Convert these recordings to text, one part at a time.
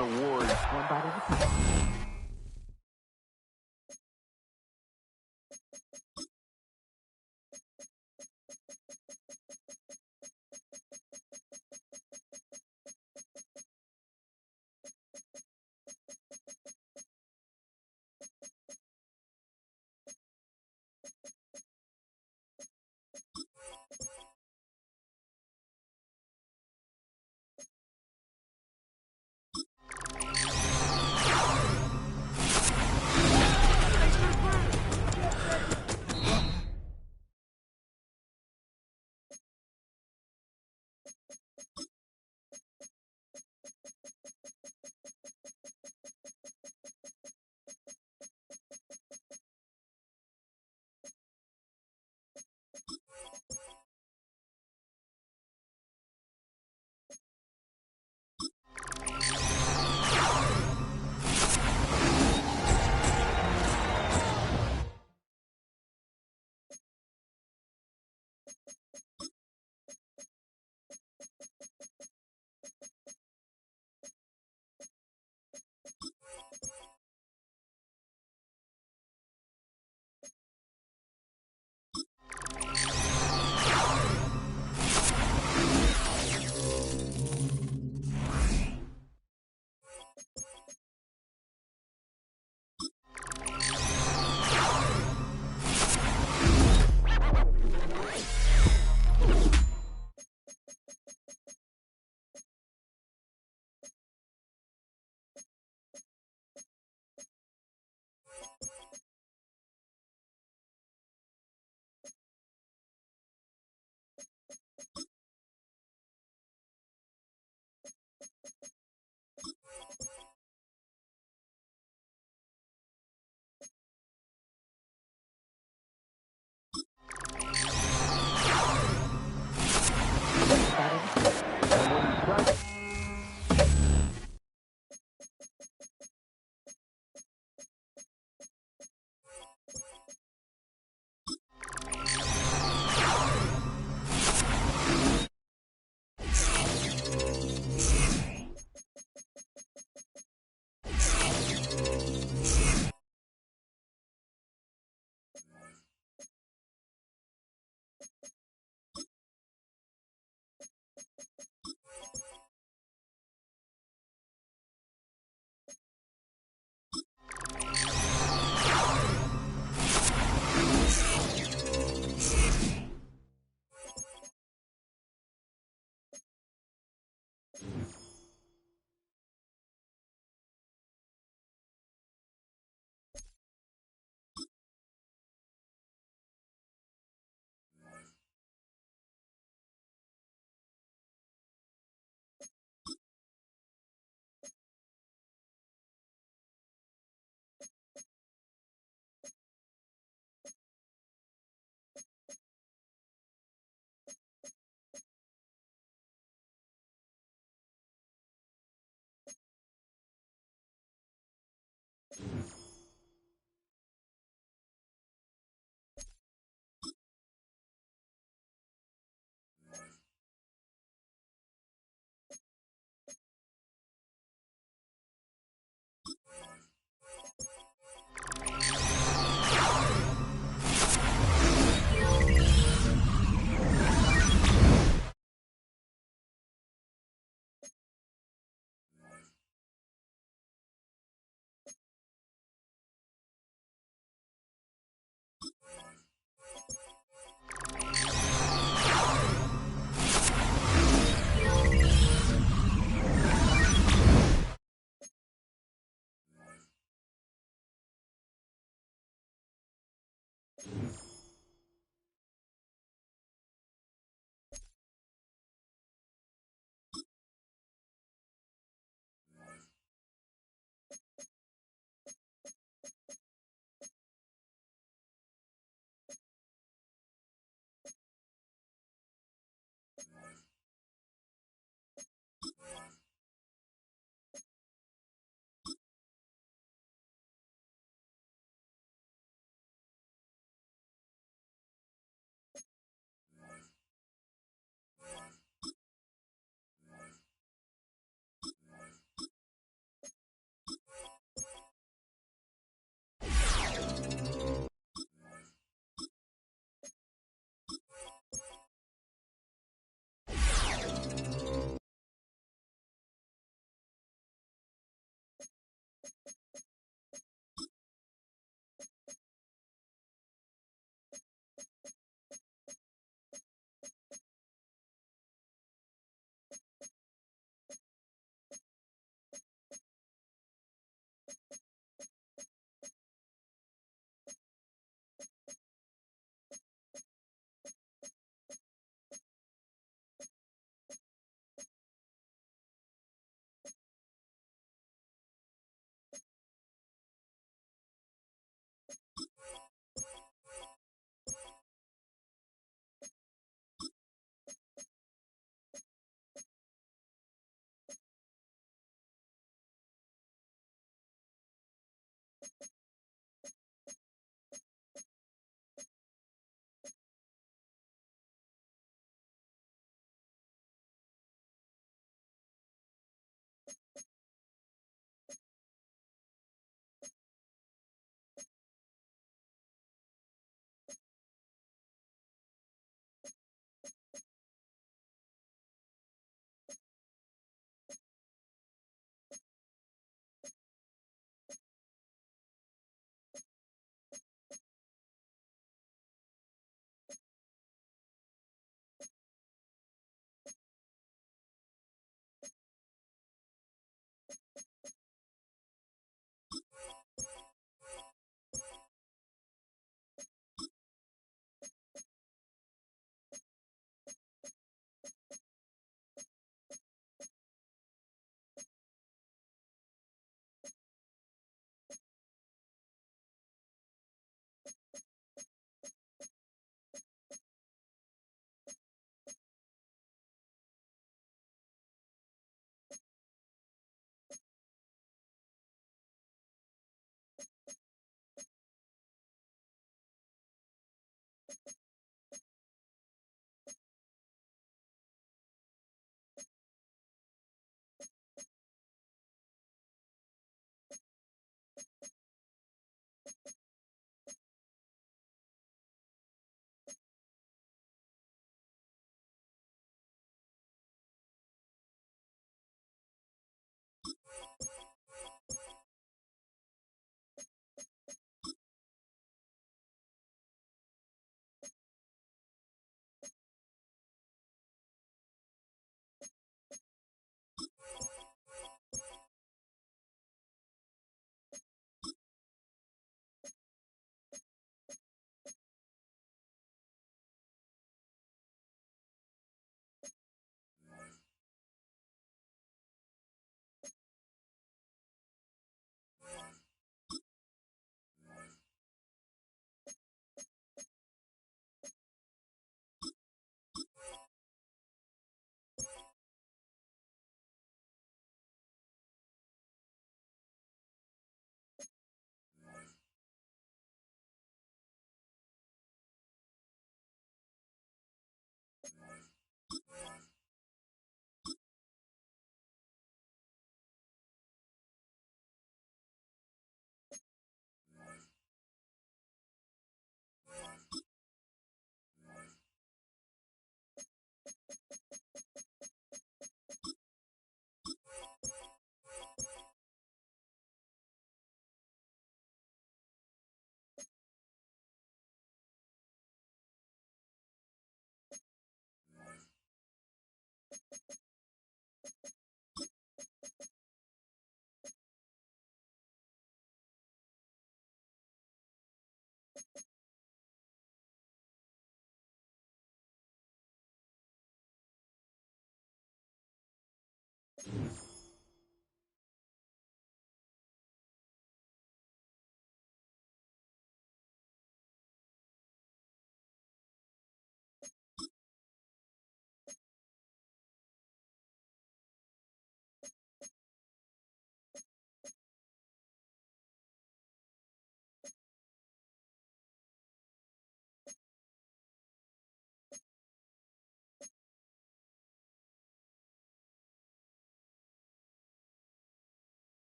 awards. One bite at a time.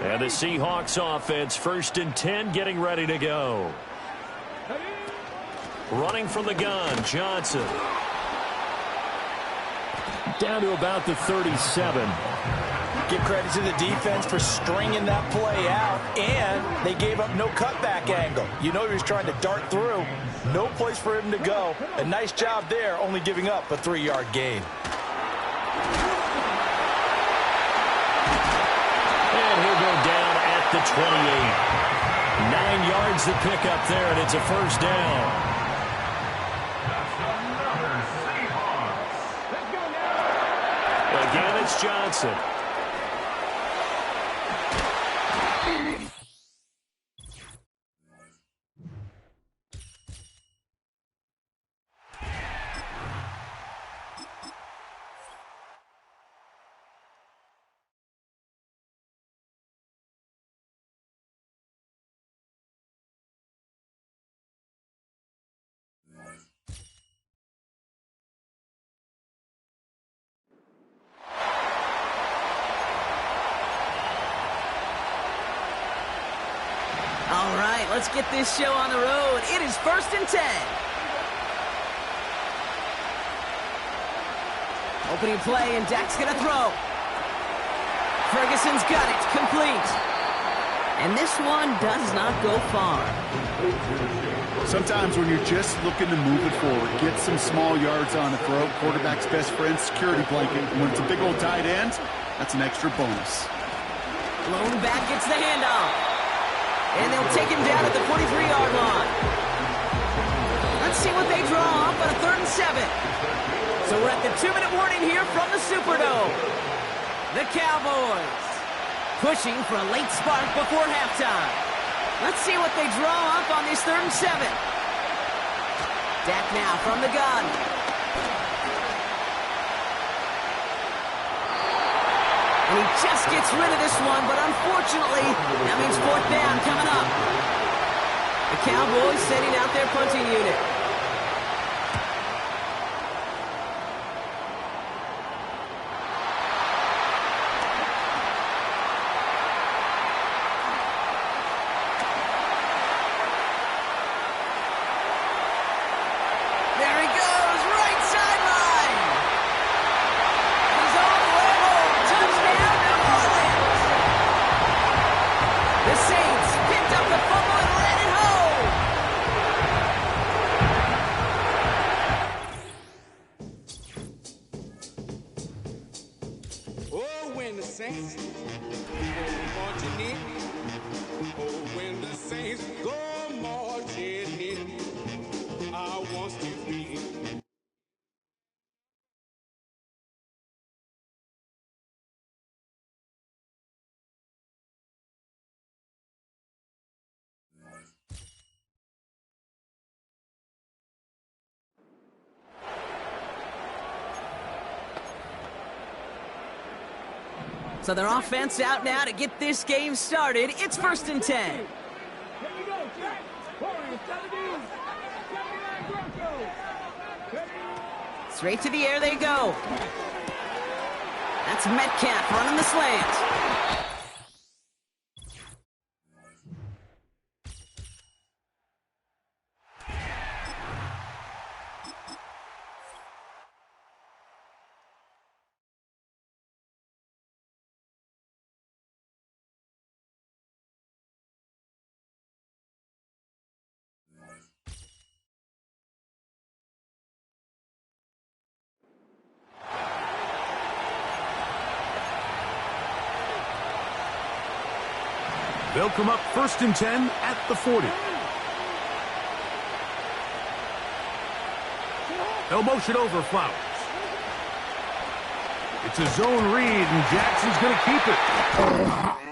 And the Seahawks offense, 1st and 10, getting ready to go. Running from the gun, Johnson. Down to about the 37. Give credit to the defense for stringing that play out, and they gave up no cutback angle. You know he was trying to dart through. No place for him to go. A nice job there, only giving up a 3-yard gain. And he'll go down at the 28. 9 yards to pick up there, and it's a 1st down. Again, it's Johnson. All right, let's get this show on the road. It is 1st and 10. Opening play, and Dak's going to throw. Ferguson's got it, complete. And this one does not go far. Sometimes when you're just looking to move it forward, get some small yards on the throw. Quarterback's best friend, security blanket. And when it's a big old tight end, that's an extra bonus. Lone back gets the handoff. And they'll take him down at the 43-yard line. Let's see what they draw up on a 3rd and 7. So we're at the 2-minute warning here from the Superdome. The Cowboys pushing for a late spark before halftime. Let's see what they draw up on this 3rd and 7. Dak now from the gun. And he just gets rid of this one, but unfortunately, that means fourth down coming up. The Cowboys sending out their punting unit. There he goes, right sideline. He's on the level. Touchdown, New Orleans. The Saints picked up the fumble and ran it home. Oh, when the Saints go marching in. Oh, when the Saints go marching in. I want to be. So their offense out now to get this game started. It's 1st and 10. Straight to the air they go. That's Metcalf running the slant. They'll come up 1st and 10 at the 40. They'll motion over Flowers. It's a zone read, and Jackson's going to keep it.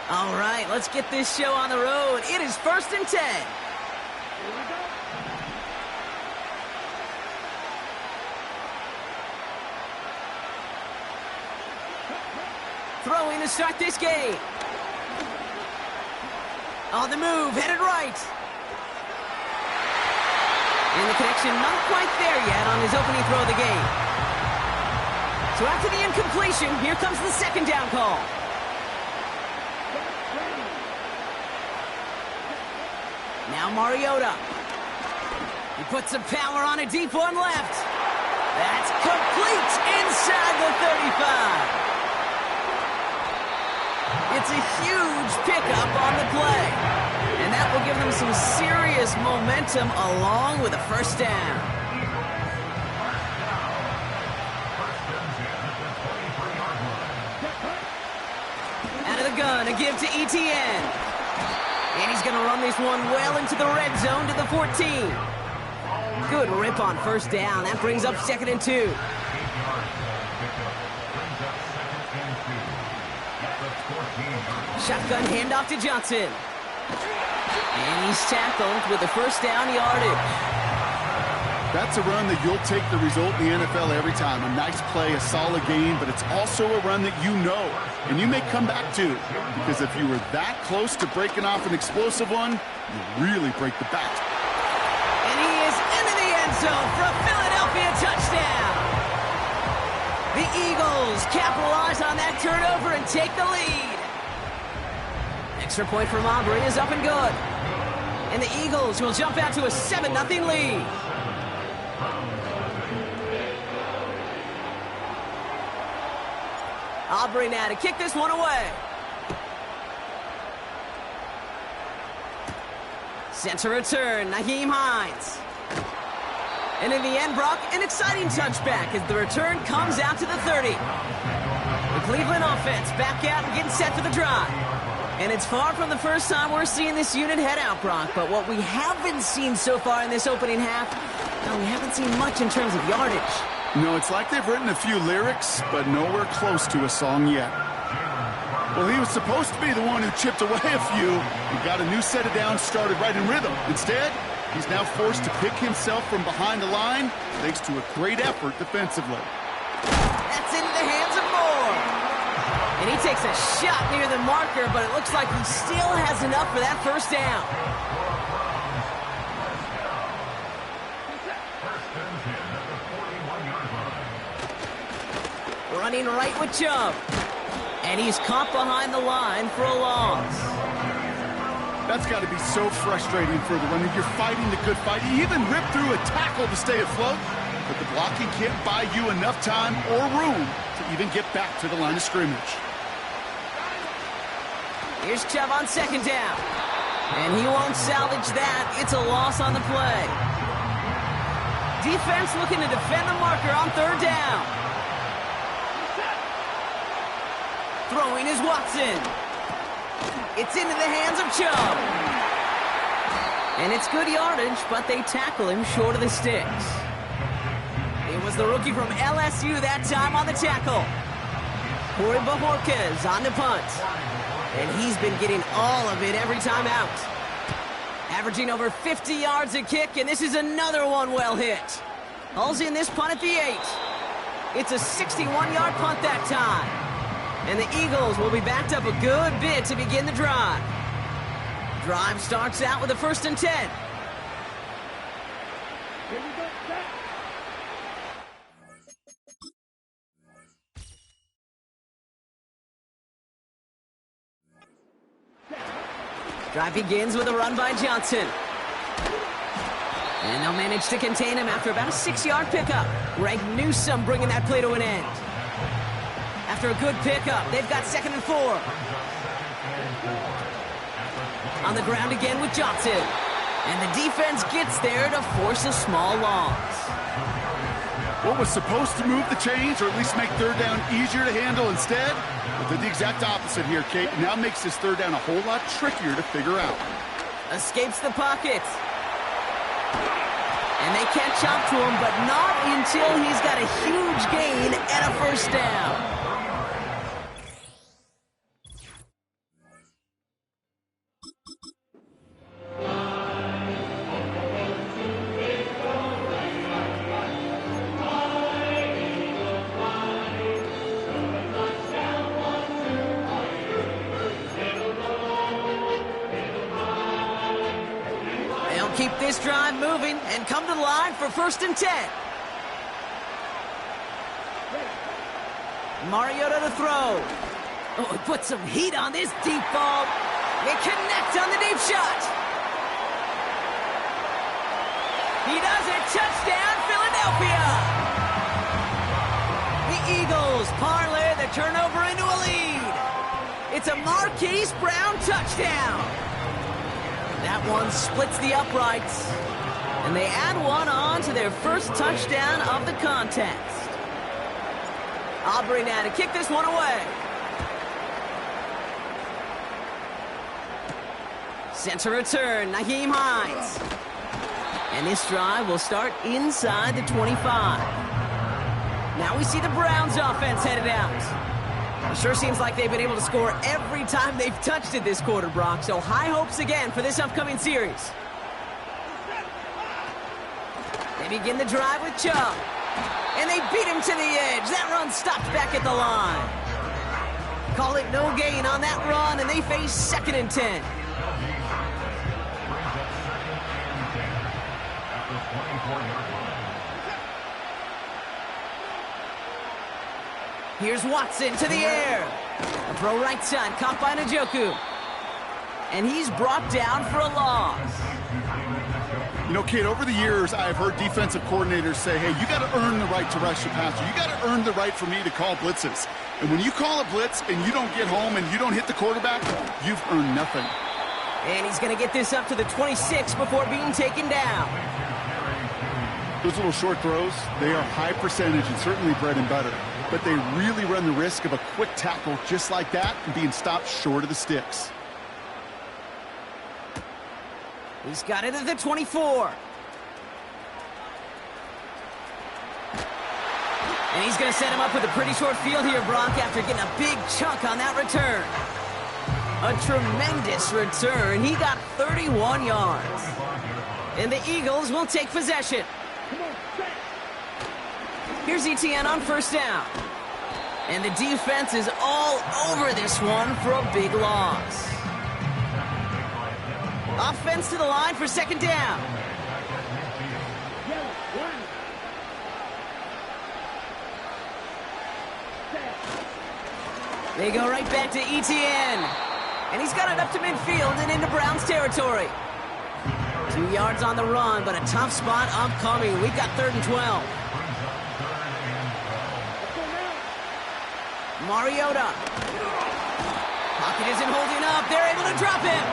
All right, let's get this show on the road. It is 1st and 10. Throwing to start this game. On the move, headed right. And the connection not quite there yet on his opening throw of the game. So after the incompletion, here comes the second down call. Now Mariota. He puts some power on a deep one left. That's complete inside the 35. It's a huge pickup on the play. And that will give them some serious momentum along with a first down. Out of the gun, a give to ETN. And he's going to run this one well into the red zone to the 14. Good rip on first down. That brings up 2nd and 2. Shotgun handoff to Johnson. And he's tackled with the first down yardage. That's a run that you'll take the result in the NFL every time. A nice play, a solid game, but it's also a run that you know, and you may come back to. Because if you were that close to breaking off an explosive one, you really break the bat. And he is into the end zone for a Philadelphia touchdown. The Eagles capitalize on that turnover and take the lead. Extra point from Aubrey is up and good. And the Eagles will jump out to a 7-0 lead. Aubrey now to kick this one away. Center return, Nyheim Hines. And in the end, Brock, an exciting touchback as the return comes out to the 30. The Cleveland offense back out and getting set for the drive. And it's far from the first time we're seeing this unit head out, Brock. But what we haven't seen so far in this opening half, we haven't seen much in terms of yardage. No, it's like they've written a few lyrics, but nowhere close to a song yet. Well, he was supposed to be the one who chipped away a few. He got a new set of downs started right in rhythm. Instead, he's now forced to pick himself from behind the line thanks to a great effort defensively. That's into the hands of Moore. And he takes a shot near the marker, but it looks like he still has enough for that first down. Running right with Chubb. And he's caught behind the line for a loss. That's got to be so frustrating for the runner. You're fighting the good fight. You even ripped through a tackle to stay afloat, but the blocking can't buy you enough time or room to even get back to the line of scrimmage. Here's Chubb on second down. And he won't salvage that. It's a loss on the play. Defense looking to defend the marker on third down. Throwing is Watson. It's into the hands of Chubb. And it's good yardage, but they tackle him short of the sticks. It was the rookie from LSU that time on the tackle. Corey Bajorquez on the punt. And he's been getting all of it every time out. Averaging over 50 yards a kick, and this is another one well hit. Hauls in this punt at the 8. It's a 61-yard punt that time. And the Eagles will be backed up a good bit to begin the drive. Drive starts out with a 1st and 10. Drive begins with a run by Johnson. And they'll manage to contain him after about a 6-yard pickup. Greg Newsome bringing that play to an end. After a good pickup, they've got 2nd and 4. On the ground again with Johnson. And the defense gets there to force a small loss. What was supposed to move the chains, or at least make third down easier to handle instead, well, did the exact opposite here, Kate. It now makes this third down a whole lot trickier to figure out. Escapes the pocket. And they catch up to him, but not until he's got a huge gain and a first down. this drive moving and come to the line for 1st and 10. Mariota to throw. Oh, he put some heat on this deep ball. They connect on the deep shot. He does it. Touchdown, Philadelphia. The Eagles parlay the turnover into a lead. It's a Marquise Brown touchdown. That one splits the uprights. And they add one on to their first touchdown of the contest. Aubrey now to kick this one away. Center return, Nyheim Hines. And this drive will start inside the 25. Now we see the Browns offense headed out. It sure seems like they've been able to score every time they've touched it this quarter, Brock. So high hopes again for this upcoming series. They begin the drive with Chubb. And they beat him to the edge. That run stopped back at the line. Call it no gain on that run, and they face 2nd and 10. Here's Watson to the air. A throw right side, caught by Njoku. And he's brought down for a loss. You know, kid, over the years, I've heard defensive coordinators say, hey, you got to earn the right to rush your passer. You got to earn the right for me to call blitzes. And when you call a blitz and you don't get home and you don't hit the quarterback, you've earned nothing. And he's going to get this up to the 26 before being taken down. Those little short throws, they are high percentage and certainly bread and butter. But they really run the risk of a quick tackle just like that and being stopped short of the sticks. He's got it at the 24. And he's going to set him up with a pretty short field here, Brock, after getting a big chunk on that return. A tremendous return. He got 31 yards. And the Eagles will take possession. Here's Etienne on 1st down. And the defense is all over this one for a big loss. Offense to the line for 2nd down. They go right back to Etienne. And he's got it up to midfield and into Browns territory. 2 yards on the run, but a tough spot upcoming. We've got 3rd and 12. Mariota. Pocket isn't holding up. They're able to drop him.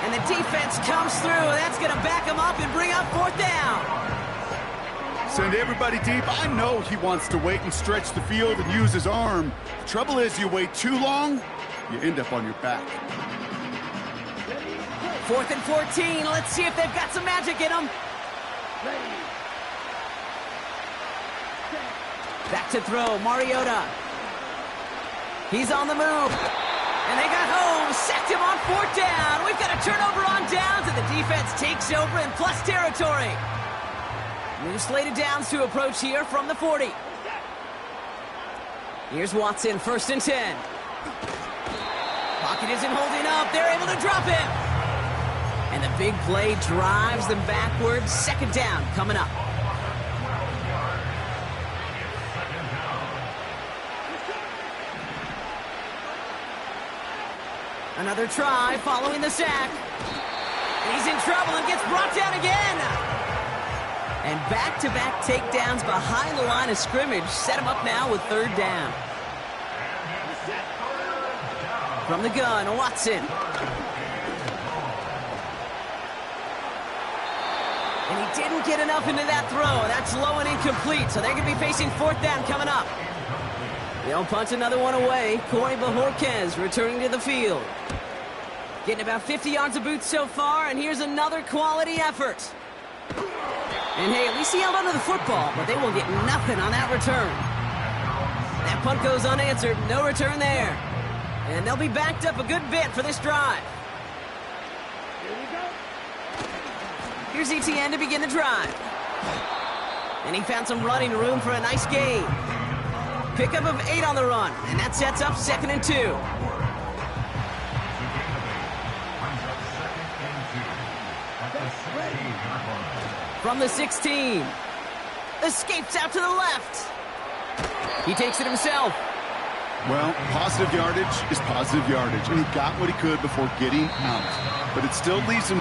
And the defense comes through. That's going to back him up and bring up 4th down. Send everybody deep. I know he wants to wait and stretch the field and use his arm. The trouble is, you wait too long, you end up on your back. 4th and 14. Let's see if they've got some magic in them. Back to throw. Mariota. He's on the move. And they got home, sacked him on 4th down. We've got a turnover on downs, and the defense takes over in plus territory. New slated downs to approach here from the 40. Here's Watson, 1st and 10. Pocket isn't holding up. They're able to drop him. And the big play drives them backwards. 2nd down coming up. Another try following the sack. He's in trouble and gets brought down again. And back-to-back takedowns behind the line of scrimmage set him up now with 3rd down. From the gun, Watson. And he didn't get enough into that throw. That's low and incomplete, so they're going to be facing 4th down coming up. They'll punch another one away. Corey Bajorquez returning to the field. Getting about 50 yards of boots so far, and here's another quality effort. And hey, at least he held onto the football, but they will get nothing on that return. That punt goes unanswered. No return there. And they'll be backed up a good bit for this drive. Here's Etienne to begin the drive. And he found some running room for a nice gain. Pickup of 8 on the run, and that sets up 2nd and 2. From the 16. Escapes out to the left. He takes it himself. Well, positive yardage is positive yardage, and he got what he could before getting out. But it still leaves him.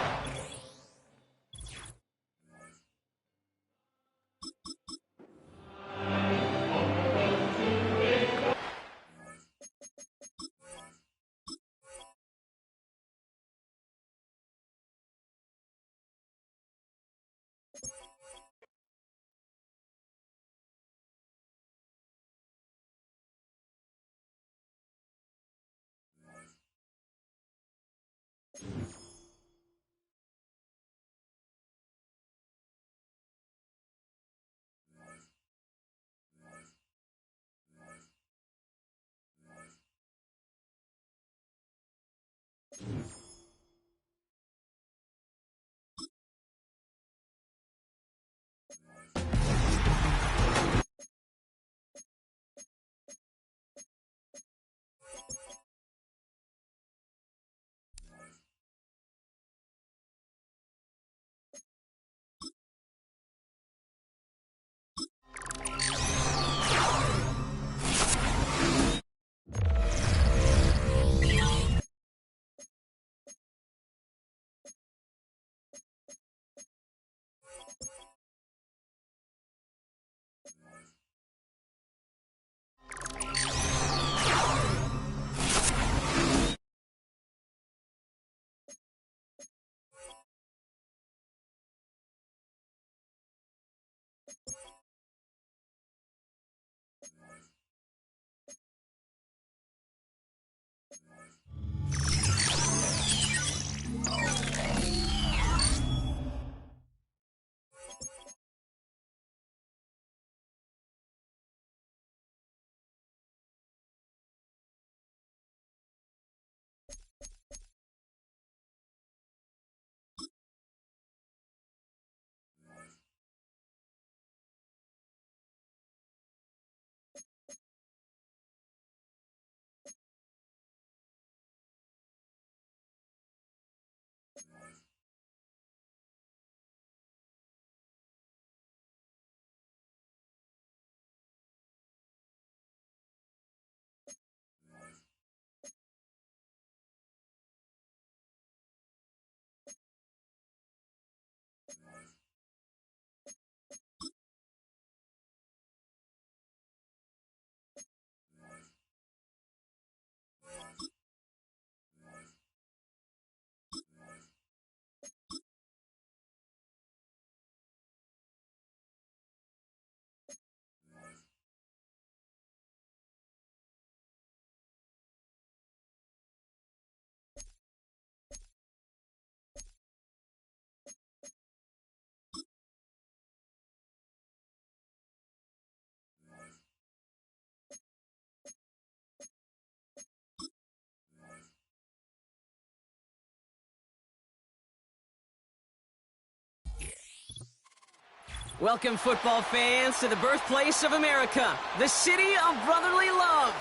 Welcome, football fans, to the birthplace of America, the city of brotherly love.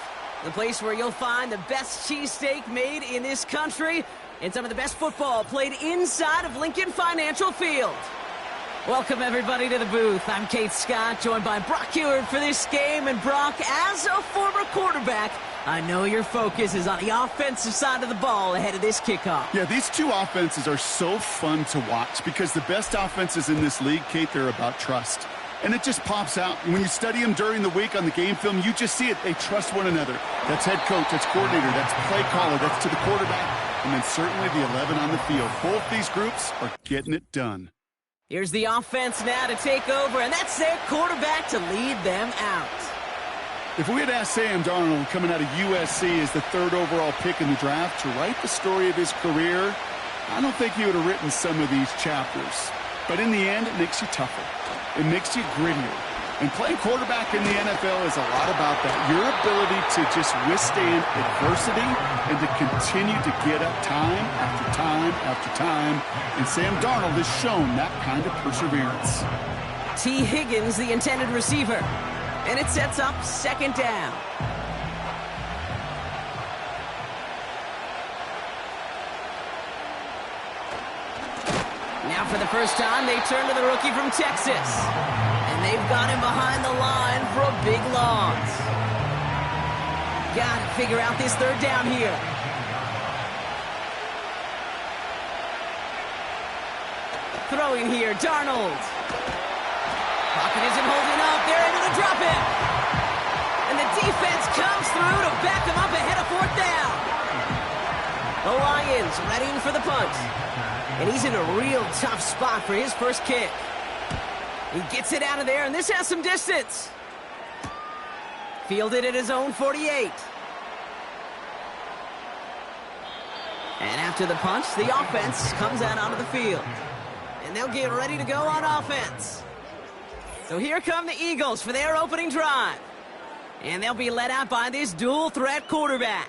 The place where you'll find the best cheesesteak made in this country and some of the best football played inside of Lincoln Financial Field. Welcome, everybody, to the booth. I'm Kate Scott, joined by Brock Heward for this game. And Brock, as a former quarterback, I know your focus is on the offensive side of the ball ahead of this kickoff. Yeah, these two offenses are so fun to watch because the best offenses in this league, Kate, they're about trust. And it just pops out. When you study them during the week on the game film, you just see it. They trust one another. That's head coach, that's coordinator, that's play caller, that's to the quarterback, and then certainly the 11 on the field. Both these groups are getting it done. Here's the offense now to take over, and that's their quarterback to lead them out. If we had asked Sam Darnold coming out of USC as the 3rd overall pick in the draft to write the story of his career, I don't think he would have written some of these chapters. But in the end, it makes you tougher. It makes you grittier. And playing quarterback in the NFL is a lot about that. Your ability to just withstand adversity and to continue to get up time after time after time. And Sam Darnold has shown that kind of perseverance. T. Higgins, the intended receiver. And it sets up 2nd down. Now Now for the first time, they turn to the rookie from Texas. And they've got him behind the line for a big loss. Got to figure out this third down here. Throwing here, Darnold. Pocket isn't holding up. They're able to drop it. And the defense comes through to back them up ahead of fourth down. The Lions readying for the punt. And he's in a real tough spot for his first kick. He gets it out of there, and this has some distance. Fielded at his own 48. And after the punch, the offense comes out onto the field. And they'll get ready to go on offense. So here come the Eagles for their opening drive. And they'll be led out by this dual-threat quarterback.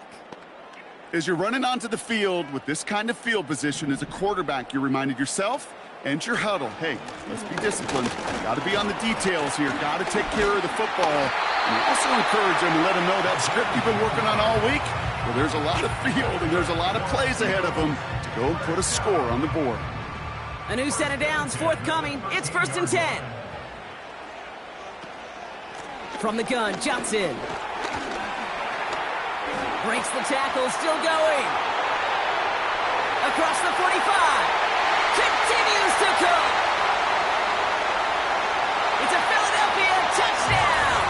As you're running onto the field with this kind of field position as a quarterback, you're reminded yourself and your huddle, hey, let's be disciplined. Got to be on the details here. Got to take care of the football. And you also encourage them to let them know that script you've been working on all week, well, there's a lot of field and there's a lot of plays ahead of them to go and put a score on the board. A new set of downs forthcoming. It's 1st and 10. From the gun, Johnson. Breaks the tackle, still going. Across the 45. Continues to cook. It's a Philadelphia touchdown.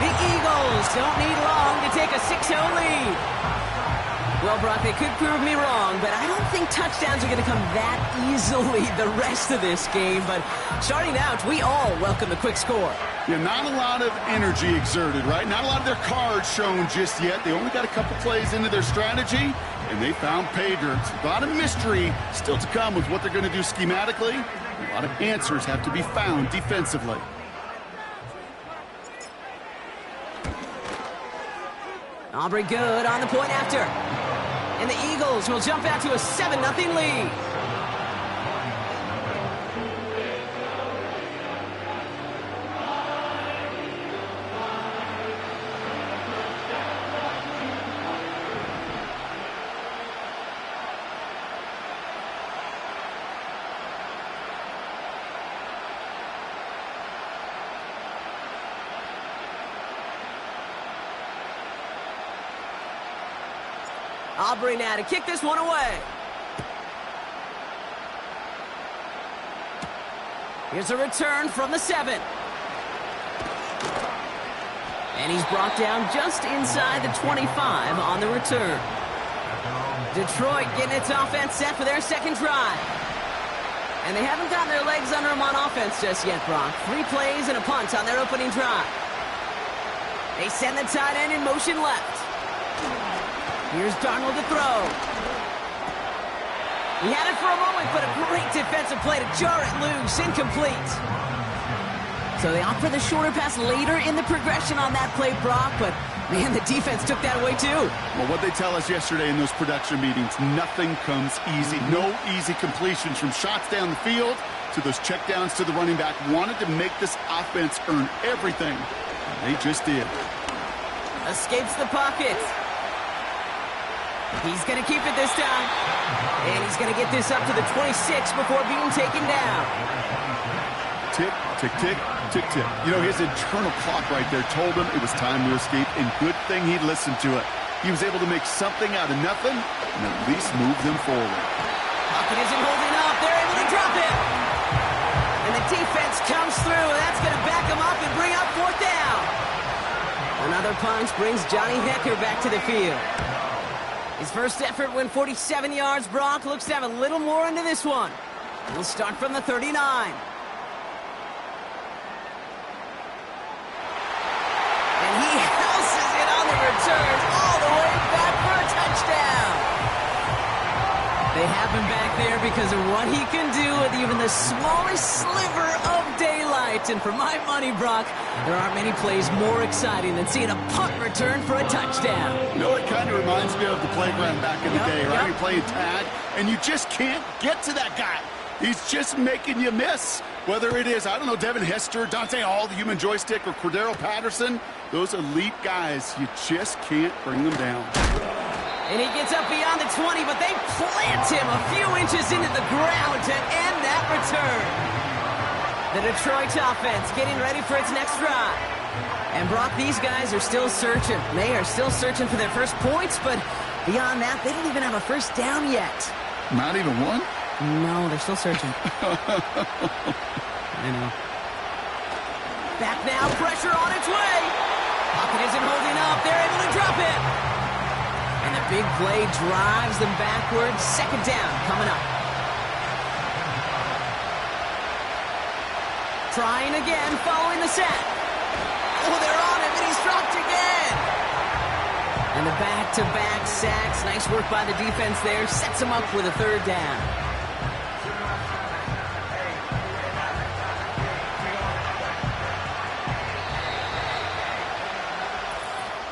The Eagles don't need long to take a 6-0 lead. Well, Brock, they could prove me wrong, but I don't think touchdowns are going to come that easily the rest of this game. But starting out, we all welcome the quick score. Yeah, not a lot of energy exerted, right? Not a lot of their cards shown just yet. They only got a couple plays into their strategy, and they found pay dirt. A lot of mystery still to come with what they're going to do schematically. A lot of answers have to be found defensively. Aubrey good on the point after. And the Eagles will jump out to a 7-0 lead. Aubrey now to kick this one away. Here's a return from the 7. And he's brought down just inside the 25 on the return. Detroit getting its offense set for their second drive. And they haven't gotten their legs under them on offense just yet, Brock. 3 plays and a punt on their opening drive. They send the tight end in motion left. Here's Darnold to throw. He had it for a moment, but a great defensive play to jar it loose. Incomplete. So they opt for the shorter pass later in the progression on that play, Brock, but man, the defense took that away too. Well, what they tell us yesterday in those production meetings, nothing comes easy. No easy completions from shots down the field to those checkdowns to the running back. Wanted to make this offense earn everything. They just did. Escapes the pocket. He's going to keep it this time. And he's going to get this up to the 26 before being taken down. Tick, tick, tick, tick, tick. You know, his internal clock right there told him it was time to escape, and good thing he listened to it. He was able to make something out of nothing and at least move them forward. Pocket isn't holding up. They're able to drop it. And the defense comes through, and that's going to back him up and bring up fourth down. Another punch brings Johnny Hecker back to the field. His first effort went 47 yards. Brock looks to have a little more into this one. We'll start from the 39. And he houses it on the return all the way back for a touchdown. They have him back there because of what he can do with even the smallest sliver of daylight. And for my money, Brock, there aren't many plays more exciting than seeing a punt return for a touchdown. You know, it kind of reminds me of the playground back in the day, right? You're playing tag, and you just can't get to that guy. He's just making you miss. Whether it is, I don't know, Devin Hester, Dante Hall, the human joystick, or Cordero Patterson, those elite guys, you just can't bring them down. And he gets up beyond the 20, but they plant him a few inches into the ground to end that return. The Detroit offense getting ready for its next drive. And Brock, these guys are still searching. They are still searching for their first points, but beyond that, they don't even have a first down yet. Not even one? No, they're still searching. I know. Back now, pressure on its way. Pocket isn't holding up. They're able to drop it. And the big play drives them backwards. Second down coming up. Trying again, following the sack. Oh, they're on him, and he's dropped again. And the back-to-back sacks. Nice work by the defense there. Sets him up with a third down.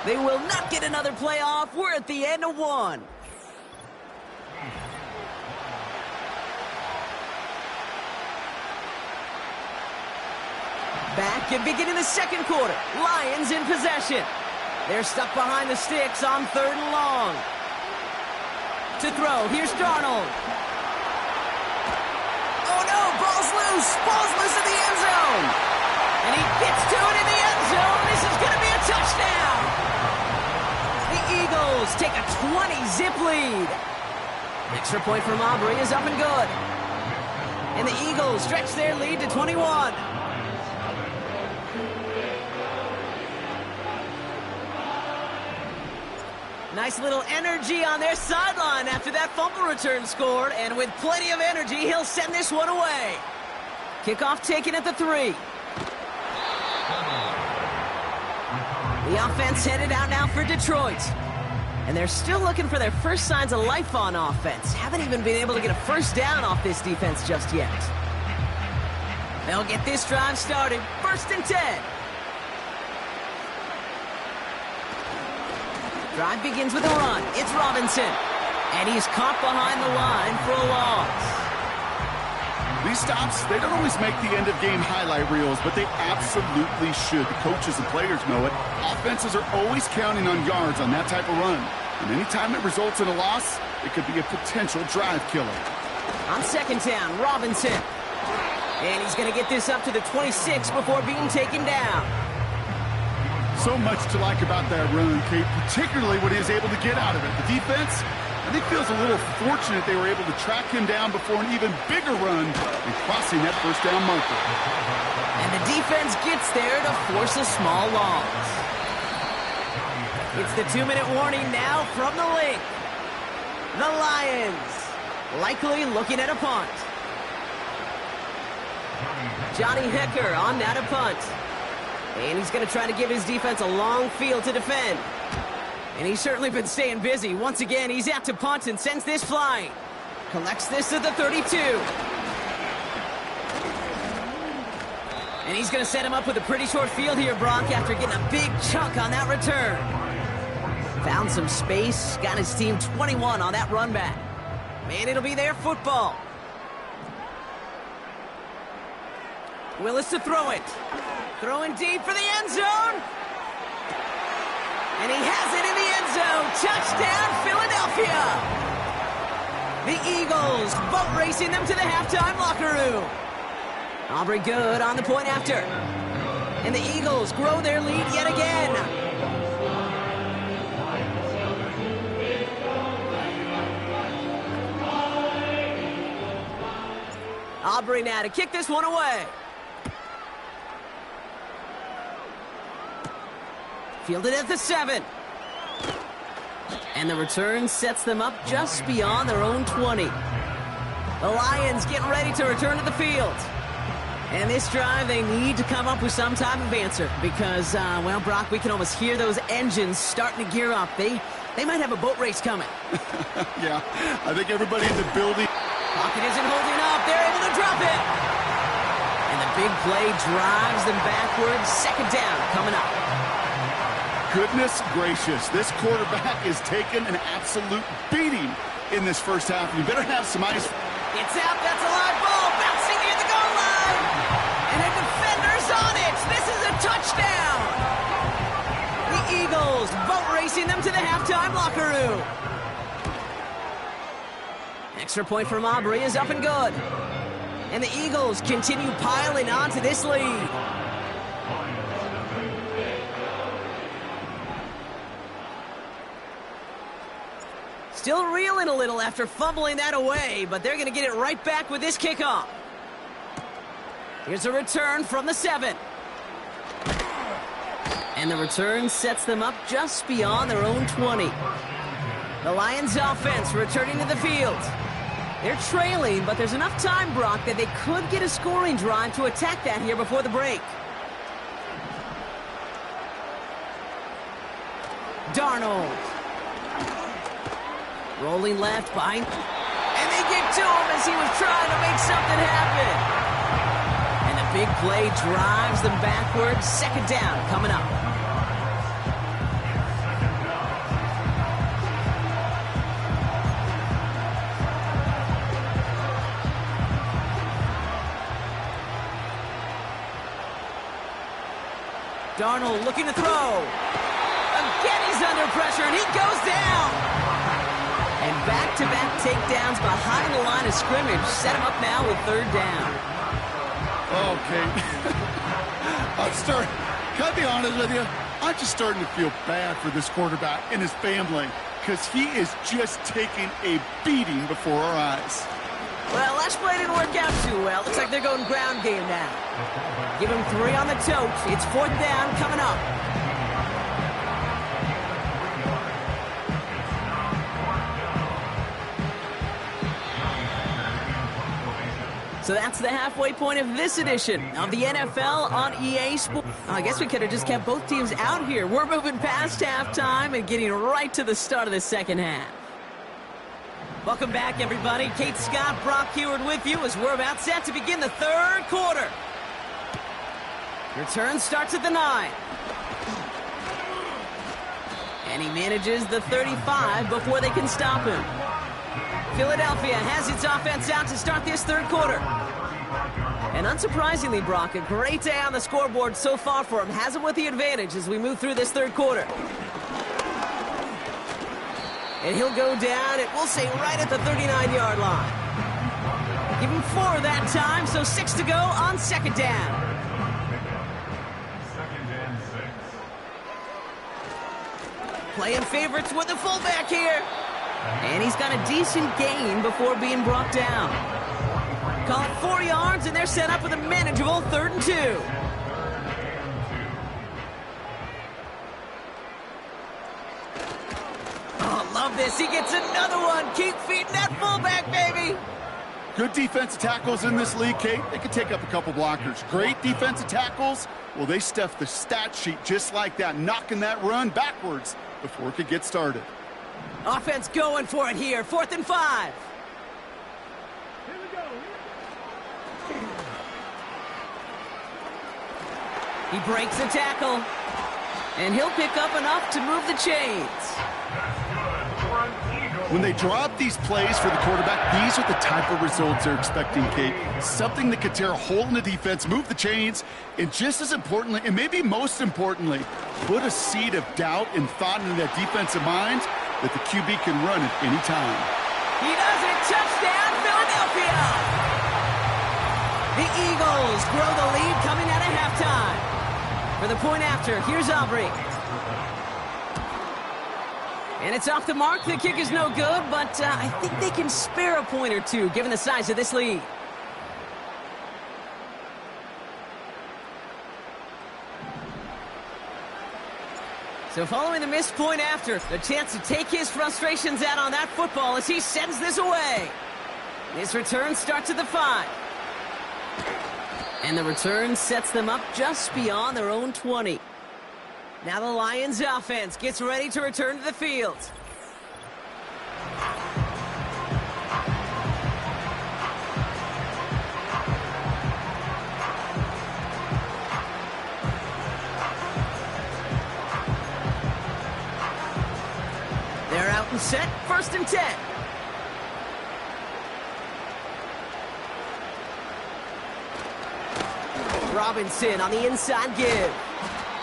They will not get another play off. We're at the end of one. Back and beginning the second quarter. Lions in possession. They're stuck behind the sticks on 3rd and long. To throw, here's Darnold. Oh no, ball's loose. Ball's loose in the end zone. And he gets to it in the end zone. This is going to be a touchdown. The Eagles take a 20-zip lead. Extra point from Aubrey is up and good. And the Eagles stretch their lead to 21. Nice little energy on their sideline after that fumble return scored. And with plenty of energy, he'll send this one away. Kickoff taken at the 3. The offense headed out now for Detroit. And they're still looking for their first signs of life on offense. Haven't even been able to get a first down off this defense just yet. They'll get this drive started. 1st and 10. Drive begins with a run. It's Robinson. And he's caught behind the line for a loss. These stops, they don't always make the end-of-game highlight reels, but they absolutely should. The coaches and players know it. Offenses are always counting on yards on that type of run. And anytime it results in a loss, it could be a potential drive killer. On 2nd down, Robinson. And he's going to get this up to the 26 before being taken down. So much to like about that run, Kate, particularly what he was able to get out of it. The defense, I think, feels a little fortunate they were able to track him down before an even bigger run and crossing that first down marker. And the defense gets there to force a small loss. It's the 2-minute warning now from the link. The Lions likely looking at a punt. Johnny Hecker on that a punt. And he's going to try to give his defense a long field to defend. And he's certainly been staying busy. Once again, he's out to punt and sends this flying. Collects this at the 32. And he's going to set him up with a pretty short field here, Brock, after getting a big chunk on that return. Found some space, got his team 21 on that run back. Man, it'll be their football. Willis to throw it. Throwing deep for the end zone. And he has it in the end zone. Touchdown, Philadelphia. The Eagles boat racing them to the halftime locker room. Aubrey good on the point after. And the Eagles grow their lead yet again. Aubrey now to kick this one away. Fielded at the 7. And the return sets them up just beyond their own 20. The Lions getting ready to return to the field. And this drive, they need to come up with some type of answer because, well, Brock, we can almost hear those engines starting to gear up. They might have a boat race coming. Yeah, I think everybody in the building. Pocket isn't holding up. They're able to drop it. And the big play drives them backwards. 2nd down coming up. Goodness gracious, this quarterback is taking an absolute beating in this first half. You better have some ice. It's out. That's a live ball. Bouncing near the goal line. And a defender's on it. This is a touchdown. The Eagles boat racing them to the halftime locker room. Extra point from Aubrey is up and good. And the Eagles continue piling onto this lead. Still reeling a little after fumbling that away, but they're going to get it right back with this kickoff. Here's a return from the 7. And the return sets them up just beyond their own 20. The Lions offense returning to the field. They're trailing, but there's enough time, Brock, that they could get a scoring drive to attack that here before the break. Darnold. Rolling left behind. And they get to him as he was trying to make something happen. And the big play drives them backwards. Second down coming up. Darnold looking to throw. Again, he's under pressure, and he goes down. And back-to-back takedowns behind the line of scrimmage set him up now with third down. Okay. Can I be honest with you? I'm just starting to feel bad for this quarterback and his family because he is just taking a beating before our eyes. Well, last play didn't work out too well. Looks like they're going ground game now. Give him 3 on the tote. It's fourth down coming up. So that's the halfway point of this edition of the NFL on EA Sports. I guess we could have just kept both teams out here. We're moving past halftime and getting right to the start of the second half. Welcome back, everybody. Kate Scott, Brock Heward with you as we're about set to begin the third quarter. Return starts at the 9. And he manages the 35 before they can stop him. Philadelphia has its offense out to start this third quarter. And unsurprisingly, Brock, a great day on the scoreboard so far for him. Has him with the advantage as we move through this third quarter. And he'll go down, and we'll say right at the 39-yard line. Give him 4 that time, so 6 to go on second down. Playing favorites with the fullback here. And he's got a decent gain before being brought down. Call it 4 yards, and they're set up with a manageable 3rd and 2. Oh, love this. He gets another one. Keep feeding that fullback, baby. Good defensive tackles in this league, Kate. They can take up a couple blockers. Great defensive tackles. Well, they stuffed the stat sheet just like that, knocking that run backwards before it could get started. Offense going for it here. 4th and 5. He breaks the tackle. And he'll pick up enough to move the chains. When they drop these plays for the quarterback, these are the type of results they're expecting, Kate. Something that could tear a hole in the defense, move the chains, and just as importantly, and maybe most importantly, put a seed of doubt and thought into that defensive mind that the QB can run at any time. He does it. Touchdown, Philadelphia! The Eagles grow the lead coming out of halftime. For the point after, here's Aubrey. And it's off the mark. The kick is no good, but I think they can spare a point or two given the size of this lead. So following the missed point after, the chance to take his frustrations out on that football as he sends this away. His return starts at the 5. And the return sets them up just beyond their own 20. Now the Lions offense gets ready to return to the field. They're out and set, 1st and 10. Robinson on the inside give.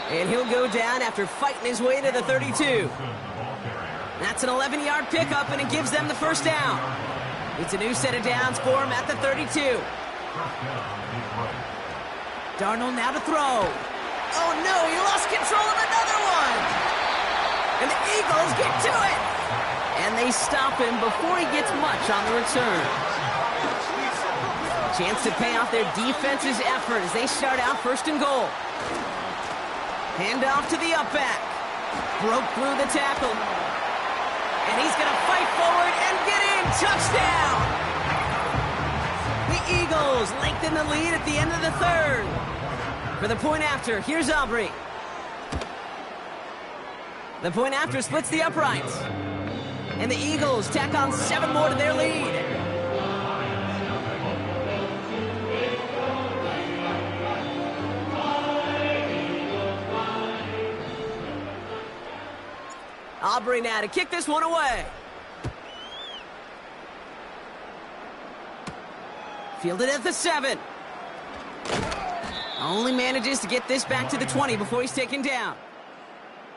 And he'll go down after fighting his way to the 32. That's an 11-yard pickup, and it gives them the first down. It's a new set of downs for him at the 32. Darnold now to throw. Oh no, he lost control of another one. And the Eagles get to it. And they stop him before he gets much on the return. Chance to pay off their defense's effort as they start out 1st and goal. Hand off to the up back. Broke through the tackle. And he's going to fight forward and get in. Touchdown! The Eagles lengthen the lead at the end of the 3rd. For the point after, here's Aubrey. The point after splits the uprights. And the Eagles tack on 7 more to their lead. Aubrey now to kick this one away. Fielded at the 7. Only manages to get this back to the 20 before he's taken down.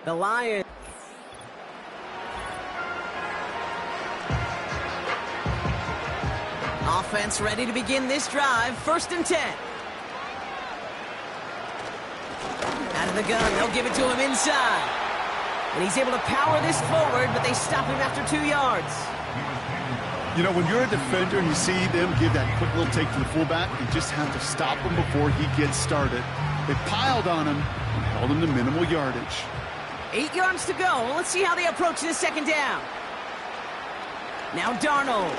The Lions. Offense ready to begin this drive. 1st and 10. Out of the gun. They'll give it to him inside. And he's able to power this forward, but they stop him after 2 yards. You know, when you're a defender and you see them give that quick little take to the fullback, you just have to stop him before he gets started. They piled on him and held him to minimal yardage. 8 yards to go. Let's see how they approach this 2nd down. Now Darnold.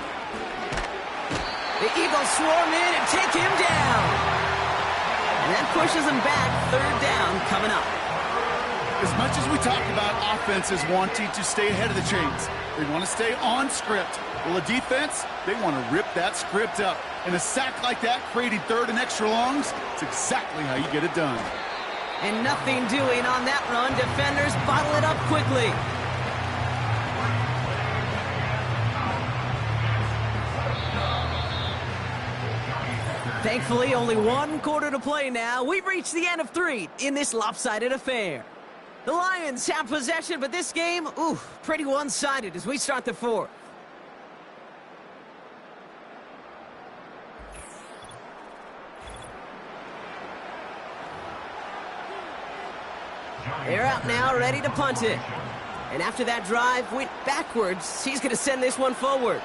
The Eagles swarm in and take him down. And that pushes him back. 3rd down coming up. As much as we talk about offenses wanting to stay ahead of the chains, they want to stay on script. Well, a defense, they want to rip that script up. And a sack like that, creating 3rd and extra longs, it's exactly how you get it done. And nothing doing on that run. Defenders bottle it up quickly. Thankfully, only 1 quarter to play now. We've reached the end of 3 in this lopsided affair. The Lions have possession, but this game, pretty one-sided as we start the 4th. They're out now, ready to punt it. And after that drive went backwards, he's going to send this one forward.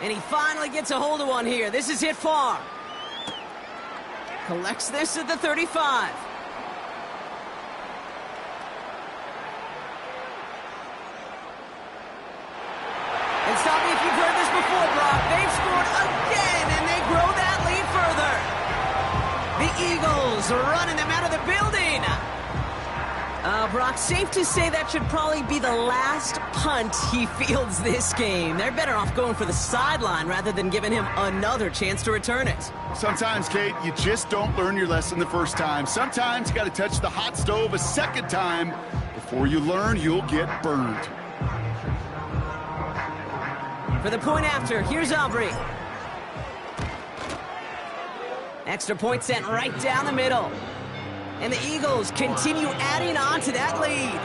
And he finally gets a hold of one here. This is hit far. Collects this at the 35. And stop me if you've heard this before, Brock. They've scored again, and they grow that lead further. The Eagles running them out of the building. Brock, safe to say that should probably be the last punt he fields this game. They're better off going for the sideline rather than giving him another chance to return it. Sometimes, Kate, you just don't learn your lesson the first time. Sometimes you got to touch the hot stove a second time. Before you learn, you'll get burned. For the point after, here's Aubrey. Extra point sent right down the middle. And the Eagles continue adding on to that lead.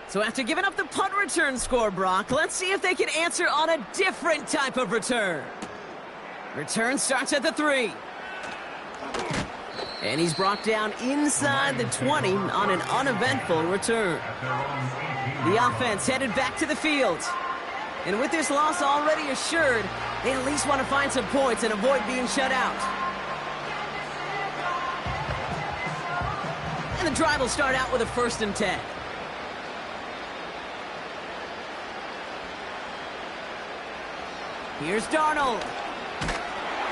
So after giving up the punt return score, Brock, let's see if they can answer on a different type of return. Return starts at the 3. And he's brought down inside the 20 on an uneventful return. The offense headed back to the field. And with this loss already assured, they at least want to find some points and avoid being shut out. And the drive will start out with a 1st and 10. Here's Darnold.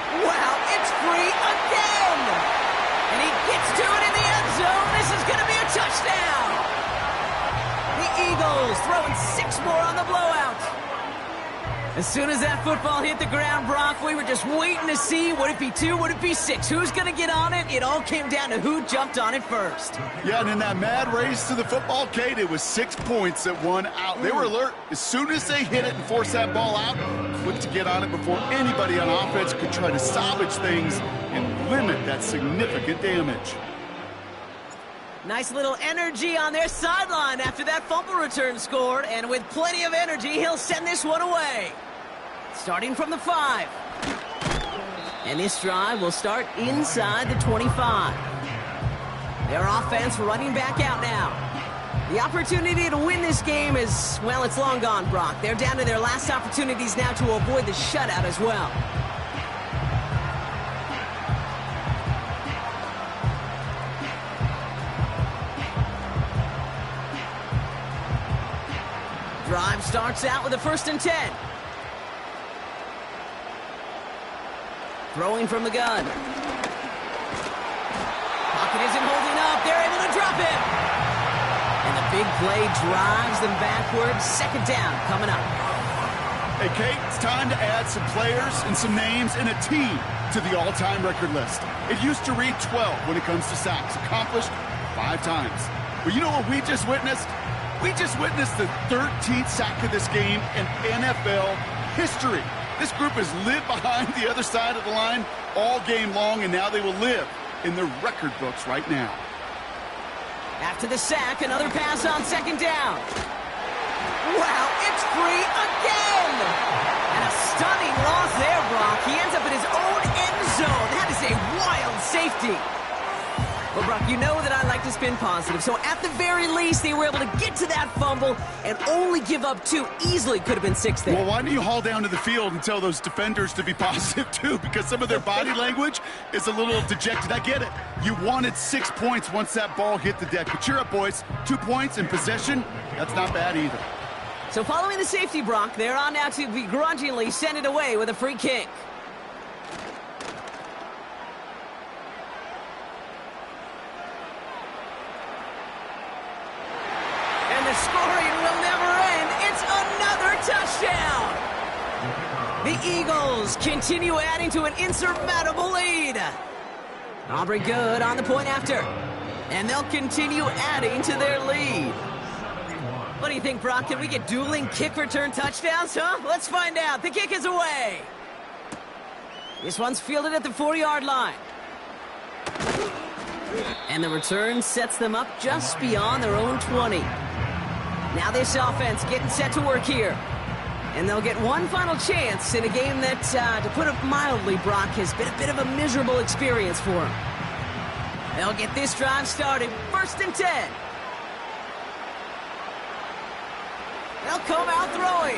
Wow, it's free again! And he gets to it in the end zone. This is going to be a touchdown! The Eagles throwing 6 more on the blowout. As soon as that football hit the ground, Brock, we were just waiting to see, would it be 2, would it be 6? Who's going to get on it? It all came down to who jumped on it first. Yeah, and in that mad race to the football, Kate, it was 6 points that won out. They were alert. As soon as they hit it and forced that ball out, quick to get on it before anybody on offense could try to salvage things and limit that significant damage. Nice little energy on their sideline after that fumble return scored, and with plenty of energy, he'll send this one away. Starting from the 5. And this drive will start inside the 25. Their offense running back out now. The opportunity to win this game is, well, it's long gone, Brock. They're down to their last opportunities now to avoid the shutout as well. Drive starts out with a 1st and 10. Throwing from the gun. Pocket isn't holding up. They're able to drop it. And the big play drives them backwards. 2nd down coming up. Hey, Kate, it's time to add some players and some names and a team to the all-time record list. It used to read 12 when it comes to sacks, accomplished 5 times. Well, you know what we just witnessed? We just witnessed the 13th sack of this game in NFL history. This group has lived behind the other side of the line all game long, and now they will live in the record books right now. After the sack, another pass on 2nd down. Wow, it's free again! And a stunning loss there, Brock. He ends up in his own end zone. That is a wild safety. Well, Brock, you know that I like to spin positive, so at the very least, they were able to get to that fumble and only give up 2. Easily could have been 6 there. Well, why don't you haul down to the field and tell those defenders to be positive, too, because some of their body language is a little dejected. I get it. You wanted 6 points once that ball hit the deck, but cheer up, boys. 2 points in possession, that's not bad either. So following the safety, Brock, they're on now to begrudgingly send it away with a free kick. Scoring will never end. It's another touchdown. The Eagles continue adding to an insurmountable lead. Aubrey good on the point after. And they'll continue adding to their lead. What do you think, Brock? Can we get dueling kick return touchdowns, huh? Let's find out. The kick is away. This one's fielded at the 4-yard line. And the return sets them up just beyond their own 20. Now this offense getting set to work here. And they'll get one final chance in a game that, to put it mildly, Brock, has been a bit of a miserable experience for them. They'll get this drive started. 1st and 10. They'll come out throwing.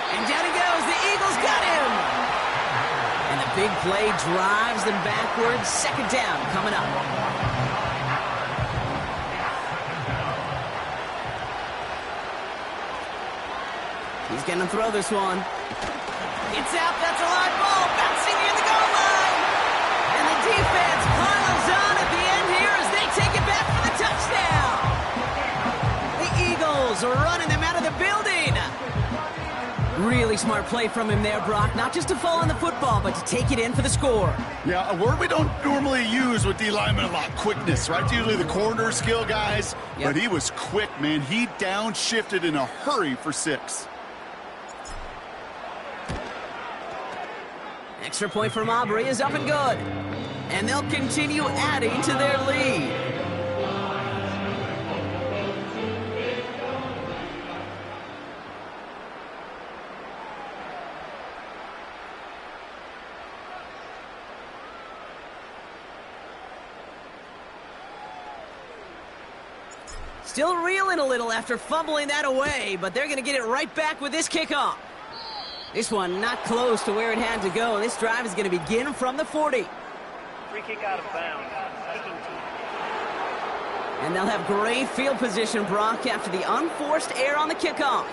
And down he goes. The Eagles got him. And the big play drives them backwards. 2nd down coming up. He's going to throw this one. It's out. That's a live ball. Bouncing near the goal line. And the defense piles on at the end here as they take it back for the touchdown. The Eagles are running them out of the building. Really smart play from him there, Brock. Not just to fall on the football, but to take it in for the score. Yeah, a word we don't normally use with D linemen a lot, quickness, right? Usually the corner skill guys, but he was quick, man. He downshifted in a hurry for 6. Extra point from Aubrey is up and good. And they'll continue adding to their lead. Still reeling a little after fumbling that away, but they're going to get it right back with this kickoff. This one not close to where it had to go. This drive is going to begin from the 40. Free kick out of bounds. And they'll have great field position, Brock, after the unforced error on the kickoff.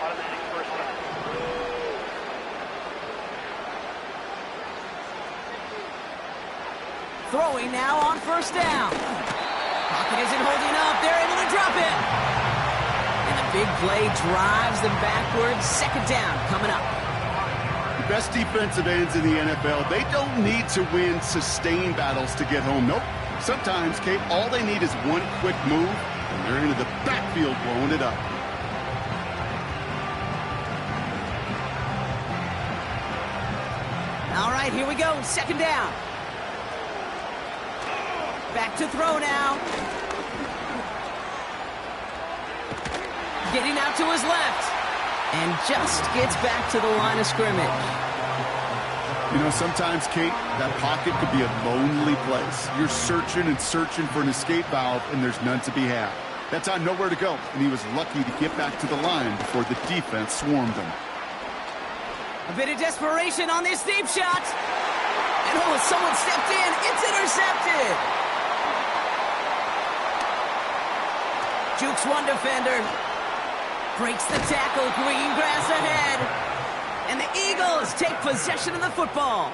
Automatic first down. Throwing now on 1st down. Pocket isn't holding up. They're able to drop it. Big play drives them backwards. Second down coming up. The best defensive ends in the NFL, they don't need to win sustained battles to get home. Nope. Sometimes, Kate, all they need is one quick move, and they're into the backfield blowing it up. All right, here we go. Second down. Back to throw now. Getting out to his left. And just gets back to the line of scrimmage. You know, sometimes, Kate, that pocket could be a lonely place. You're searching and searching for an escape valve, and there's none to be had. That time, nowhere to go, and he was lucky to get back to the line before the defense swarmed him. A bit of desperation on this deep shot. And oh, someone stepped in. It's intercepted. Jukes one defender. Breaks the tackle. Green grass ahead. And the Eagles take possession of the football.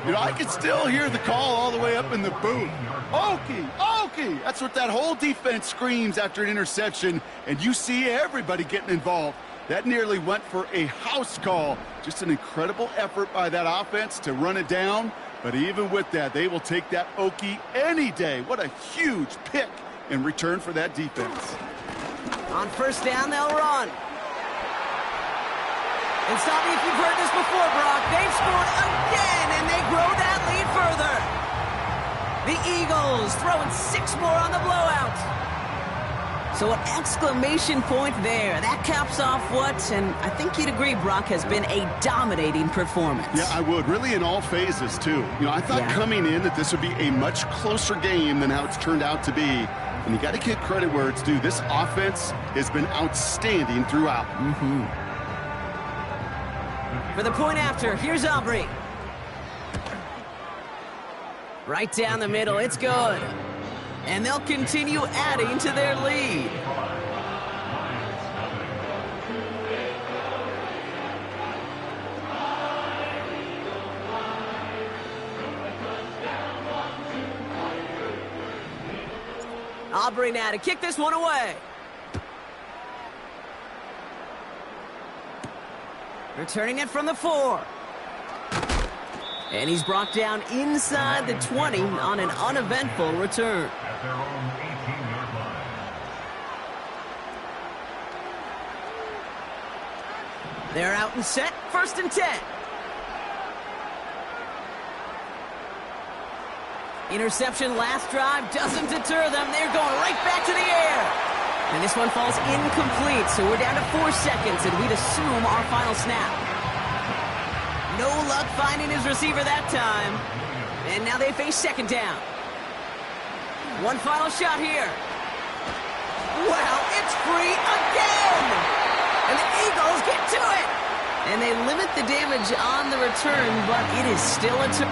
You know, I can still hear the call all the way up in the booth. Okie, Okie! That's what that whole defense screams after an interception, and you see everybody getting involved. That nearly went for a house call. Just an incredible effort by that offense to run it down. But even with that, they will take that Okie any day. What a huge pick in return for that defense. On first down, they'll run. And stop me if you've heard this before, Brock. They've scored again, and they grow that lead further. The Eagles throwing 6 more on the blowout. So an exclamation point there. That caps off what, and I think you'd agree, Brock, has been a dominating performance. Yeah, I would. Really in all phases, too. You know, I thought coming in that this would be a much closer game than how it's turned out to be. And you got to give credit where it's due. This offense has been outstanding throughout. For the point after, here's Aubrey. Right down the middle, it's good. And they'll continue adding to their lead. Aubrey now to kick this one away. Returning it from the 4. And he's brought down inside the 20 on an uneventful return. At their own 18-yard line. They're out and set. First and 10. Interception last drive doesn't deter them. They're going right back to the air. And this one falls incomplete, so we're down to 4 seconds, and we'd assume our final snap. No luck finding his receiver that time. And now they face second down. One final shot here. Well, it's free again! And the Eagles get to it! And they limit the damage on the return, but it is still a turn.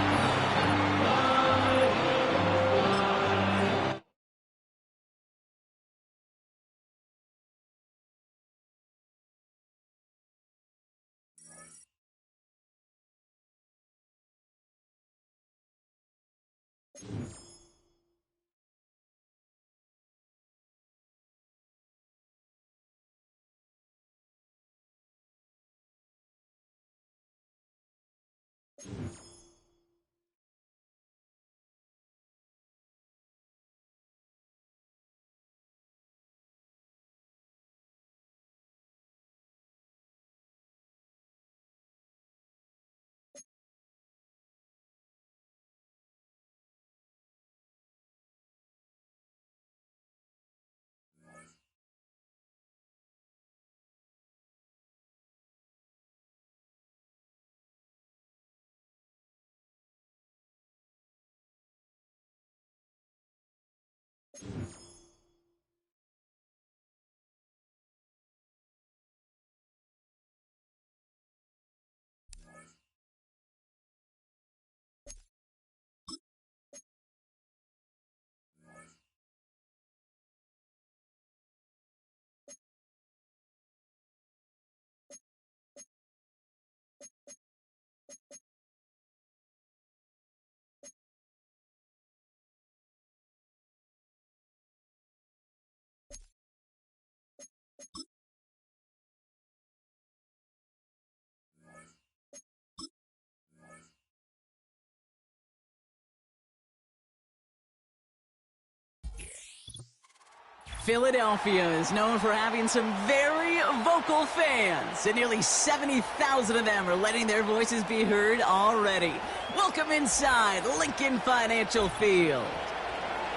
Philadelphia is known for having some very vocal fans, and nearly 70,000 of them are letting their voices be heard already. Welcome inside Lincoln Financial Field.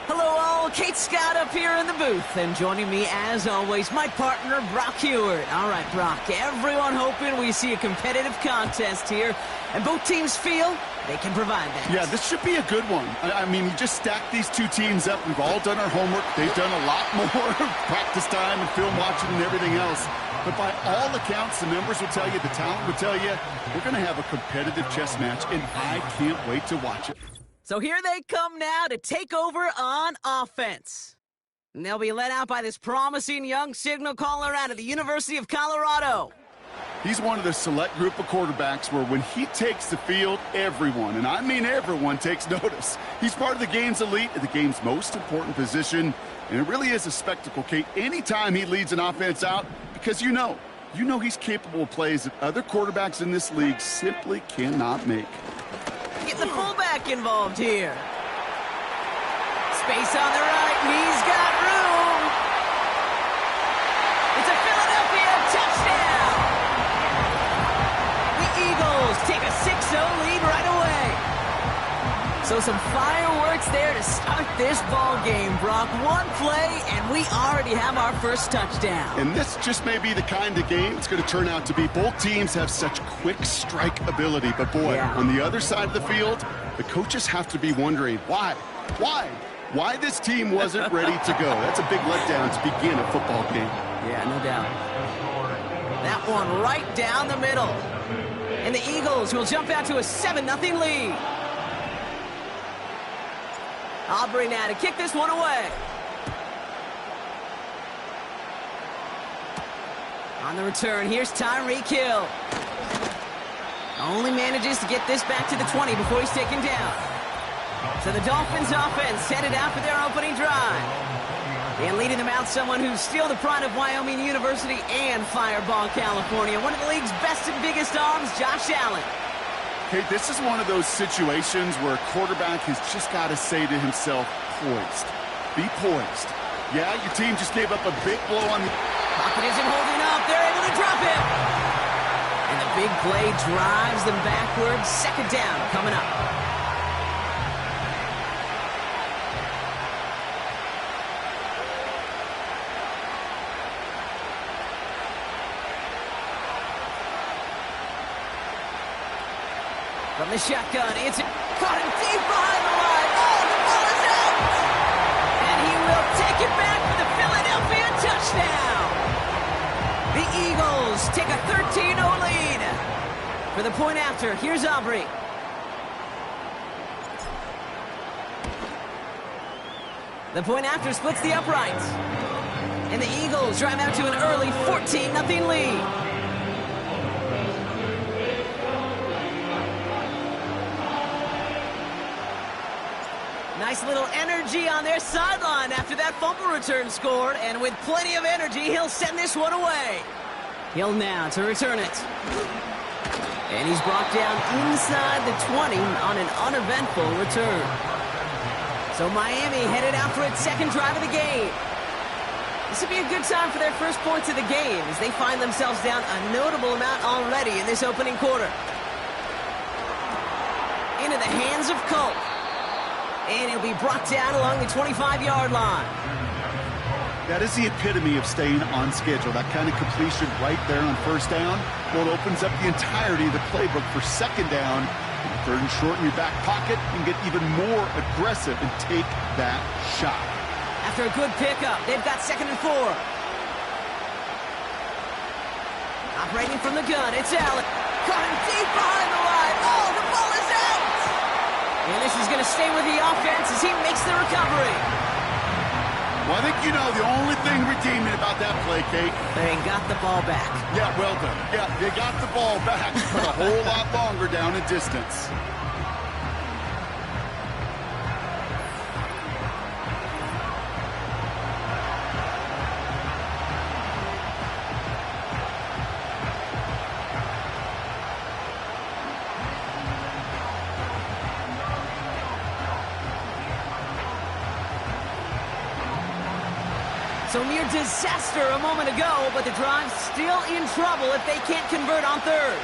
Hello all, Kate Scott up here in the booth, and joining me as always, my partner Brock Heward. All right, Brock, everyone hoping we see a competitive contest here, and both teams feel they can provide that. Yeah, this should be a good one. I mean, you just stack these two teams up. We've all done our homework. They've done a lot more practice time and film watching and everything else. But by all accounts, the numbers will tell you, the talent will tell you, we're going to have a competitive chess match, and I can't wait to watch it. So here they come now to take over on offense. And they'll be led out by this promising young signal caller out of the University of Colorado. He's one of the select group of quarterbacks where when he takes the field, everyone, and I mean everyone, takes notice. He's part of the game's elite, the game's most important position, and it really is a spectacle, Kate, anytime he leads an offense out, because you know he's capable of plays that other quarterbacks in this league simply cannot make. Get the fullback involved here. Space on the right, and he's got room. It's a Philadelphia touchdown. The Eagles take a 6-0 lead right away. So some fireworks there to start this ball game, Brock. One play, and we already have our first touchdown. And this just may be the kind of game it's going to turn out to be. Both teams have such quick strike ability. But, boy, on the other side of the field, the coaches have to be wondering, why this team wasn't ready to go. That's a big letdown to begin a football game. Yeah, no doubt. That one right down the middle. And the Eagles will jump out to a 7-0 lead. Aubrey now to kick this one away. On the return, here's Tyreek Hill. Only manages to get this back to the 20 before he's taken down. So the Dolphins offense headed out for their opening drive. And leading them out, someone who's still the pride of Wyoming University and Fireball, California. One of the league's best and biggest arms, Josh Allen. Hey, this is one of those situations where a quarterback has just got to say to himself, poised. Be poised. Yeah, your team just gave up a big blow on the... Pocket isn't holding up. They're able to drop him. And the big play drives them backwards. Second down coming up. From the shotgun, it's caught him deep behind the line. Oh, the ball is out! And he will take it back for the Philadelphia touchdown. The Eagles take a 13-0 lead. For the point after, here's Aubrey. The point after splits the uprights. And the Eagles drive out to an early 14-0 lead. Nice little energy on their sideline after that fumble return scored, and with plenty of energy, he'll send this one away. Hill now to return it. And he's brought down inside the 20 on an uneventful return. So Miami headed out for its second drive of the game. This would be a good time for their first points of the game as they find themselves down a notable amount already in this opening quarter. Into the hands of Colt. And he'll be brought down along the 25-yard line. That is the epitome of staying on schedule. That kind of completion right there on first down. Well, it opens up the entirety of the playbook for second down. Third and short in your back pocket, you can get even more aggressive and take that shot. After a good pickup, they've got 2nd and 4. Operating from the gun, it's Allen. Caught him deep behind the line. Oh, the ball is out! And this is going to stay with the offense as he makes the recovery. Well, I think you know the only thing redeeming about that play, Kate. They got the ball back. Yeah, well done. Yeah, they got the ball back, but a whole lot longer down in distance. So near disaster a moment ago, but the drive's still in trouble if they can't convert on third.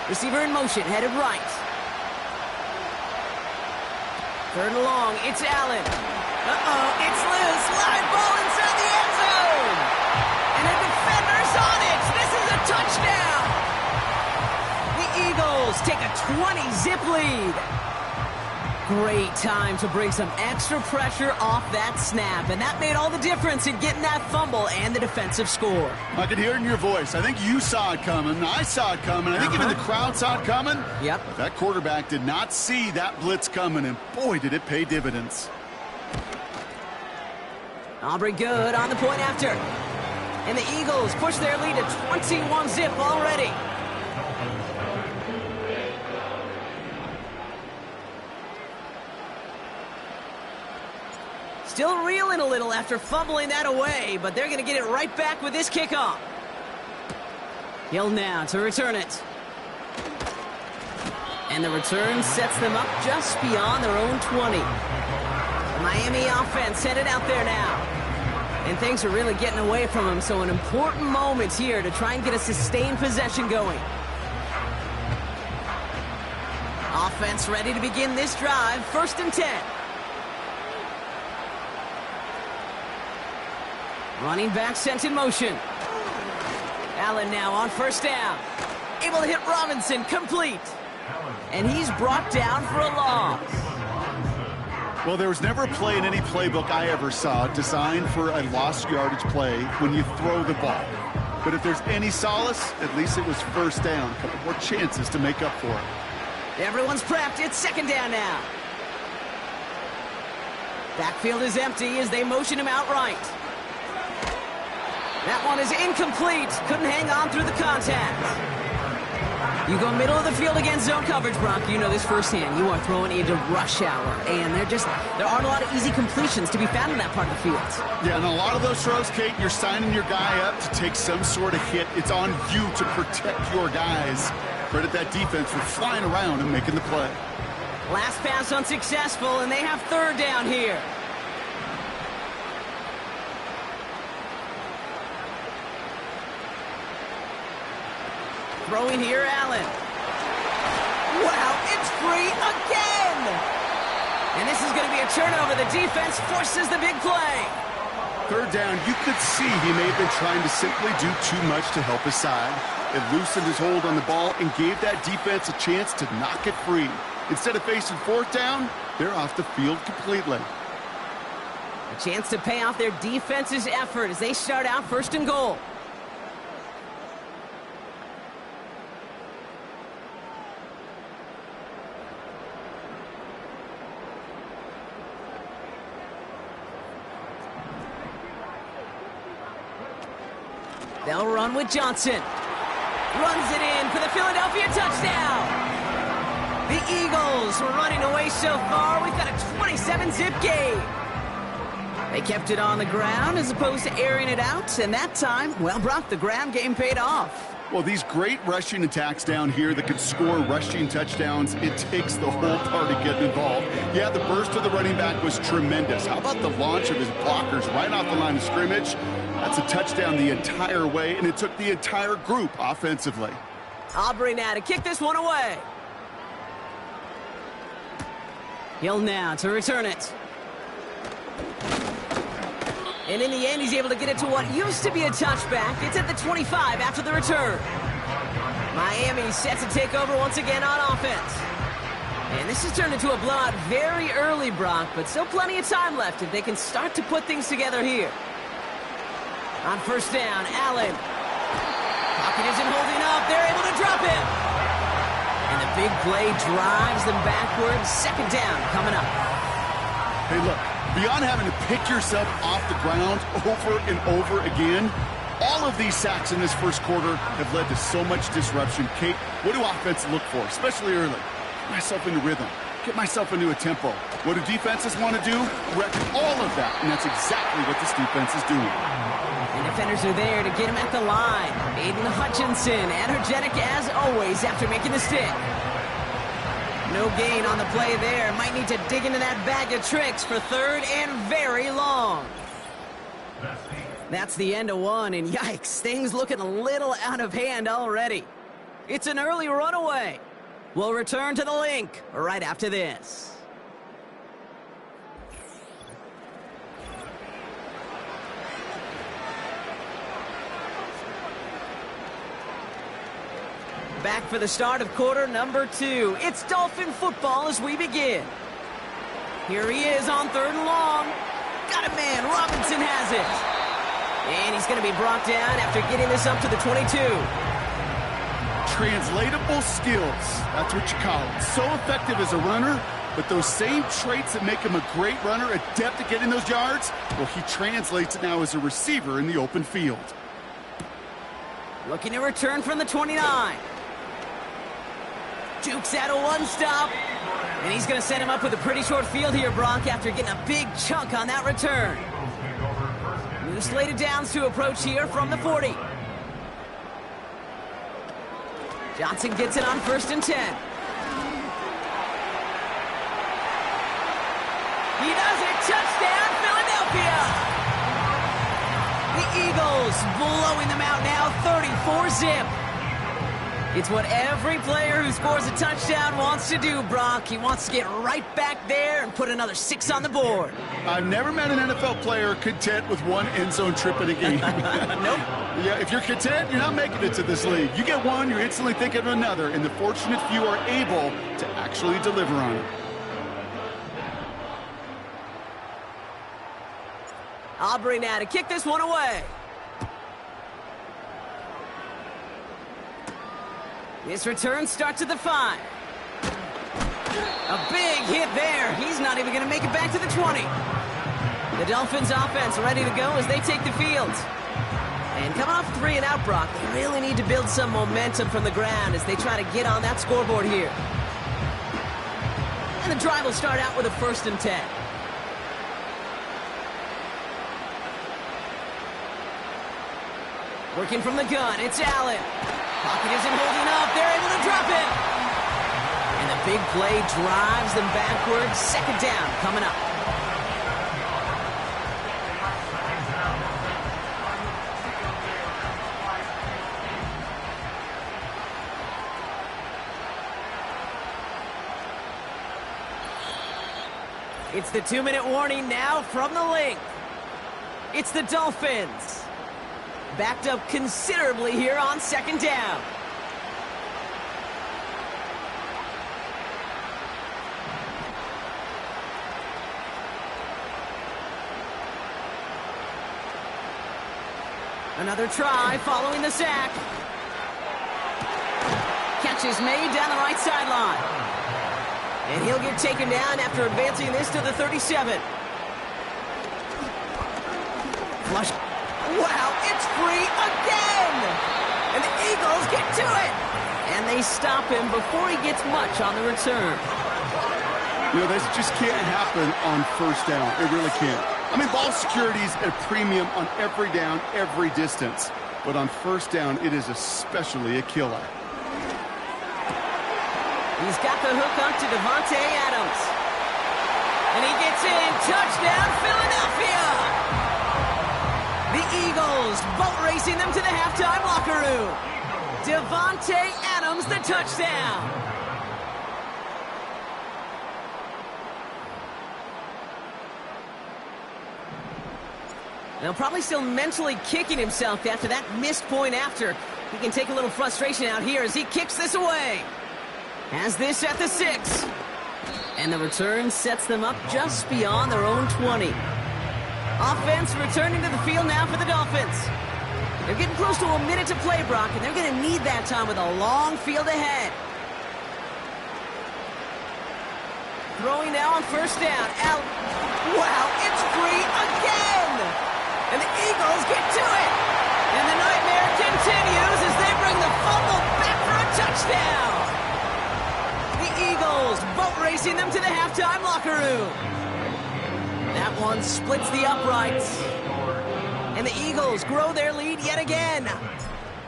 Receiver in motion, headed right. Third and long, it's Allen. It's loose. Live ball inside the end zone. And the defender's on it. This is a touchdown. The Eagles take a 20-zip lead. Great time to bring some extra pressure off that snap, and that made all the difference in getting that fumble and the defensive score. I could hear it in your voice. I think you saw it coming. I saw it coming. I think even the crowd saw it coming. Yep. But that quarterback did not see that blitz coming, and boy, did it pay dividends. Aubrey good on the point after. And the Eagles push their lead to 21-zip already. Still reeling a little after fumbling that away, but they're going to get it right back with this kickoff. Hill now to return it. And the return sets them up just beyond their own 20. Miami offense headed out there now. And things are really getting away from them, so an important moment here to try and get a sustained possession going. Offense ready to begin this drive, 1st and 10. Running back sent in motion. Allen now on 1st down. Able to hit Robinson, complete. And he's brought down for a loss. Well, there was never a play in any playbook I ever saw designed for a lost yardage play when you throw the ball. But if there's any solace, at least it was 1st down. A couple more chances to make up for it. Everyone's prepped. It's 2nd down now. Backfield is empty as they motion him out right. That one is incomplete. Couldn't hang on through the contact. You go middle of the field against zone coverage, Brock. You know this firsthand. You are throwing into rush hour. And there aren't a lot of easy completions to be found in that part of the field. Yeah, and a lot of those throws, Kate, you're signing your guy up to take some sort of hit. It's on you to protect your guys. Credit that defense for flying around and making the play. Last pass unsuccessful, and they have 3rd down here. Throwing here, Allen. Wow, it's free again! And this is going to be a turnover. The defense forces the big play. 3rd down, you could see he may have been trying to simply do too much to help his side. It loosened his hold on the ball and gave that defense a chance to knock it free. Instead of facing 4th down, they're off the field completely. A chance to pay off their defense's effort as they start out 1st and goal. They'll run with Johnson. Runs it in for the Philadelphia touchdown. The Eagles were running away so far. We've got a 27-zip game. They kept it on the ground as opposed to airing it out. And that time, well, Brock, the ground game paid off. Well, these great rushing attacks down here that can score rushing touchdowns, it takes the whole party getting involved. Yeah, the burst of the running back was tremendous. How about the launch of his blockers right off the line of scrimmage? That's a touchdown the entire way, and it took the entire group offensively. Aubrey now to kick this one away. Hill now to return it. And in the end, he's able to get it to what used to be a touchback. It's at the 25 after the return. Miami set to take over once again on offense. And this has turned into a blowout very early, Brock, but still plenty of time left if they can start to put things together here. On 1st down, Allen. Pocket isn't holding up. They're able to drop him. And the big play drives them backwards. 2nd down coming up. Hey, look, beyond having to pick yourself off the ground over and over again, all of these sacks in this 1st quarter have led to so much disruption. Kate, what do offenses look for, especially early? Get myself into rhythm. Get myself into a tempo. What do defenses want to do? Wreck all of that, and that's exactly what this defense is doing. And defenders are there to get him at the line. Aiden Hutchinson, energetic as always after making the stick. No gain on the play there. Might need to dig into that bag of tricks for 3rd and very long. That's the end of one, and yikes, things looking a little out of hand already. It's an early runaway. We'll return to the link right after this. Back for the start of quarter number 2. It's Dolphin football as we begin. Here he is on 3rd and long. Got a man. Robinson has it. And he's going to be brought down after getting this up to the 22. Translatable skills. That's what you call it. So effective as a runner, but those same traits that make him a great runner, adept at getting those yards, well, he translates it now as a receiver in the open field. Looking to return from the 29. Jukes out a one-stop. And he's going to set him up with a pretty short field here, Brock, after getting a big chunk on that return. New slated downs to approach here from the 40. Johnson gets it on 1st and 10. He does it. Touchdown, Philadelphia. The Eagles blowing them out now, 34-zip. It's what every player who scores a touchdown wants to do, Brock. He wants to get right back there and put another 6 on the board. I've never met an NFL player content with one end zone trip in a game. Nope. Yeah, if you're content, you're not making it to this league. You get one, you're instantly thinking of another, and the fortunate few are able to actually deliver on it. Aubrey now to kick this one away. This return starts at the 5. A big hit there. He's not even going to make it back to the 20. The Dolphins offense ready to go as they take the field. And coming off 3 and out, Brock, they really need to build some momentum from the ground as they try to get on that scoreboard here. And the drive will start out with a 1st and 10. Working from the gun, it's Allen. Pocket isn't holding up. They're able to drop it. And the big play drives them backwards. 2nd down coming up. It's the 2-minute warning now from the link. It's the Dolphins. Backed up considerably here on 2nd down. Another try following the sack. Catch is made down the right sideline. And he'll get taken down after advancing this to the 37. Flush. Wow, it's free again! And the Eagles get to it! And they stop him before he gets much on the return. You know, this just can't happen on 1st down. It really can't. I mean, ball security's at a premium on every down, every distance. But on 1st down, it is especially a killer. He's got the hook up to Devontae Adams. And he gets in. Touchdown, Philadelphia! The Eagles boat racing them to the halftime locker room. Devontae Adams, the touchdown. Now probably still mentally kicking himself after that missed point after. He can take a little frustration out here as he kicks this away. Has this at the 6. And the return sets them up just beyond their own 20. Offense returning to the field now for the Dolphins. They're getting close to a minute to play, Brock, and they're going to need that time with a long field ahead. Throwing now on 1st down. Wow, it's free again! And the Eagles get to it! And the nightmare continues as they bring the fumble back for a touchdown! The Eagles boat racing them to the halftime locker room. That one splits the uprights. And the Eagles grow their lead yet again.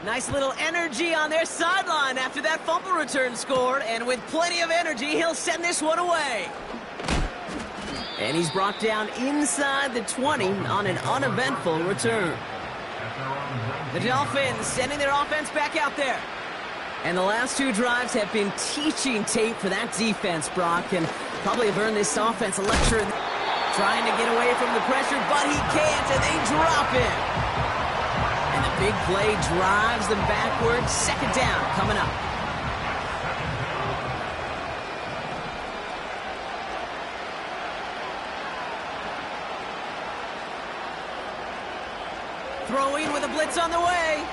Nice little energy on their sideline after that fumble return scored. And with plenty of energy, he'll send this one away. And he's brought down inside the 20 on an uneventful return. The Dolphins sending their offense back out there. And the last two drives have been teaching tape for that defense, Brock, and probably have earned this offense a lecture. Trying to get away from the pressure, but he can't, and they drop him. And the big play drives them backwards. Second down coming up. Throwing with a blitz on the way.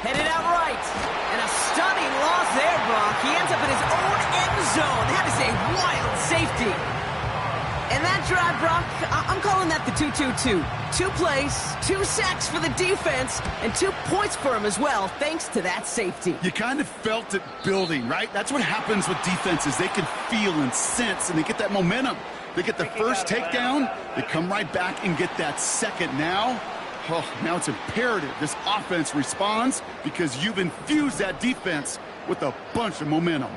Headed out right. And a stunning loss there, Brock. He ends up in his own end zone. That is a wild safety. And that drive, Brock, I'm calling that the 2-2-2. 2 plays, 2 sacks for the defense, and 2 points for him as well, thanks to that safety. You kind of felt it building, right? That's what happens with defenses. They can feel and sense, and they get that momentum. They get the first takedown, they come right back and get that second. Now it's imperative this offense responds because you've infused that defense with a bunch of momentum.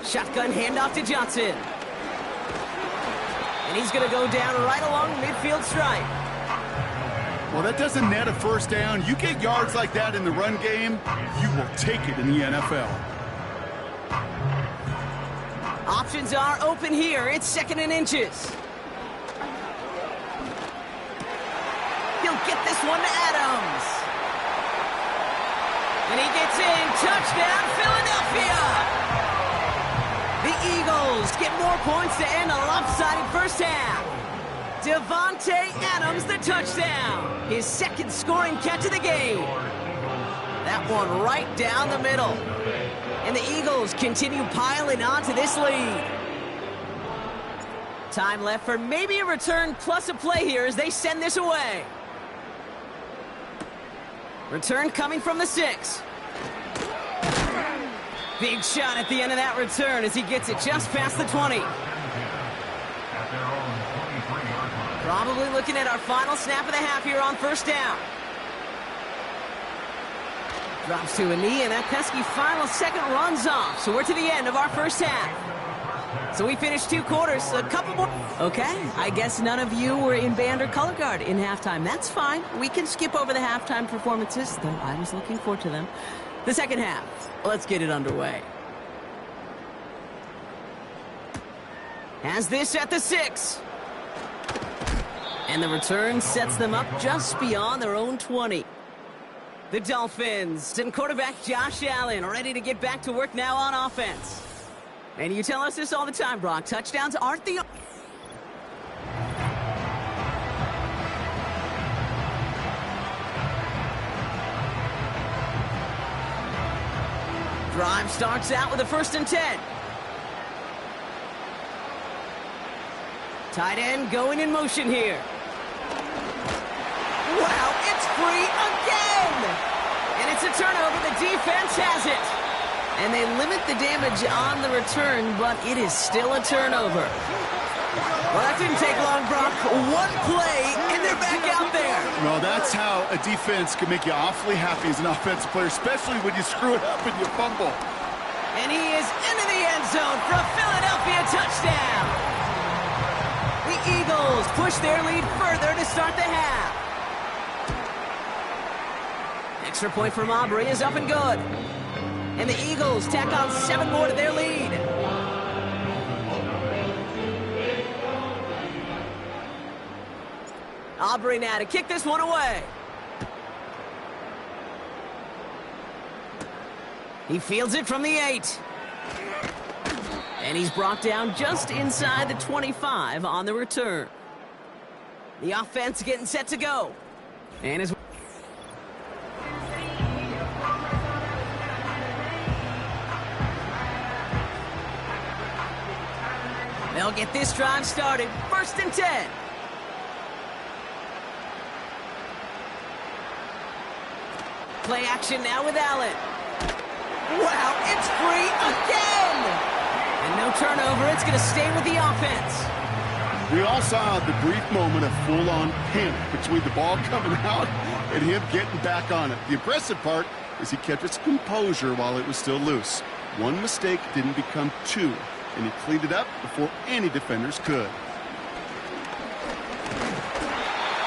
Shotgun handoff to Johnson. And he's going to go down right along the midfield stripe. Well, that doesn't net a first down. You get yards like that in the run game, you will take it in the NFL. Options are open here. It's 2nd and inches. He'll get this one to Adams. And he gets in. Touchdown, Philadelphia. The Eagles get more points to end a lopsided first half. Devontae Adams, the touchdown. His 2nd scoring catch of the game. That one right down the middle. And the Eagles continue piling on to this lead. Time left for maybe a return plus a play here as they send this away. Return coming from the 6. Big shot at the end of that return as he gets it just past the 20. Probably looking at our final snap of the half here on first down. Drops to a knee, and that pesky final second runs off. So we're to the end of our first half. So we finished 2 quarters, a couple more. Okay, I guess none of you were in band or color guard in halftime. That's fine. We can skip over the halftime performances, though I was looking forward to them. The second half. Let's get it underway. Has this at the 6. And the return sets them up just beyond their own 20. The Dolphins and quarterback Josh Allen ready to get back to work now on offense. And you tell us this all the time, Brock. Touchdowns aren't the... Drive starts out with a 1st and 10. Tight end going in motion here. Wow, it's free again! And it's a turnover. The defense has it. And they limit the damage on the return, but it is still a turnover. Well, that didn't take long, Brock. 1 play, and they're back out there. Well, that's how a defense can make you awfully happy as an offensive player, especially when you screw it up and you fumble. And he is into the end zone for a Philadelphia touchdown. The Eagles push their lead further to start the half. Extra point from Aubrey is up and good. And the Eagles tack on 7 more to their lead. Aubrey now to kick this one away. He fields it from the 8. And he's brought down just inside the 25 on the return. The offense getting set to go. And as they'll get this drive started. 1st and 10. Play action now with Allen. Wow, it's free again! And no turnover, it's going to stay with the offense. We all saw the brief moment of full-on panic between the ball coming out and him getting back on it. The impressive part is he kept his composure while it was still loose. One mistake didn't become two, and he cleaned it up before any defenders could.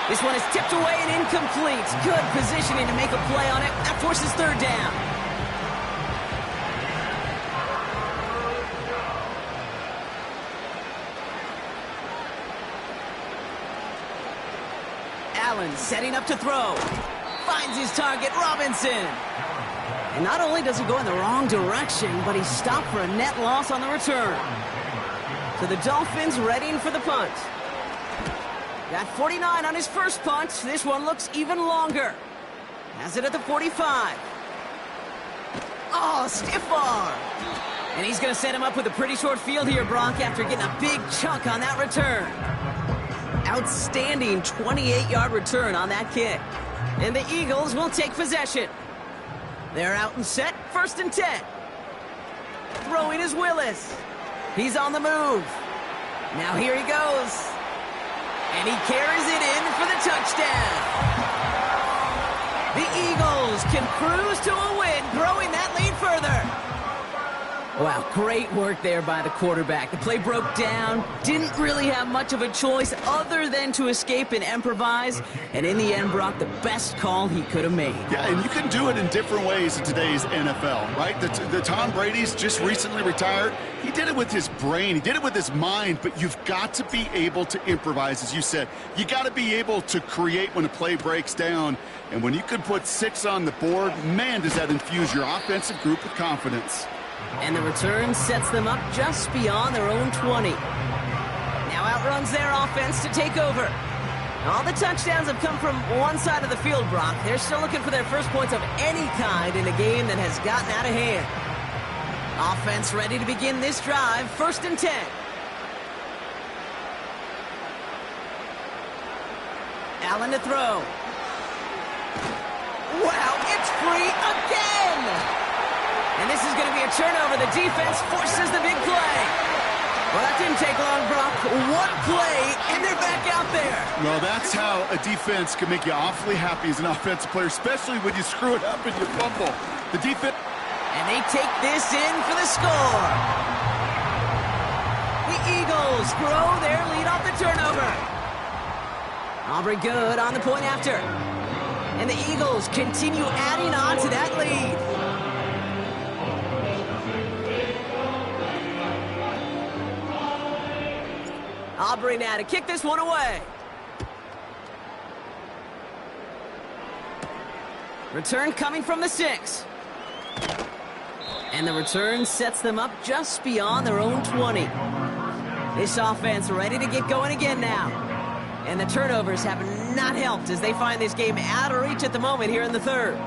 This one is tipped away and incomplete. Good positioning to make a play on it. That forces third down. Allen setting up to throw. Finds his target, Robinson. And not only does he go in the wrong direction, but he's stopped for a net loss on the return. So the Dolphins readying for the punt. Got 49 on his first punt. This one looks even longer. Has it at the 45. Oh, stiff arm. And he's going to set him up with a pretty short field here, Brock, after getting a big chunk on that return. Outstanding 28-yard return on that kick. And the Eagles will take possession. They're out and set, 1st and 10. Throwing is Willis. He's on the move. Now here he goes. And he carries it in for the touchdown. The Eagles can cruise to a win, growing that lead further. Wow, great work there by the quarterback. The play broke down, didn't really have much of a choice other than to escape and improvise, and in the end, Brock, the best call he could have made. Yeah, and you can do it in different ways in today's NFL, right? The Tom Brady's just recently retired. He did it with his brain. He did it with his mind, but you've got to be able to improvise, as you said. You got to be able to create when a play breaks down, and when you can put 6 on the board, man, does that infuse your offensive group with confidence. And the return sets them up just beyond their own 20. Now outruns their offense to take over. All the touchdowns have come from one side of the field, Brock. They're still looking for their first points of any kind in a game that has gotten out of hand. Offense ready to begin this drive, 1st and 10. Allen to throw. Wow, it's free again! And this is going to be a turnover. The defense forces the big play. Well, that didn't take long, Brock. One play, and they're back out there. Well, that's how a defense can make you awfully happy as an offensive player, especially when you screw it up and you fumble. The defense... And they take this in for the score. The Eagles grow their lead off the turnover. Aubrey good on the point after. And the Eagles continue adding on to that lead. Aubrey now to kick this one away. Return coming from the 6. And the return sets them up just beyond their own 20. This offense ready to get going again now. And the turnovers have not helped as they find this game out of reach at the moment here in the 3rd.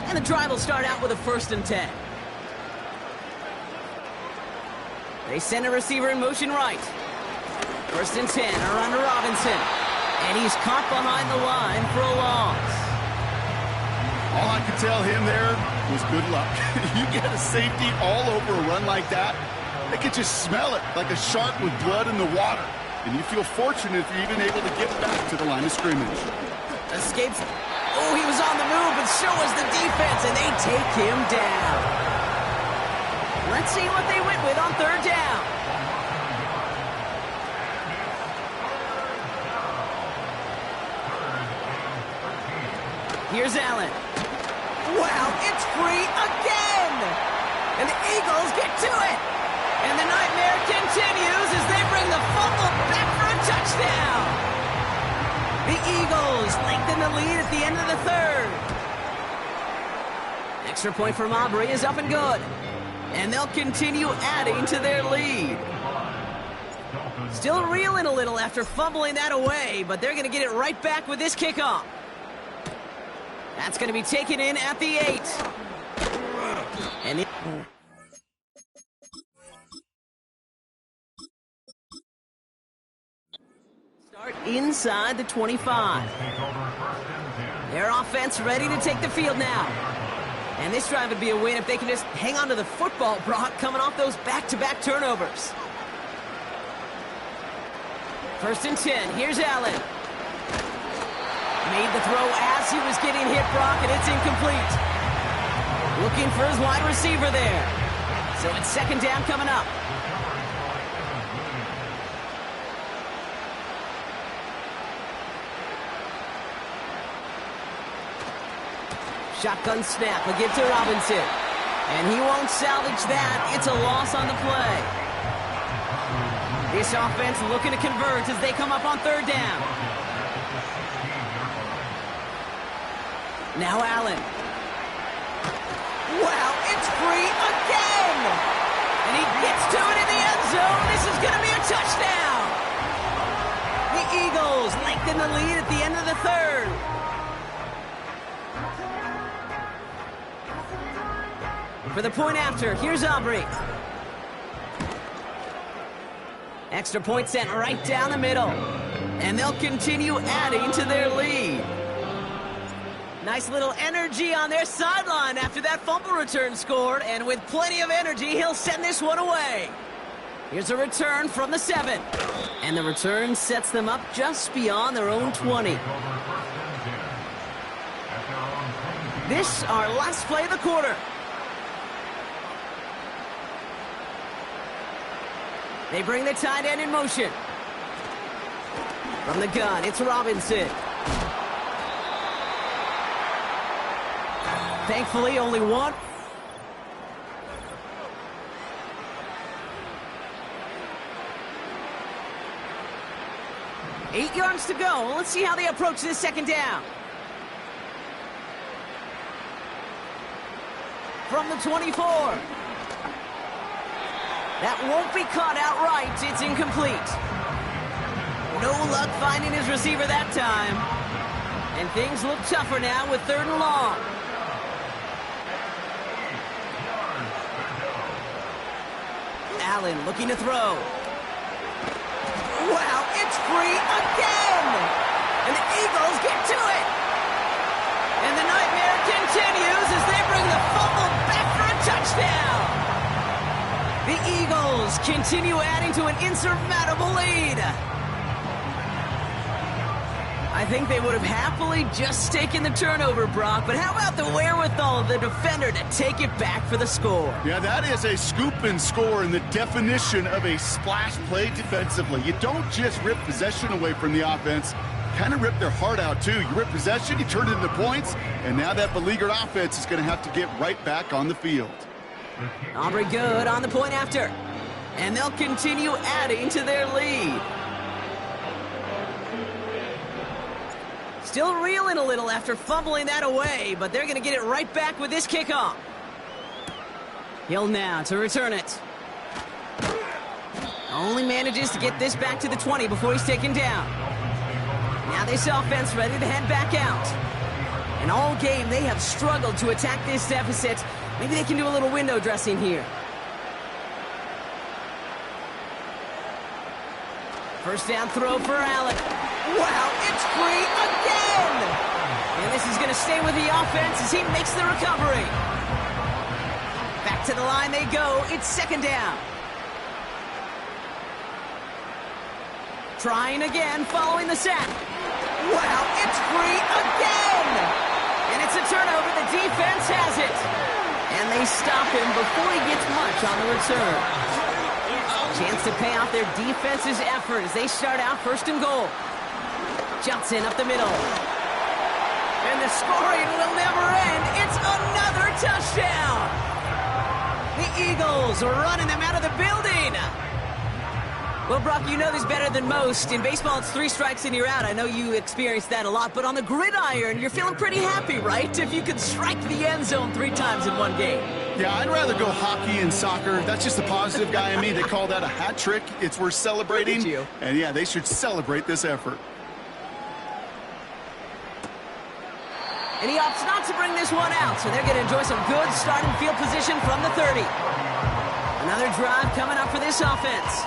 And the drive will start out with a 1st and 10. They send a receiver in motion right. 1st and 10, a run to Robinson. And he's caught behind the line for a loss. All I could tell him there was good luck. You get a safety all over a run like that, they could just smell it like a shark with blood in the water. And you feel fortunate if you're even able to get back to the line of scrimmage. Escapes. Oh, he was on the move, but so was the defense, and they take him down. Let's see what they went with on 3rd down. Here's Allen. Wow, it's free again! And the Eagles get to it! And the nightmare continues as they bring the fumble back for a touchdown! The Eagles lengthen the lead at the end of the 3rd. Extra point from Aubrey is up and good. And they'll continue adding to their lead. Still reeling a little after fumbling that away, but they're going to get it right back with this kickoff. That's going to be taken in at the 8. And start inside the 25. Their offense ready to take the field now. And this drive would be a win if they can just hang on to the football, Brock, coming off those back-to-back turnovers. 1st and 10. Here's Allen. Made the throw as he was getting hit, Brock, and it's incomplete. Looking for his wide receiver there. So it's second down coming up. Shotgun snap, will give to Robinson. And he won't salvage that. It's a loss on the play. This offense looking to convert as they come up on third down. Now Allen. Wow, it's free again! And he gets to it in the end zone. This is going to be a touchdown! The Eagles lengthen the lead at the end of the third. For the point after, here's Aubrey. Extra point sent right down the middle. And they'll continue adding to their lead. Nice little energy on their sideline after that fumble return scored. And with plenty of energy, he'll send this one away. Here's a return from the 7. And the return sets them up just beyond their own 20. This, our last play of the quarter. They bring the tight end in motion. From the gun, it's Robinson. Thankfully, only one. Eight yards to go. Let's see how they approach this second down. From the 24. That won't be caught outright. It's incomplete. No luck finding his receiver that time. And things look tougher now with third and long. Allen looking to throw. Wow, it's free again! And the Eagles get to it! And the nightmare continues as they bring the fumble back for a touchdown! The Eagles continue adding to an insurmountable lead. I think they would have happily just taken the turnover, Brock, but how about the wherewithal of the defender to take it back for the score? Yeah, that is a scoop and score in the definition of a splash play defensively. You don't just rip possession away from the offense, kind of rip their heart out too. You rip possession, you turn it into points, and now that beleaguered offense is going to have to get right back on the field. Aubrey good on the point after. And they'll continue adding to their lead. Still reeling a little after fumbling that away, but they're going to get it right back with this kickoff. Hill now to return it. Only manages to get this back to the 20 before he's taken down. Now this offense ready to head back out. And all game they have struggled to attack this deficit. Maybe they can do a little window dressing here. First down throw for Allen. Wow, it's free again! And this is going to stay with the offense as he makes the recovery. Back to the line they go. It's second down. Trying again following the sack. Wow, it's free again! And it's a turnover. The defense has it. And they stop him before he gets much on the return. Chance to pay off their defense's effort as they start out first and goal. Johnson up the middle. And the scoring will never end. It's another touchdown. The Eagles are running them out of the building. Well, Brock, you know this better than most. In baseball, it's 3 strikes and you're out. I know you experienced that a lot. But on the gridiron, you're feeling pretty happy, right? If you could strike the end zone 3 times in one game. Yeah, I'd rather go hockey and soccer. That's just the positive guy in me. They call that a hat trick. It's worth celebrating. Look at you. And yeah, they should celebrate this effort. And he opts not to bring this one out, so they're going to enjoy some good starting field position from the 30. Another drive coming up for this offense.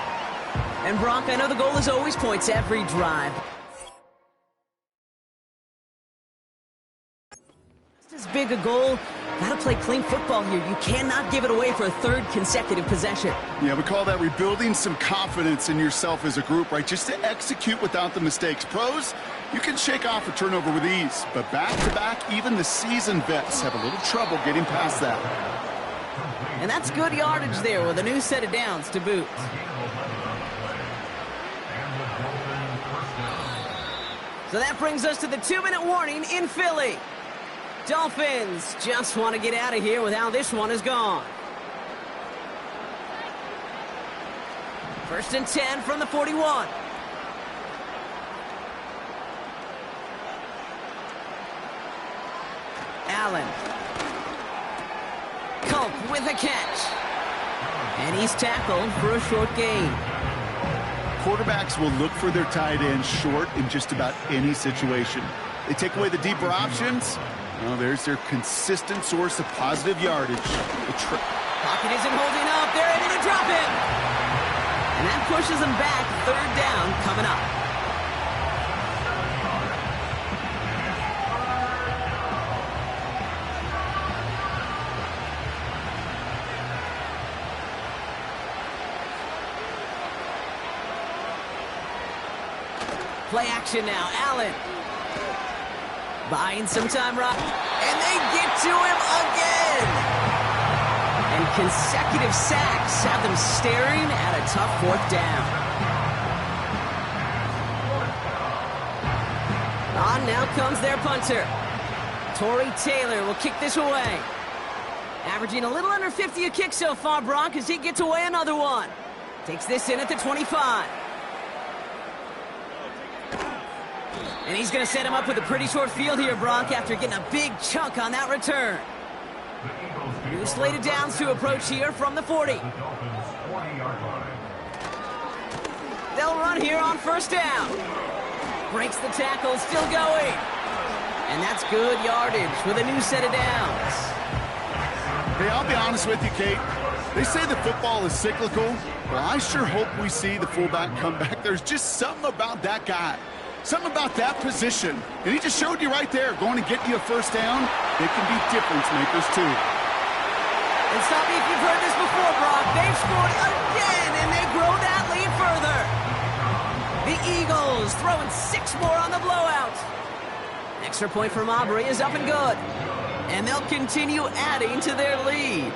And Brock, I know the goal is always points every drive. Just as big a goal, got to play clean football here. You cannot give it away for a 3rd consecutive possession. Yeah, we call that rebuilding some confidence in yourself as a group, right? Just to execute without the mistakes. Pros, You can shake off a turnover with ease, but back-to-back, even the seasoned vets have a little trouble getting past that. And that's good yardage there with a new set of downs to boot. So that brings us to the 2-minute warning in Philly. Dolphins just want to get out of here with how this one is gone. 1st and 10 from the 41. Allen. Culp with a catch. And he's tackled for a short gain. Quarterbacks will look for their tight end short in just about any situation. They take away the deeper options. Well, there's their consistent source of positive yardage. Pocket isn't holding up. They're able to drop him. And that pushes them back. 3rd down coming up. Play action now. Allen. Buying some time, Rock. And they get to him again. And consecutive sacks have them staring at a tough 4th down. On now comes their punter. Torrey Taylor will kick this away. Averaging a little under 50 a kick so far, Brock, as he gets away another one. Takes this in at the 25. And he's going to set him up with a pretty short field here, Brock, after getting a big chunk on that return. New slated downs to approach here from the 40. They'll run here on 1st down. Breaks the tackle, still going. And that's good yardage with a new set of downs. Hey, I'll be honest with you, Kate. They say that football is cyclical. Well, I sure hope we see the fullback come back. There's just something about that guy. Something about that position. And he just showed you right there, going to get you a 1st down. They can be difference makers, too. And stop me if you've heard this before, Brock. They've scored again, and they grow that lead further. The Eagles throwing 6 more on the blowout. Extra point from Aubrey is up and good. And they'll continue adding to their lead.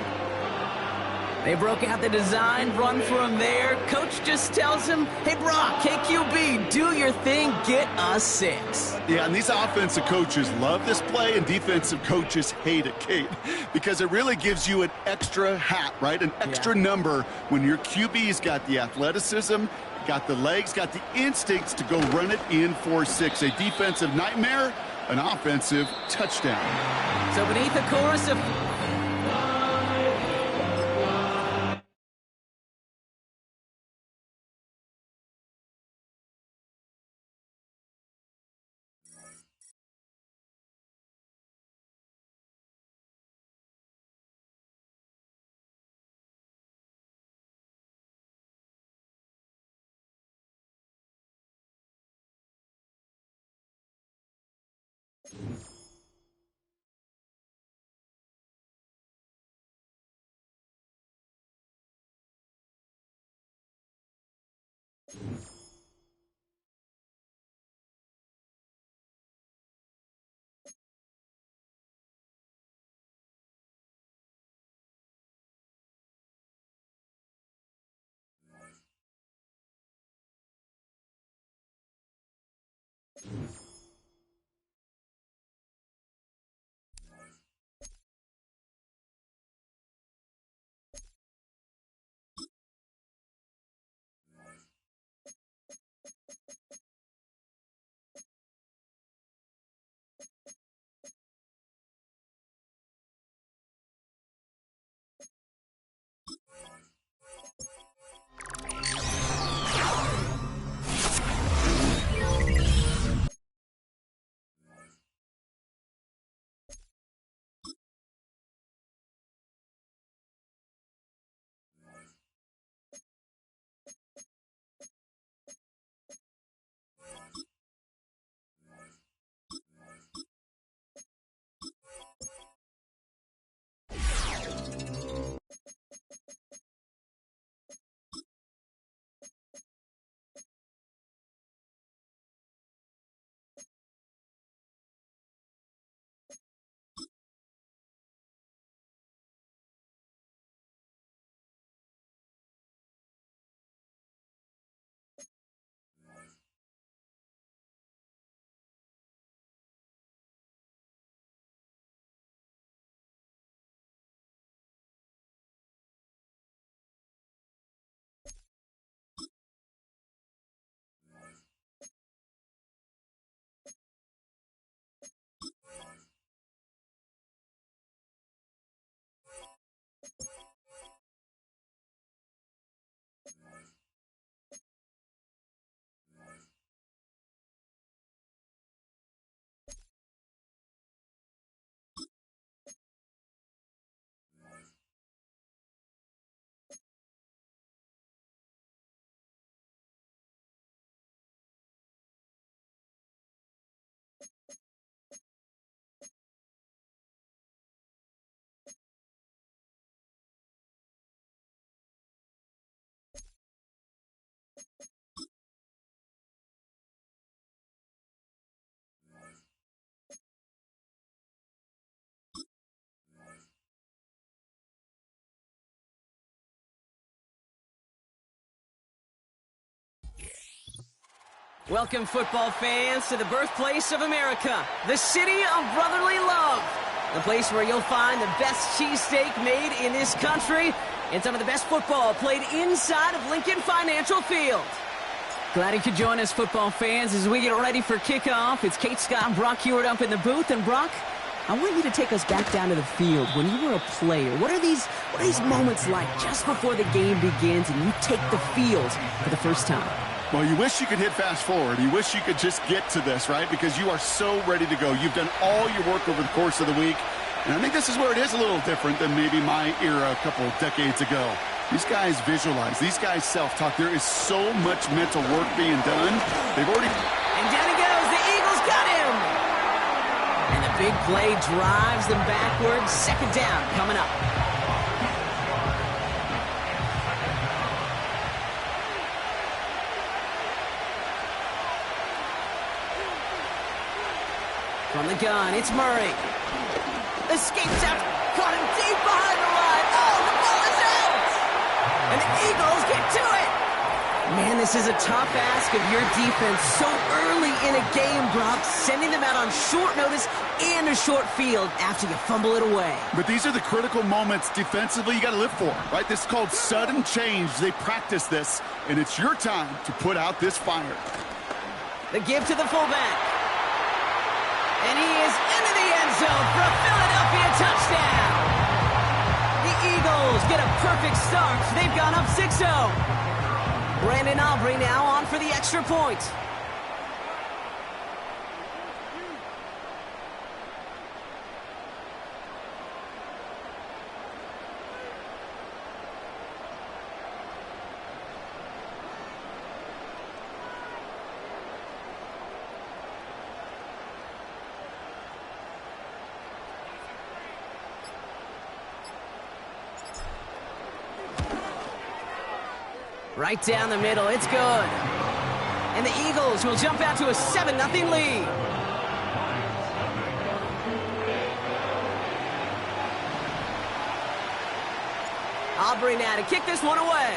They broke out the design, run from there. Coach just tells him, hey, Brock, KQB, do your thing, get us 6. Yeah, and these offensive coaches love this play, and defensive coaches hate it, Kate, because it really gives you an extra hat, right? An extra number when your QB's got the athleticism, got the legs, got the instincts to go run it in for 6. A defensive nightmare, an offensive touchdown. So beneath the chorus of Welcome, football fans, to the birthplace of America, the city of brotherly love. The place where you'll find the best cheesesteak made in this country and some of the best football played inside of Lincoln Financial Field. Glad you could join us, football fans, as we get ready for kickoff. It's Kate, Scott, and Brock Hewitt up in the booth. And Brock, I want you to take us back down to the field. When you were a player, what are these moments like just before the game begins and you take the field for the first time? Well, you wish you could hit fast forward. You wish you could just get to this, right? Because you are so ready to go. You've done all your work over the course of the week. And I think this is where it is a little different than maybe my era a couple decades ago. These guys visualize. These guys self-talk. There is so much mental work being done. They've already... And down he goes. The Eagles got him. And the big play drives them backwards. Second down coming up. From the gun, it's Murray. Escapes out, caught him deep behind the line. Oh, the ball is out! And the Eagles get to it! Man, this is a tough ask of your defense so early in a game, Brock, sending them out on short notice and a short field after you fumble it away. But these are the critical moments defensively you got to live for, right? This is called sudden change. They practice this, and it's your time to put out this fire. The give to the fullback. And he is into the end zone for a Philadelphia touchdown. The Eagles get a perfect start. They've gone up 6-0. Brandon Aubrey now on for the extra point. Right down the middle, it's good. And the Eagles will jump out to a 7-0 lead. Aubrey now to kick this one away.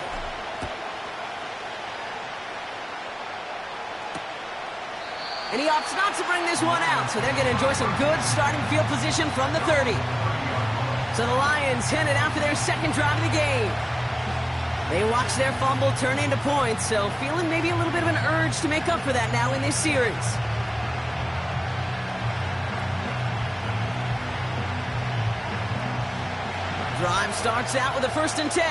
And he opts not to bring this one out, so they're going to enjoy some good starting field position from the 30. So the Lions headed out for their second drive of the game. They watch their fumble turn into points, so feeling maybe a little bit of an urge to make up for that now in this series. Drive starts out with a 1st and 10.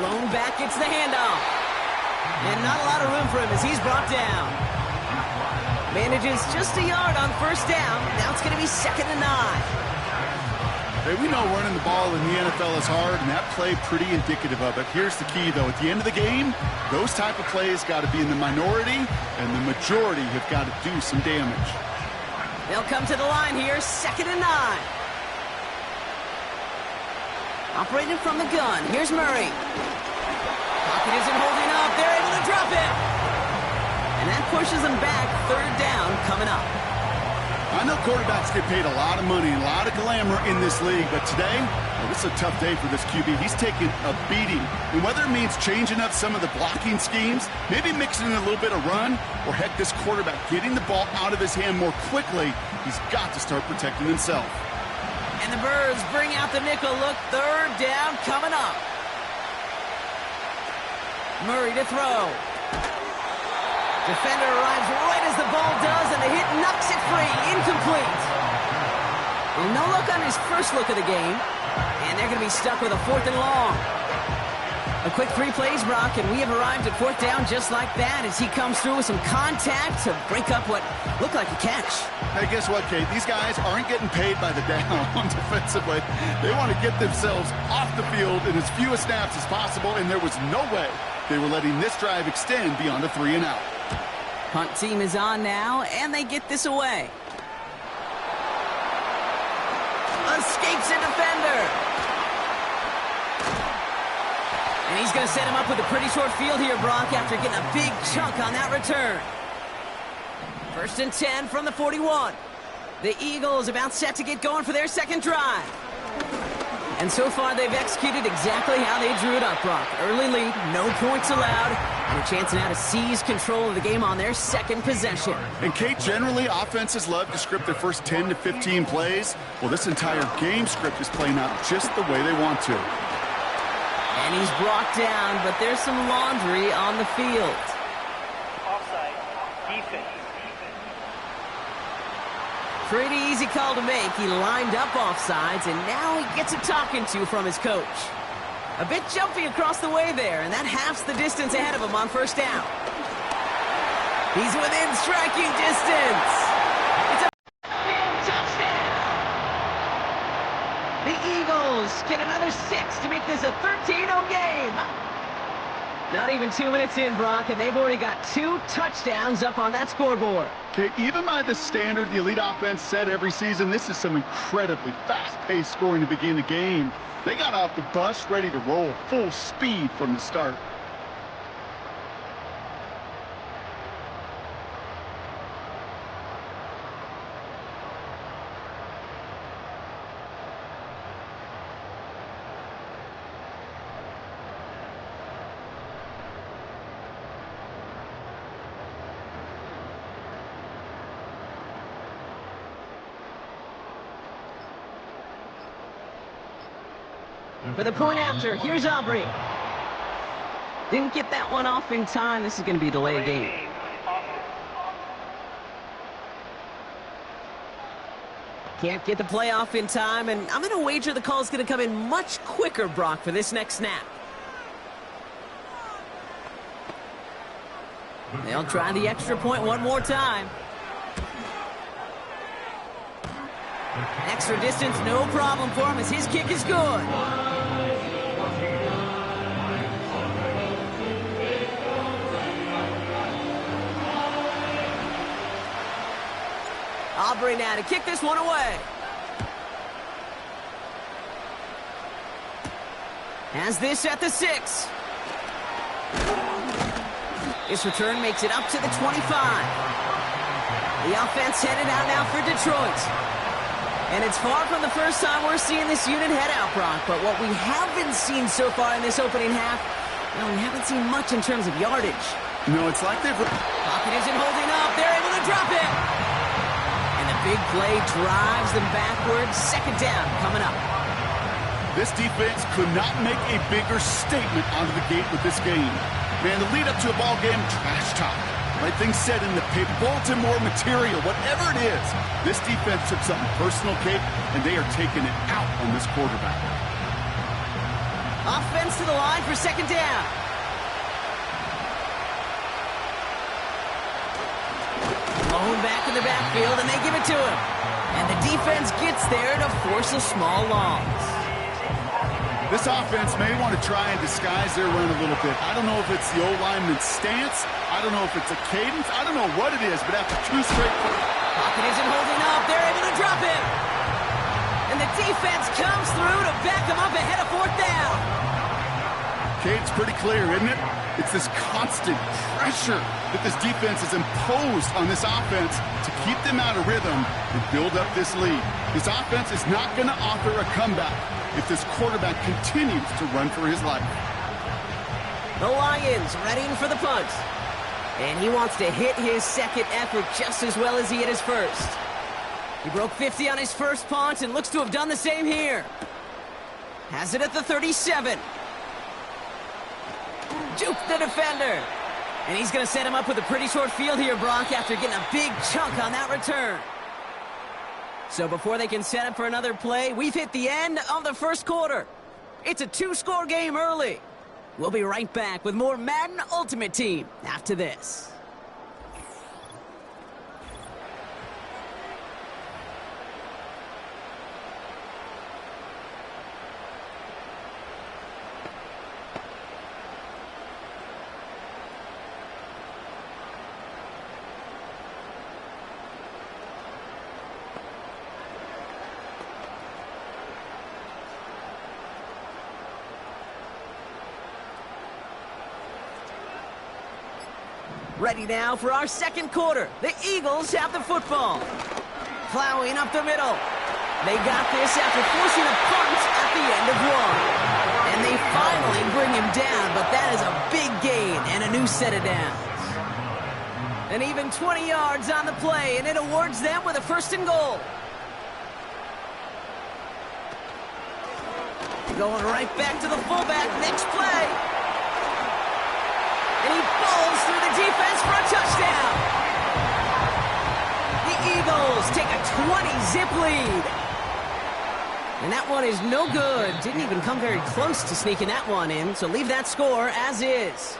Lone back gets the handoff. And not a lot of room for him as he's brought down. Manages just a yard on 1st down. Now it's going to be 2nd and 9. Hey, we know running the ball in the NFL is hard, and that play pretty indicative of it. Here's the key, though. At the end of the game, those type of plays got to be in the minority, and the majority have got to do some damage. They'll come to the line here, 2nd and 9. Operating from the gun. Here's Murray. Pocket isn't holding up. They're able to drop it. And that pushes them back. 3rd down coming up. I know quarterbacks get paid a lot of money and a lot of glamour in this league, but today, well, this is a tough day for this QB. He's taking a beating. And whether it means changing up some of the blocking schemes, maybe mixing in a little bit of run, or heck, this quarterback getting the ball out of his hand more quickly, he's got to start protecting himself. And the Birds bring out the nickel look. 3rd down coming up. Murray to throw. Defender arrives right as the ball does, and the hit knocks it free. Incomplete. Well, no look on his first look of the game, and they're going to be stuck with a 4th and long. A quick 3 plays, Brock, and we have arrived at 4th down just like that as he comes through with some contact to break up what looked like a catch. Hey, guess what, Kate? These guys aren't getting paid by the down defensively. They want to get themselves off the field in as few snaps as possible, and there was no way they were letting this drive extend beyond a 3 and out. Punt team is on now, and they get this away. Escapes a defender. And he's going to set him up with a pretty short field here, Brock, after getting a big chunk on that return. 1st and 10 from the 41. The Eagles about set to get going for their second drive. And so far, they've executed exactly how they drew it up, Brock. Early lead, no points allowed, and a chance now to seize control of the game on their second possession. And, Kate, generally, offenses love to script their first 10 to 15 plays. Well, this entire game script is playing out just the way they want to. And he's brought down, but there's some laundry on the field. Offside. Defense. Pretty easy call to make. He lined up offsides, and now he gets a talking to from his coach. A bit jumpy across the way there, and that halves the distance ahead of him on first down. He's within striking distance. It's a touchdown. The Eagles get another 6 to make this a 13-0 game. Not even 2 minutes in, Brock, and they've already got 2 touchdowns up on that scoreboard. Okay, even by the standard the elite offense set every season, this is some incredibly fast-paced scoring to begin the game. They got off the bus ready to roll full speed from the start. For the point after, here's Aubrey. Didn't get that one off in time. This is going to be a delayed game. Can't get the play off in time, and I'm going to wager the call is going to come in much quicker, Brock, for this next snap. They'll try the extra point one more time. Extra distance, no problem for him as his kick is good. Aubrey now to kick this one away. Has this at the 6. This return makes it up to the 25. The offense headed out now for Detroit. And it's far from the first time we're seeing this unit head out, Brock. But what we haven't seen so far in this opening half, we haven't seen much in terms of yardage. No, it's like they've... Pocket isn't holding up. They're able to drop it. And the big play drives them backwards. Second down coming up. This defense could not make a bigger statement out of the gate with this game. Man, the lead up to a ball game, trash talk. Right things said in the paper, bulletin board material, whatever it is. This defense took something personal, Kate, and they are taking it out on this quarterback. Offense to the line for second down. Blown back in the backfield, and they give it to him. And the defense gets there to force a small loss. This offense may want to try and disguise their run a little bit. I don't know if it's the O-lineman's stance. I don't know if it's a cadence. I don't know what it is, but after 2 straight... Pocket isn't holding up. They're able to drop him. And the defense comes through to back them up ahead of fourth down. Okay, it's pretty clear, isn't it? It's this constant pressure that this defense has imposed on this offense to keep them out of rhythm and build up this lead. This offense is not going to offer a comeback if this quarterback continues to run for his life. The Lions readying for the punt. And he wants to hit his second effort just as well as he hit his first. He broke 50 on his first punt and looks to have done the same here. Has it at the 37. Juke the defender. And he's going to set him up with a pretty short field here, Brock, after getting a big chunk on that return. So before they can set up for another play, we've hit the end of the first quarter. It's a 2-score game early. We'll be right back with more Madden Ultimate Team after this. Ready now for our second quarter. The Eagles have the football. Plowing up the middle. They got this after forcing a punt at the end of one. And they finally bring him down, but that is a big gain and a new set of downs. And even 20 yards on the play, and it awards them with a 1st and goal. Going right back to the fullback, next play. And he falls through the defense for a touchdown. The Eagles take a 20-zip lead. And that one is no good. Didn't even come very close to sneaking that one in, so leave that score as is.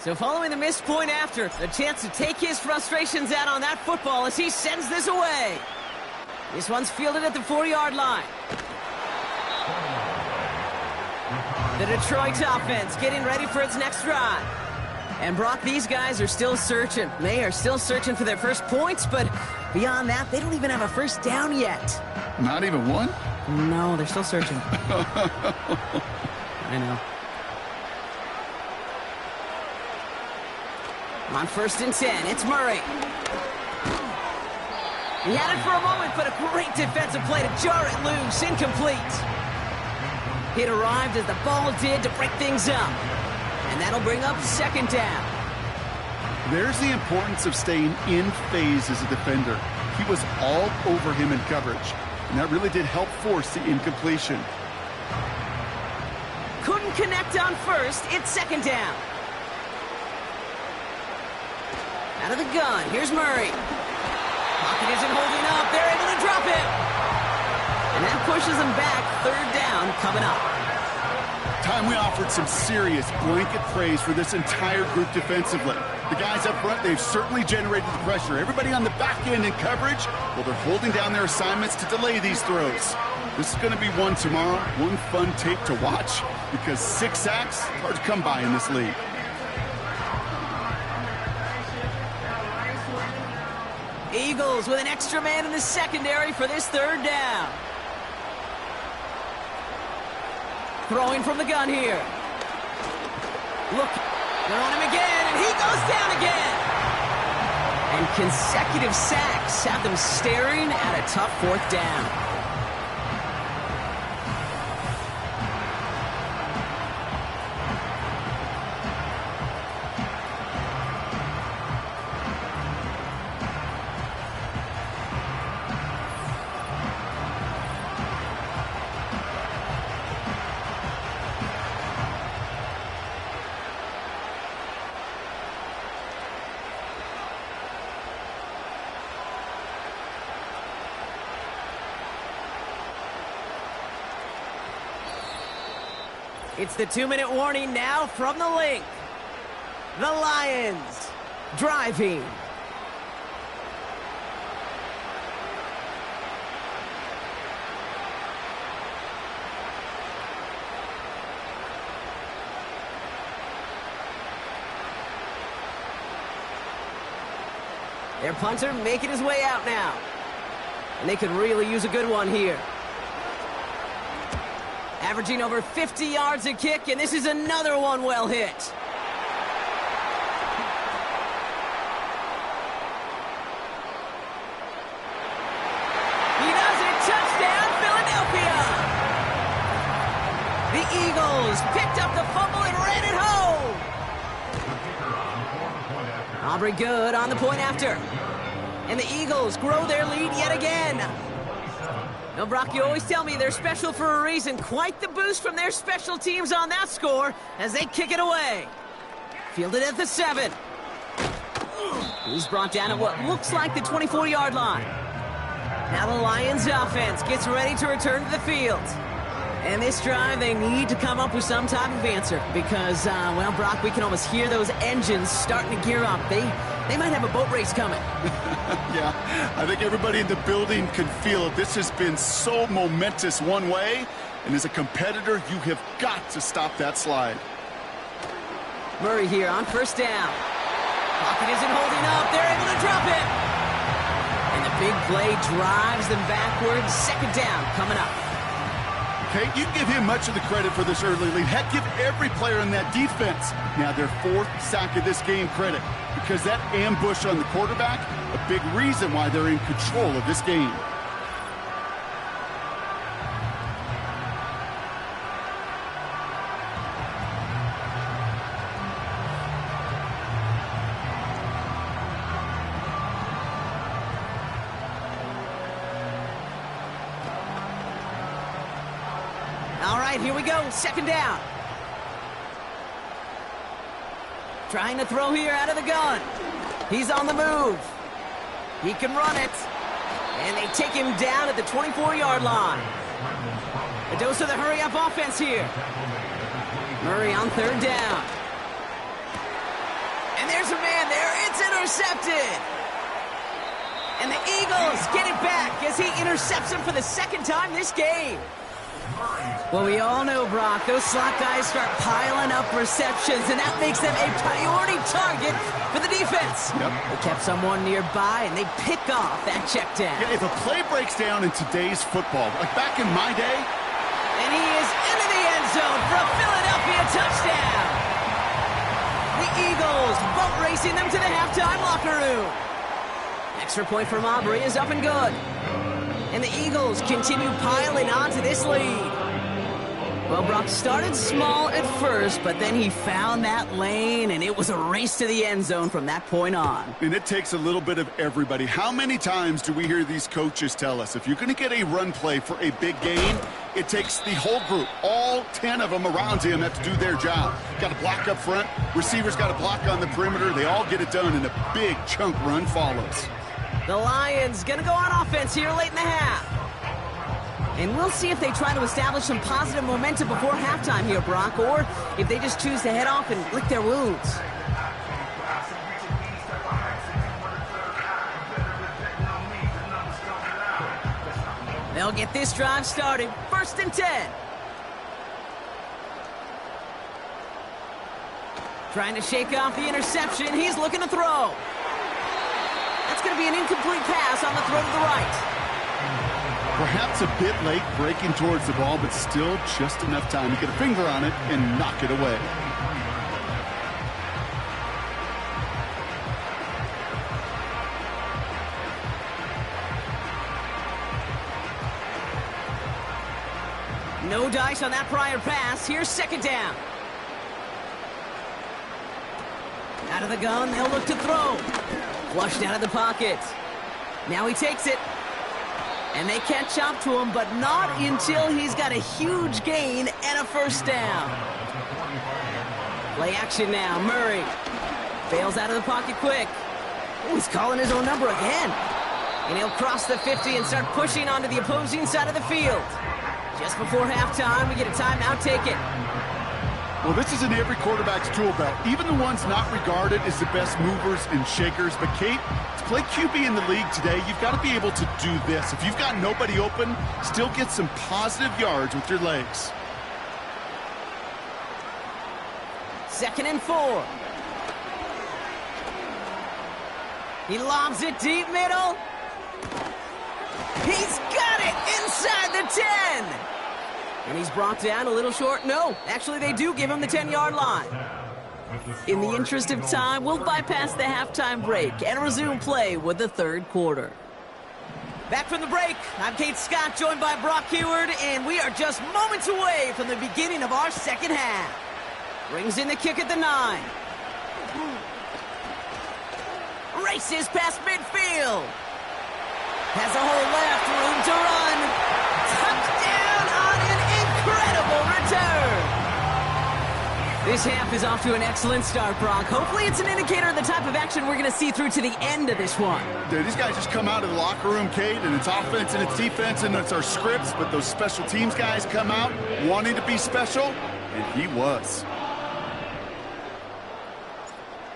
So following the missed point after, a chance to take his frustrations out on that football as he sends this away. This one's fielded at the 4-yard line. The Detroit offense getting ready for its next drive. And Brock, these guys are still searching. They are still searching for their first points, but beyond that, they don't even have a first down yet. Not even one? No, they're still searching. I know. On 1st and 10, it's Murray. He had it for a moment, but a great defensive play to jar it loose. Incomplete. It arrived as the ball did to break things up. And that'll bring up 2nd down. There's the importance of staying in phase as a defender. He was all over him in coverage, and that really did help force the incompletion. Couldn't connect on 1st. It's 2nd down. Out of the gun, here's Murray. Pocket isn't holding up. They're able to drop it. And that pushes them back. 3rd down coming up. Time we offered some serious blanket praise for this entire group defensively. The guys up front, they've certainly generated the pressure. Everybody on the back end in coverage, well, they're holding down their assignments to delay these throws. This is going to be one tomorrow, one fun tape to watch, because 6 sacks, hard to come by in this league. Eagles with an extra man in the secondary for this 3rd down. Throwing from the gun here. Look, they're on him again, and he goes down again. And consecutive sacks have them staring at a tough 4th down. It's the 2-minute warning now from the link. The Lions driving. Their punter making his way out now. And they could really use a good one here. Averaging over 50 yards a kick, and this is another one well hit. He does it. Touchdown, Philadelphia. The Eagles picked up the fumble and ran it home. Aubrey good on the point after. And the Eagles grow their lead yet again. Now, Brock, you always tell me they're special for a reason. Quite the boost from their special teams on that score as they kick it away. Fielded at the 7. He's brought down at what looks like the 24-yard line. Now the Lions offense gets ready to return to the field. And this drive, they need to come up with some type of answer because, well, Brock, we can almost hear those engines starting to gear up. They might have a boat race coming. Yeah, I think everybody in the building can feel it. This has been so momentous one way, and as a competitor, you have got to stop that slide. Murray here on 1st down. Pocket isn't holding up. They're able to drop it. And the big play drives them backwards. 2nd down coming up. Okay, you give him much of the credit for this early lead. Heck, give every player in that defense now their 4th sack of this game credit, because that ambush on the quarterback, a big reason why they're in control of this game. All right, here we go. 2nd down. Trying to throw here out of the gun. He's on the move. He can run it. And they take him down at the 24-yard line. A dose of the hurry-up offense here. Murray on 3rd down. there's a man there. It's intercepted. And the Eagles get it back as he intercepts him for the second time this game. Well, we all know, Brock, those slot guys start piling up receptions, and that makes them a priority target for the defense. Yep. They kept someone nearby, and they pick off that check down. Yeah, if a play breaks down in today's football, like back in my day. And he is into the end zone for a Philadelphia touchdown. The Eagles boat racing them to the halftime locker room. Extra point from Aubrey is up and good. And the Eagles continue piling on to this lead. Well, Brock started small at first, but then he found that lane, and it was a race to the end zone from that point on. And it takes a little bit of everybody. How many times do we hear these coaches tell us, if you're going to get a run play for a big gain, it takes the whole group, all 10 of them around him have to do their job. Got to block up front, receivers got to block on the perimeter. They all get it done, and a big chunk run follows. The Lions going to go on offense here late in the half. And we'll see if they try to establish some positive momentum before halftime here, Brock, or if they just choose to head off and lick their wounds. They'll get this drive started. 1st and 10. Trying to shake off the interception. He's looking to throw. That's going to be an incomplete pass on the throw to the right. Perhaps a bit late breaking towards the ball, but still just enough time to get a finger on it and knock it away. No dice on that prior pass. Here's 2nd down. Out of the gun, they'll look to throw. Flushed out of the pocket. Now he takes it. And they catch up to him, but not until he's got a huge gain and a 1st down. Play action now. Murray fails out of the pocket quick. Oh, he's calling his own number again. And he'll cross the 50 and start pushing onto the opposing side of the field. Just before halftime, we get a timeout. Take it. Well, this is in every quarterback's tool belt, even the ones not regarded as the best movers and shakers. But, Kate, to play QB in the league today, you've got to be able to do this. If you've got nobody open, still get some positive yards with your legs. 2nd and 4. He lobs it deep middle. He's got it inside the 10. And he's brought down a little short. No, actually they do give him the 10-yard line. In the interest of time, we'll bypass the halftime break and resume play with the 3rd quarter. Back from the break, I'm Kate Scott, joined by Brock Heward, and we are just moments away from the beginning of our 2nd half. Brings in the kick at the 9. Races past midfield. Has a hole left, room to run. Touchdown on an incredible return. This half is off to an excellent start, Brock. Hopefully it's an indicator of the type of action we're going to see through to the end of this one. Dude, these guys just come out of the locker room, Kate, and it's offense and it's defense and it's our scripts, but those special teams guys come out wanting to be special, and he was.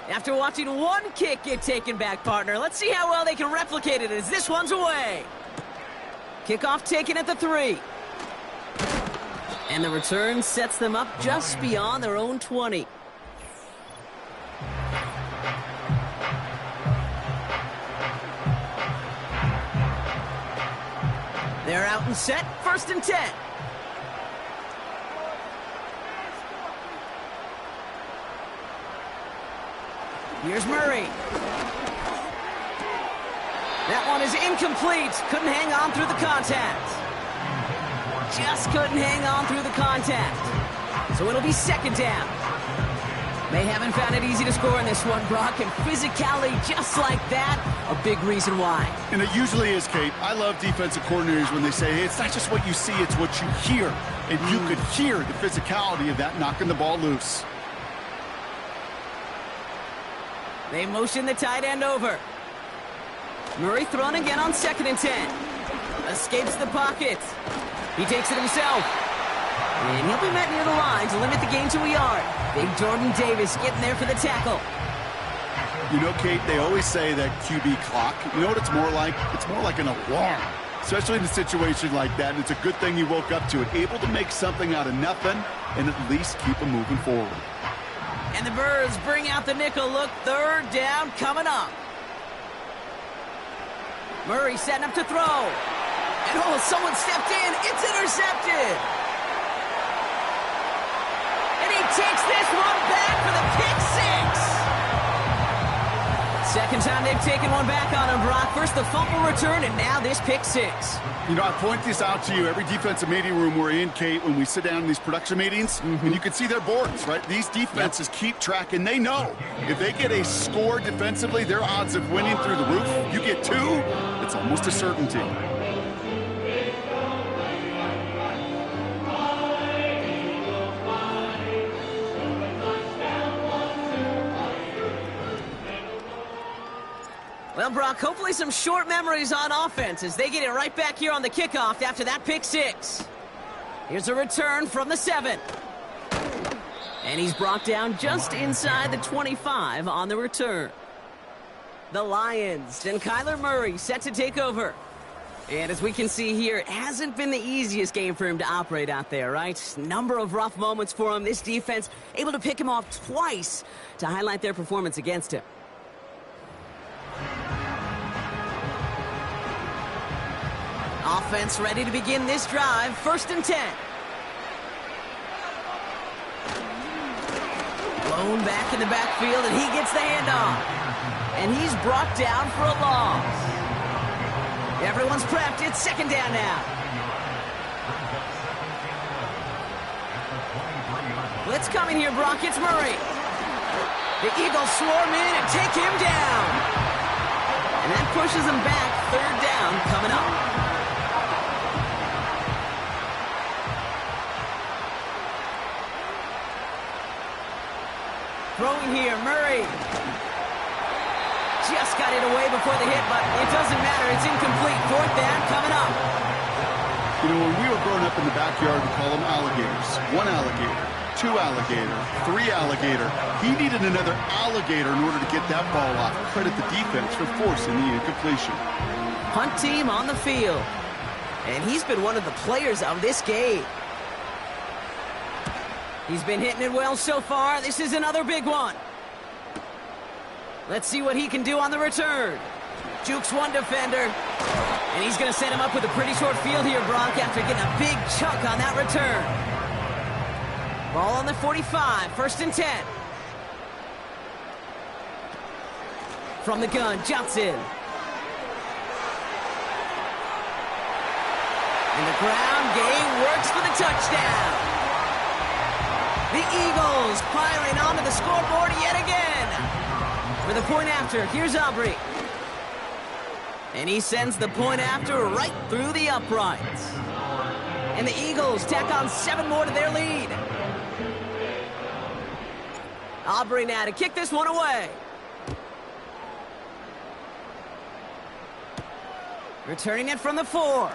After watching one kick get taken back, partner, let's see how well they can replicate it as this one's away. Kickoff taken at the 3. And the return sets them up just beyond their own 20. They're out and set, 1st and 10. Here's Murray. That one is incomplete. Couldn't hang on through the contact. Just couldn't hang on through the contact. So it'll be 2nd down. They haven't found it easy to score in this one, Brock, and physicality just like that, a big reason why. And it usually is, Kate. I love defensive coordinators when they say, hey, it's not just what you see, it's what you hear. And you could hear the physicality of that knocking the ball loose. They motion the tight end over. Murray thrown again on 2nd and 10. Escapes the pocket. He takes it himself. And he'll be met near the line to limit the gain to a yard. Big Jordan Davis getting there for the tackle. You know, Kate, they always say that QB clock. You know what it's more like? It's more like an alarm, especially in a situation like that. And it's a good thing he woke up to it, able to make something out of nothing and at least keep him moving forward. And the Birds bring out the nickel look. Third down coming up. Murray setting up to throw. And oh, someone stepped in. It's intercepted. And he takes this one back for the pick six. Second time they've taken one back on him, Brock. First the fumble return, and now this pick six. You know, I point this out to you every defensive meeting room we're in, Kate, when we sit down in these production meetings, and you can see their boards, right? These defenses keep track, and they know if they get a score defensively, their odds of winning through the roof. You get two, it's almost a certainty. Well, Brock, hopefully some short memories on offense as they get it right back here on the kickoff after that pick six. Here's a return from the 7. And he's brought down just inside the 25 on the return. The Lions and Kyler Murray set to take over. And as we can see here, it hasn't been the easiest game for him to operate out there, right? Number of rough moments for him. This defense able to pick him off twice to highlight their performance against him. Offense ready to begin this drive. 1st and 10. Blown back in the backfield, and he gets the handoff. And he's brought down for a loss. Everyone's prepped. It's 2nd down now. Blitz coming here, Brock. It's Murray. The Eagles swarm in and take him down. And that pushes him back. 3rd down coming up. Throwing here, Murray. Just got it away before the hit, but it doesn't matter. It's incomplete. 4th down coming up. You know, when we were growing up in the backyard, we call them alligators. 1 alligator, 2 alligator, 3 alligator. He needed another alligator in order to get that ball off. Credit the defense for forcing the incompletion. Punt team on the field. And he's been one of the players of this game. He's been hitting it well so far. This is another big one. Let's see what he can do on the return. Jukes one defender. And he's going to set him up with a pretty short field here, Brock, after getting a big chunk on that return. Ball on the 45, 1st and 10. From the gun, Johnson. And the ground game works for the touchdown. The Eagles piling onto the scoreboard yet again. For the point after, here's Aubrey. And he sends the point after right through the uprights. And the Eagles tack on 7 more to their lead. Aubrey now to kick this one away. Returning it from the 4.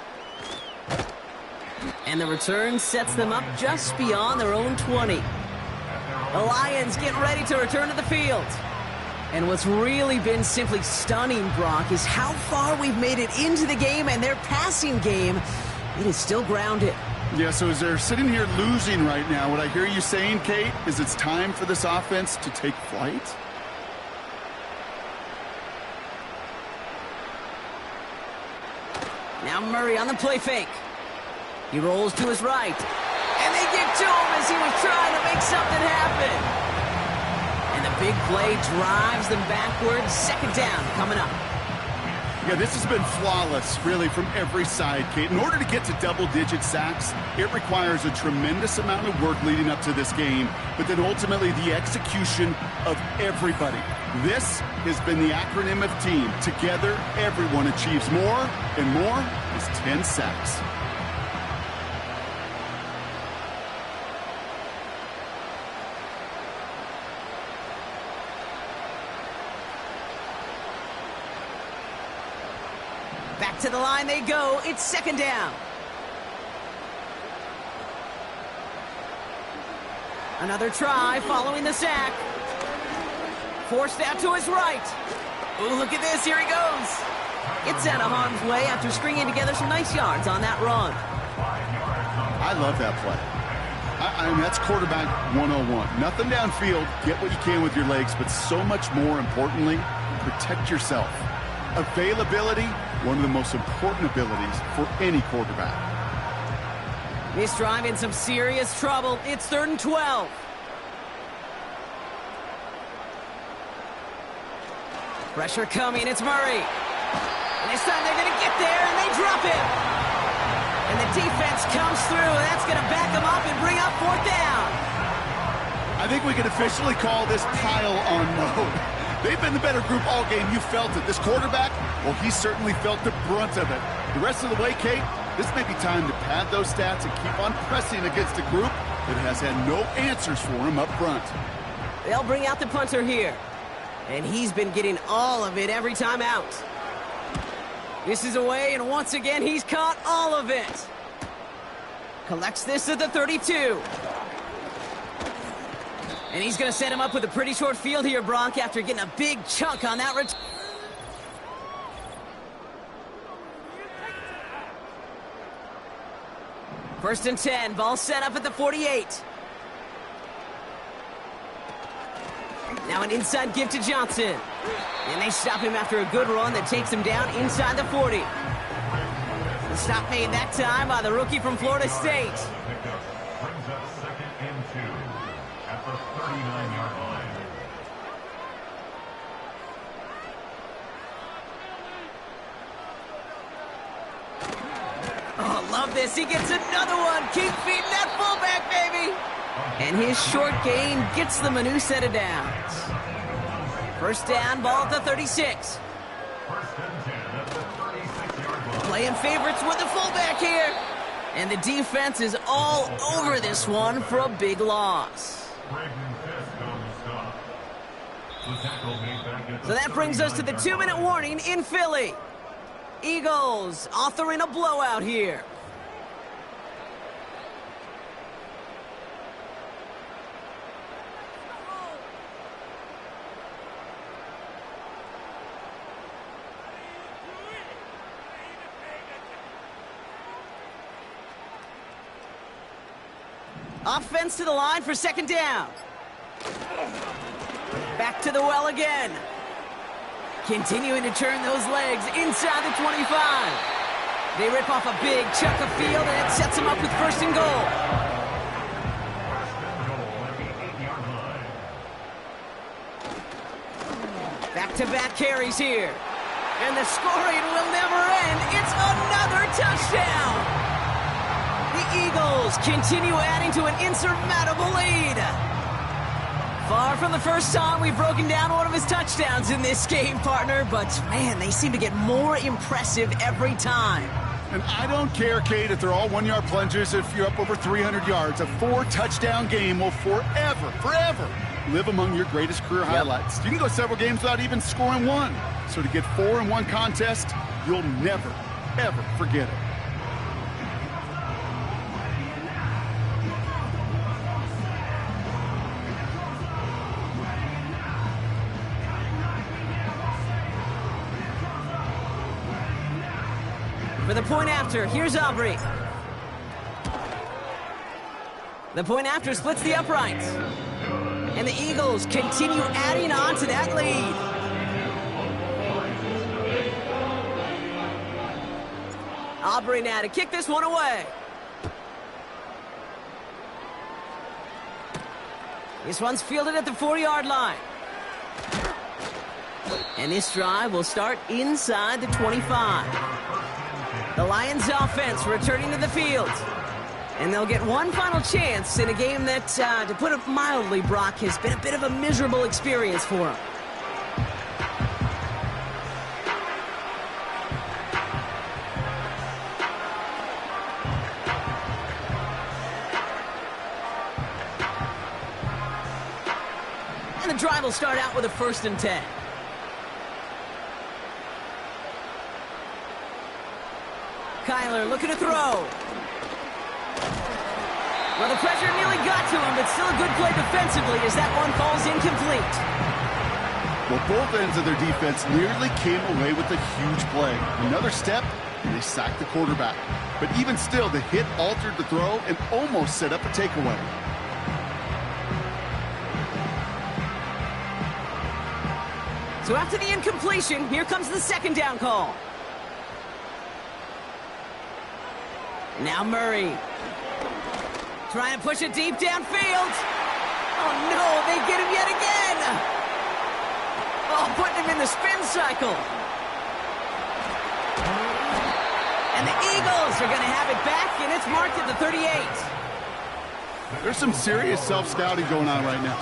And the return sets them up just beyond their own 20. The Lions getting ready to return to the field. And what's really been simply stunning, Brock, is how far we've made it into the game, and their passing game, it is still grounded. Yeah, so as they're sitting here losing right now, what I hear you saying, Kate, is it's time for this offense to take flight? Now Murray on the play fake. He rolls to his right. And they get to him as he was trying to make something happen. And the big play drives them backwards. 2nd down coming up. Yeah, this has been flawless, really, from every side, Kate. In order to get to double-digit sacks, it requires a tremendous amount of work leading up to this game, but then ultimately the execution of everybody. This has been the acronym of team. Together, everyone achieves more, and more is 10 sacks. Back to the line they go. It's 2nd down. Another try following the sack. Forced out to his right. Oh, look at this. Here he goes. Gets out of harm's way after stringing together some nice yards on that run. I love that play. I mean, that's quarterback 101. Nothing downfield. Get what you can with your legs, but so much more importantly, protect yourself. Availability, one of the most important abilities for any quarterback. This drive in some serious trouble. It's 3rd and 12. Pressure coming. It's Murray. And this time they're going to get there, and they drop him. And the defense comes through, and that's going to back them up and bring up 4th down. I think we can officially call this pile on mode. They've been the better group all game. You felt it. This quarterback, well, he certainly felt the brunt of it. The rest of the way, Kate, this may be time to pad those stats and keep on pressing against a group that has had no answers for him up front. They'll bring out the punter here. And he's been getting all of it every time out. This is away, and once again, he's caught all of it. Collects this at the 32. And he's going to set him up with a pretty short field here, Brock, after getting a big chunk on that return. First and 10, ball set up at the 48. Now an inside give to Johnson. And they stop him after a good run that takes him down inside the 40. The stop made that time by the rookie from Florida State. Brings up 2nd and 2 at the 39-yard line. Oh, love this. He gets another one. Keep feeding that fullback, baby. And his short gain gets them a new set of downs. First down, ball at the 36. First and 10 at the 36-yard line. Playing favorites with the fullback here. And the defense is all over this one for a big loss. So that brings us to the 2-minute warning in Philly. Eagles authoring a blowout here. Offense to the line for 2nd down. Back to the well again. Continuing to turn those legs inside the 25. They rip off a big chunk of field, and it sets them up with 1st and goal. Back-to-back carries here. And the scoring will never end. It's another touchdown. The Eagles continue adding to an insurmountable lead. Far from the first time we've broken down one of his touchdowns in this game, partner, but man, they seem to get more impressive every time. And I don't care, Kate, if they're all 1-yard plungers, if you're up over 300 yards. A 4-touchdown game will forever live among your greatest career highlights. You can go several games without even scoring one. So to get 4 in one contest, you'll never, ever forget it. For the point after, here's Aubrey. The point after splits the uprights. And the Eagles continue adding on to that lead. Aubrey now to kick this one away. This one's fielded at the 4-yard line. And this drive will start inside the 25. The Lions offense returning to the field. And they'll get one final chance in a game that, to put it mildly, Brock, has been a bit of a miserable experience for them. And the drive will start out with a 1st and 10. Kyler looking to throw. Well, the pressure nearly got to him, but still a good play defensively as that one falls incomplete. Well, both ends of their defense nearly came away with a huge play. Another step, and they sacked the quarterback. But even still, the hit altered the throw and almost set up a takeaway. So after the incompletion, here comes the second down call. Now Murray. Trying to push it deep downfield. Oh, no, they get him yet again. Oh, putting him in the spin cycle. And the Eagles are going to have it back, and it's marked at the 38. There's some serious self-scouting going on right now.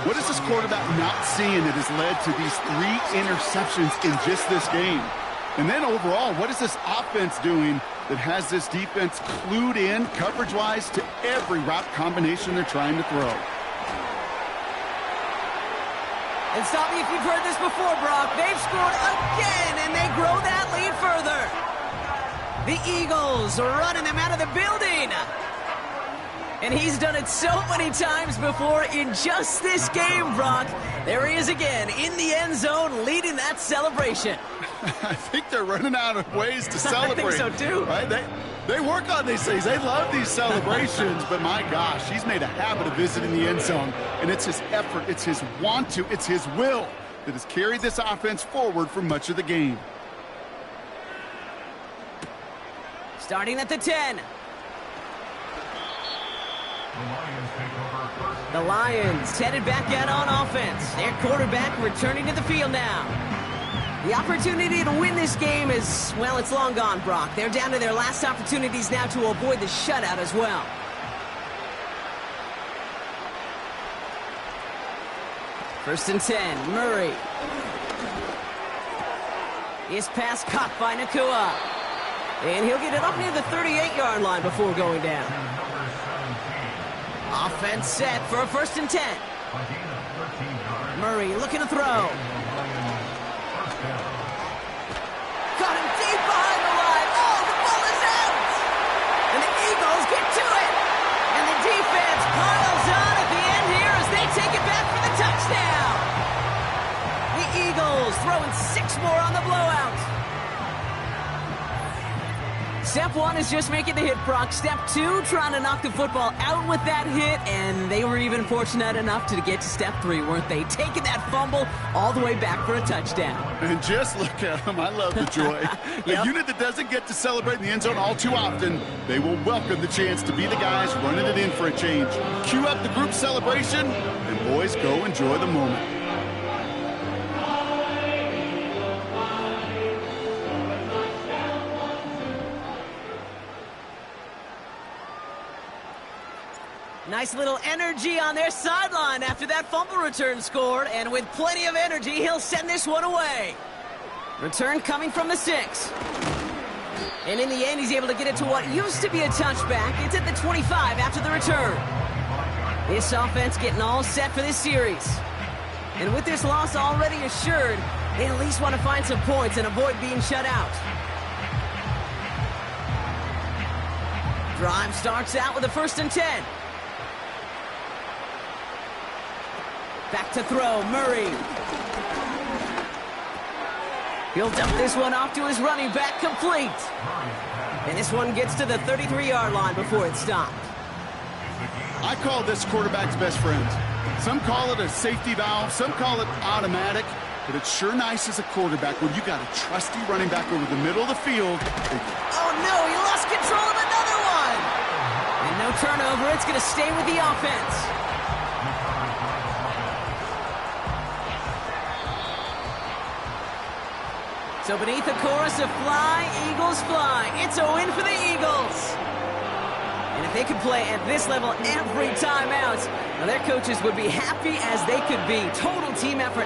What is this quarterback not seeing that has led to these 3 interceptions in just this game? And then overall, what is this offense doing that has this defense clued in coverage-wise to every route combination they're trying to throw? And stop me if you've heard this before, Brock. They've scored again, and they grow that lead further. The Eagles are running them out of the building. And he's done it so many times before in just this game, Brock. There he is again in the end zone leading that celebration. I think they're running out of ways to celebrate. I think so, too. Right? They work on these things. They love these celebrations. But, my gosh, he's made a habit of visiting the end zone. And it's his effort, it's his want to, it's his will that has carried this offense forward for much of the game. Starting at the 10. The Lions headed back out on offense. Their quarterback returning to the field now. The opportunity to win this game is, well, it's long gone, Brock. They're down to their last opportunities now to avoid the shutout as well. First and 10, Murray. His pass caught by Nakua. And he'll get it up near the 38-yard line before going down. Offense set for a first and 10. Murray looking to throw. Got him deep behind the line. Oh, the ball is out! And the Eagles get to it. And the defense piles on at the end here as they take it back for the touchdown. The Eagles throwing 6 more on the blowout. Step 1 is just making the hit, Brock. Step 2, trying to knock the football out with that hit, and they were even fortunate enough to get to step 3, weren't they? Taking that fumble all the way back for a touchdown. And just look at them. I love the joy. Yep. A unit that doesn't get to celebrate in the end zone all too often, they will welcome the chance to be the guys running it in for a change. Cue up the group celebration, and boys, go enjoy the moment. Nice little energy on their sideline after that fumble return scored, and with plenty of energy, he'll send this one away. Return coming from the 6. And in the end, he's able to get it to what used to be a touchback. It's at the 25 after the return. This offense getting all set for this series. And with this loss already assured, they at least want to find some points and avoid being shut out. Drive starts out with a first and 10. Back to throw, Murray. He'll dump this one off to his running back, complete. And this one gets to the 33-yard line before it's stopped. I call this quarterback's best friend. Some call it a safety valve, some call it automatic, but it's sure nice as a quarterback when you got a trusty running back over the middle of the field. Oh, no, he lost control of another one. And no turnover, it's going to stay with the offense. So beneath the chorus of Fly, Eagles Fly, it's a win for the Eagles. And if they could play at this level every time out, well, their coaches would be happy as they could be. Total team effort.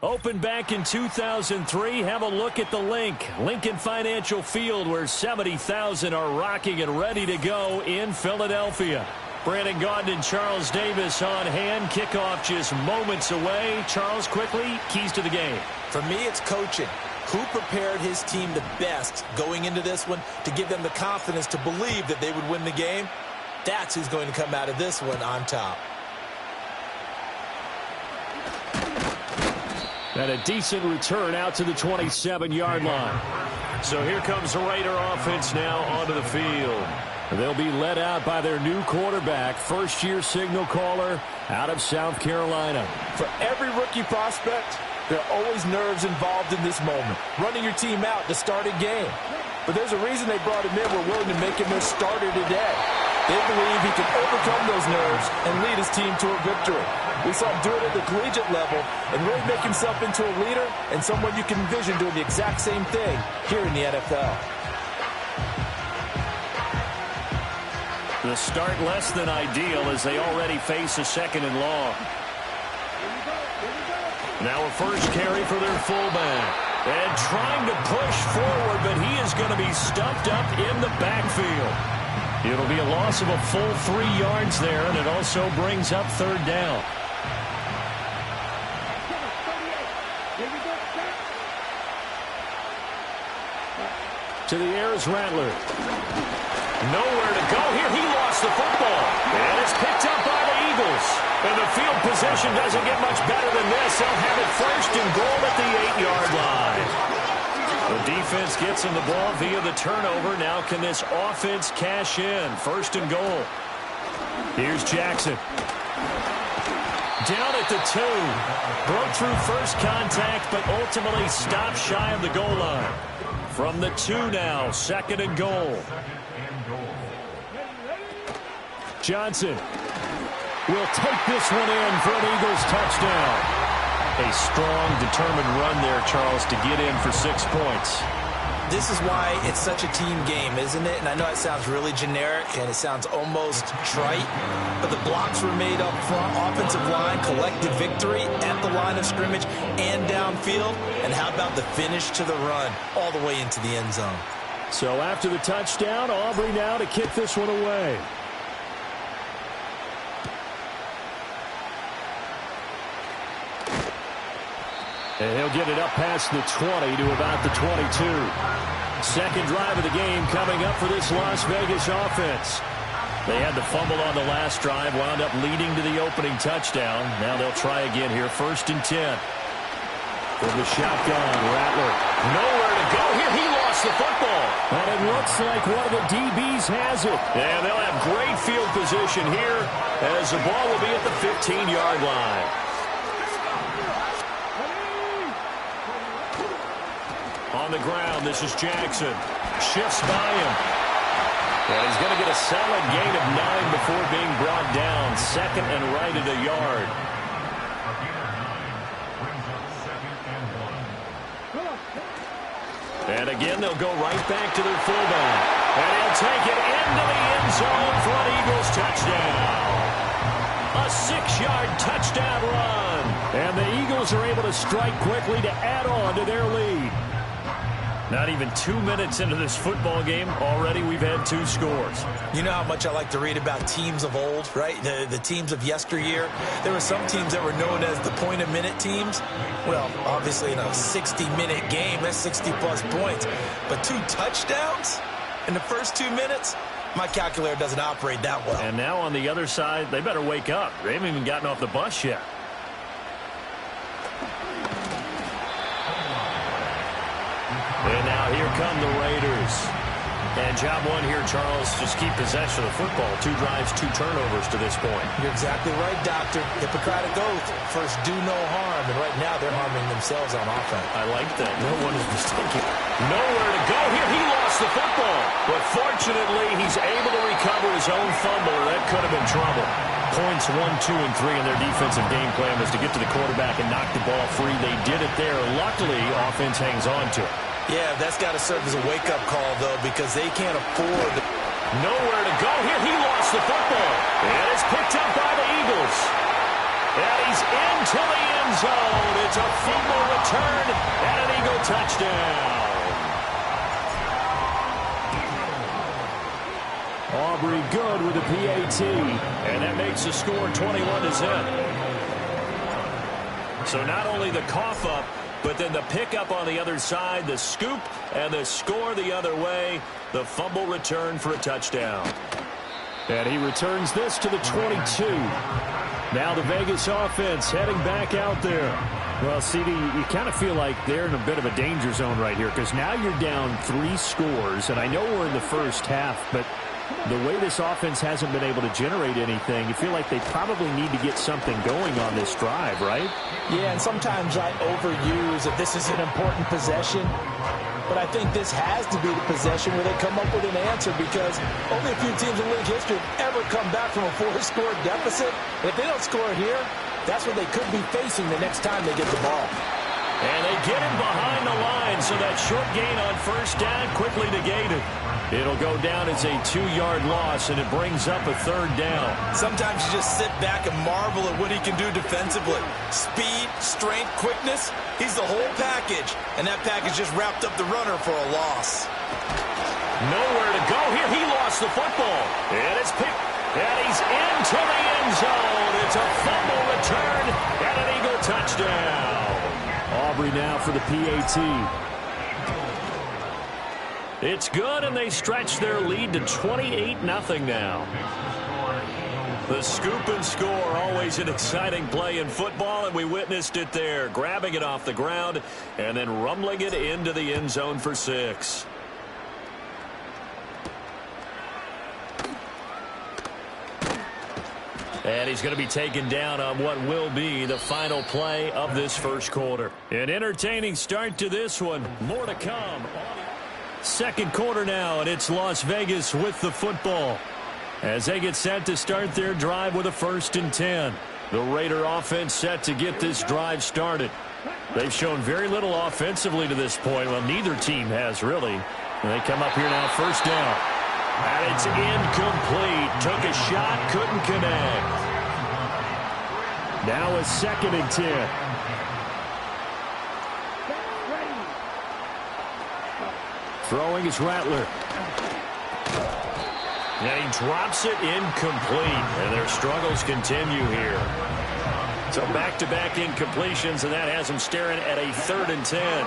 Opened back in 2003, have a look at the Lincoln Financial Field, where 70,000 are rocking and ready to go in Philadelphia. Brandon Gaudin and Charles Davis on hand. Kickoff just moments away. Charles, quickly, keys to the game. For me, it's coaching. Who prepared his team the best going into this one to give them the confidence to believe that they would win the game? That's who's going to come out of this one on top. And a decent return out to the 27-yard line. So here comes the Raider offense now onto the field. They'll be led out by their new quarterback, first-year signal caller out of South Carolina. For every rookie prospect, there are always nerves involved in this moment. Running your team out to start a game. But there's a reason they brought him in. We're willing to make him their starter today. They believe he can overcome those nerves and lead his team to a victory. We saw him do it at the collegiate level and really make himself into a leader and someone you can envision doing the exact same thing here in the NFL. The start less than ideal as they already face a second and long. Now a first carry for their fullback. And trying to push forward, but he is going to be stuffed up in the backfield. It'll be a loss of a full 3 yards there, and it also brings up third down. To the air is Rattler. Nowhere to go here. He lost the football. And it's picked up by the Eagles. And the field position doesn't get much better than this. They'll have it first and goal at the 8-yard line. The defense gets him the ball via the turnover. Now can this offense cash in? First and goal. Here's Jackson. Down at the 2. Broke through first contact, but ultimately stopped shy of the goal line. From the 2 now, second and goal. Johnson will take this one in for an Eagles touchdown. A strong, determined run there, Charles, to get in for 6 points. This is why it's such a team game, isn't it? And I know it sounds really generic and it sounds almost trite, but the blocks were made up front, offensive line, collected victory at the line of scrimmage and downfield. And how about the finish to the run all the way into the end zone? So after the touchdown, Aubrey now to kick this one away. And he'll get it up past the 20 to about the 22. Second drive of the game coming up for this Las Vegas offense. They had the fumble on the last drive, wound up leading to the opening touchdown. Now they'll try again here, first and 10. From the shotgun, Rattler. Nowhere to go here. He lost the football. And it looks like one of the DBs has it. And they'll have great field position here as the ball will be at the 15-yard line. On the ground, this is Jackson. Shifts by him. And he's going to get a solid gain of 9 before being brought down. Second and right at a yard. And again, they'll go right back to their fullback. And he'll take it into the end zone for an Eagles touchdown. A 6-yard touchdown run. And the Eagles are able to strike quickly to add on to their lead. Not even 2 minutes into this football game, already we've had 2 scores. You know how much I like to read about teams of old, right? The teams of yesteryear. There were some teams that were known as the point-a-minute teams. Well, obviously in a 60-minute game, that's 60-plus points. But 2 touchdowns in the first 2 minutes? My calculator doesn't operate that well. And now on the other side, they better wake up. They haven't even gotten off the bus yet. And now here come the Raiders. And job one here, Charles, just keep possession of the football. 2 drives, 2 turnovers to this point. You're exactly right, Doctor. Hippocratic oath. First, do no harm. And right now, they're harming themselves on offense. I like that. No one is mistaken. Nowhere to go here. He lost the football. But fortunately, he's able to recover his own fumble, or that could have been trouble. Points 1, 2, and 3 in their defensive game plan was to get to the quarterback and knock the ball free. They did it there. Luckily, offense hangs on to it. Yeah, that's got to serve as a wake-up call, though, because they can't afford. Nowhere to go here. He lost the football. And it's picked up by the Eagles. And he's into the end zone. It's a fumble return and an Eagle touchdown. Aubrey good with a PAT, and that makes the score 21-10. So not only the cough up, but then the pickup on the other side, the scoop, and the score the other way. The fumble return for a touchdown. And he returns this to the 22. Now the Vegas offense heading back out there. Well, CD, you kind of feel like they're in a bit of a danger zone right here because now you're down 3 scores, and I know we're in the first half, but the way this offense hasn't been able to generate anything, you feel like they probably need to get something going on this drive, right? Yeah, and sometimes I overuse that this is an important possession. But I think this has to be the possession where they come up with an answer because only a few teams in league history have ever come back from a 4-score deficit. If they don't score here, that's what they could be facing the next time they get the ball. And they get him behind the line, so that short gain on first down quickly negated. It'll go down as a 2-yard loss, and it brings up a 3rd down. Sometimes you just sit back and marvel at what he can do defensively. Speed, strength, quickness, he's the whole package. And that package just wrapped up the runner for a loss. Nowhere to go here. He lost the football. And it's picked. And he's into the end zone. It's a fumble return and an Eagle touchdown. Aubrey now for the PAT. It's good, and they stretch their lead to 28-0 now. The scoop and score, always an exciting play in football, and we witnessed it there, grabbing it off the ground and then rumbling it into the end zone for 6. And he's going to be taken down on what will be the final play of this first quarter. An entertaining start to this one. More to come. Second quarter now, and it's Las Vegas with the football as they get set to start their drive with a 1st and 10. The Raider offense set to get this drive started. They've shown very little offensively to this point. Well, neither team has really. And they come up here now, 1st down. And it's incomplete. Took a shot, couldn't connect. Now a 2nd and 10. Throwing is Rattler. And he drops it incomplete. And their struggles continue here. So back-to-back incompletions, and that has them staring at a 3rd and 10.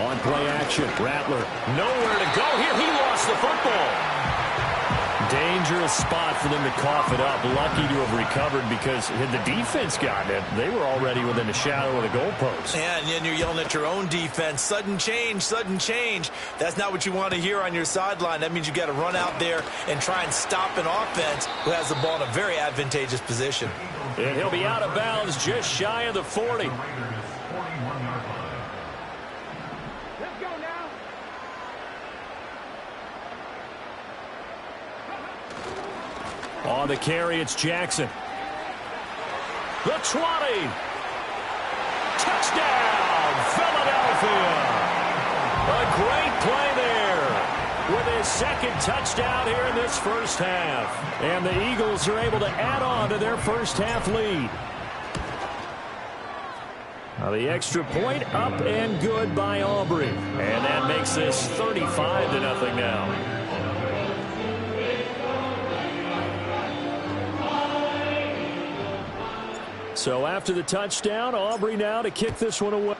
On play action, Rattler. Nowhere to go here. He lost the football. Dangerous spot for them to cough it up. Lucky to have recovered because had the defense gotten it, they were already within the shadow of the goalpost. Yeah, and then you're yelling at your own defense. Sudden change, sudden change. That's not what you want to hear on your sideline. That means you've got to run out there and try and stop an offense who has the ball in a very advantageous position. And he'll be out of bounds just shy of the 40. On the carry, it's Jackson. The 20. Touchdown, Philadelphia. A great play there with his 2nd touchdown here in this first half. And the Eagles are able to add on to their first half lead. Now the extra point up and good by Aubrey. And that makes this 35-0 now. So after the touchdown, Aubrey now to kick this one away.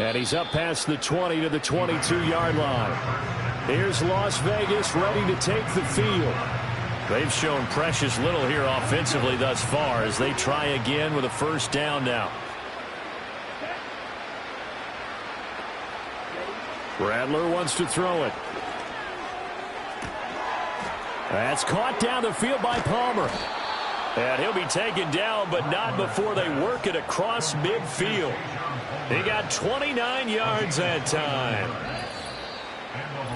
And he's up past the 20 to the 22-yard line. Here's Las Vegas ready to take the field. They've shown precious little here offensively thus far as they try again with a first down now. Rattler wants to throw it. That's caught down the field by Palmer. And he'll be taken down, but not before they work it across midfield. He got 29 yards that time.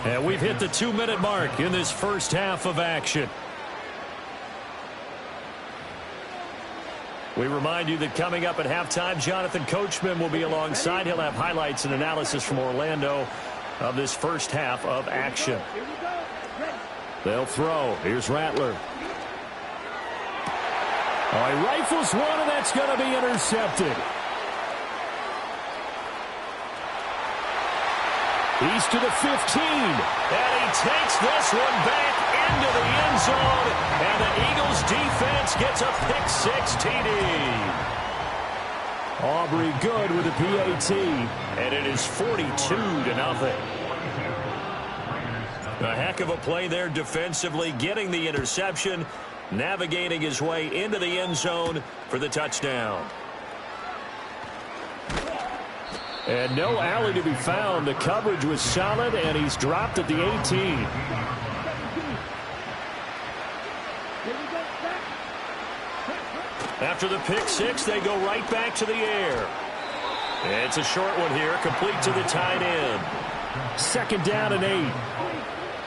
And we've hit the 2-minute mark in this first half of action. We remind you that coming up at halftime, Jonathan Coachman will be alongside. He'll have highlights and analysis from Orlando of this first half of action. They'll throw. Here's Rattler. Oh, he rifles one, and that's going to be intercepted. He's to the 15, and he takes this one back into the end zone, and the Eagles defense gets a pick-6 TD. Aubrey good with a PAT, and it is 42-0. A heck of a play there defensively, getting the interception, navigating his way into the end zone for the touchdown. And no alley to be found. The coverage was solid, and he's dropped at the 18. After the pick-6, they go right back to the air. It's a short one here, complete to the tight end. Second down and 8.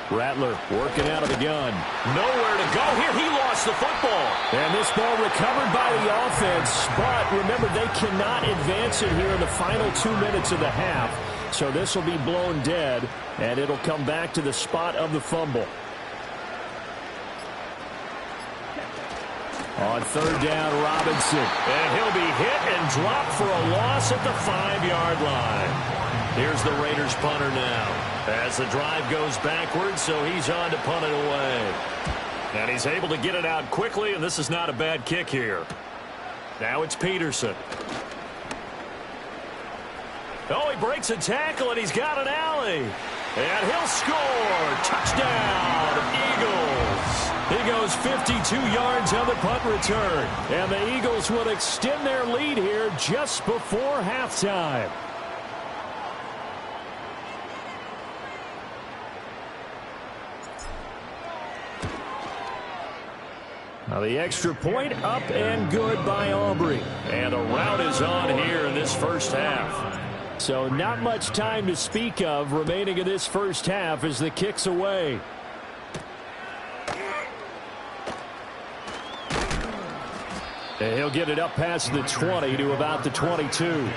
Rattler working out of the gun. Nowhere to go here. He lost the football. And this ball recovered by the offense. But remember, they cannot advance it here in the final 2 minutes of the half. So this will be blown dead, and it'll come back to the spot of the fumble. On third down, Robinson. And he'll be hit and dropped for a loss at the 5-yard line. Here's the Raiders punter now. As the drive goes backwards, so he's on to punt it away. And he's able to get it out quickly, and this is not a bad kick here. Now it's Peterson. Oh, he breaks a tackle, and he's got an alley. And he'll score. Touchdown, Eagles. He goes 52 yards on the punt return. And the Eagles will extend their lead here just before halftime. Now the extra point up and good by Aubrey. And a rout is on here in this first half. So not much time to speak of remaining in this first half as the kick's away. And he'll get it up past the 20 to about the 22.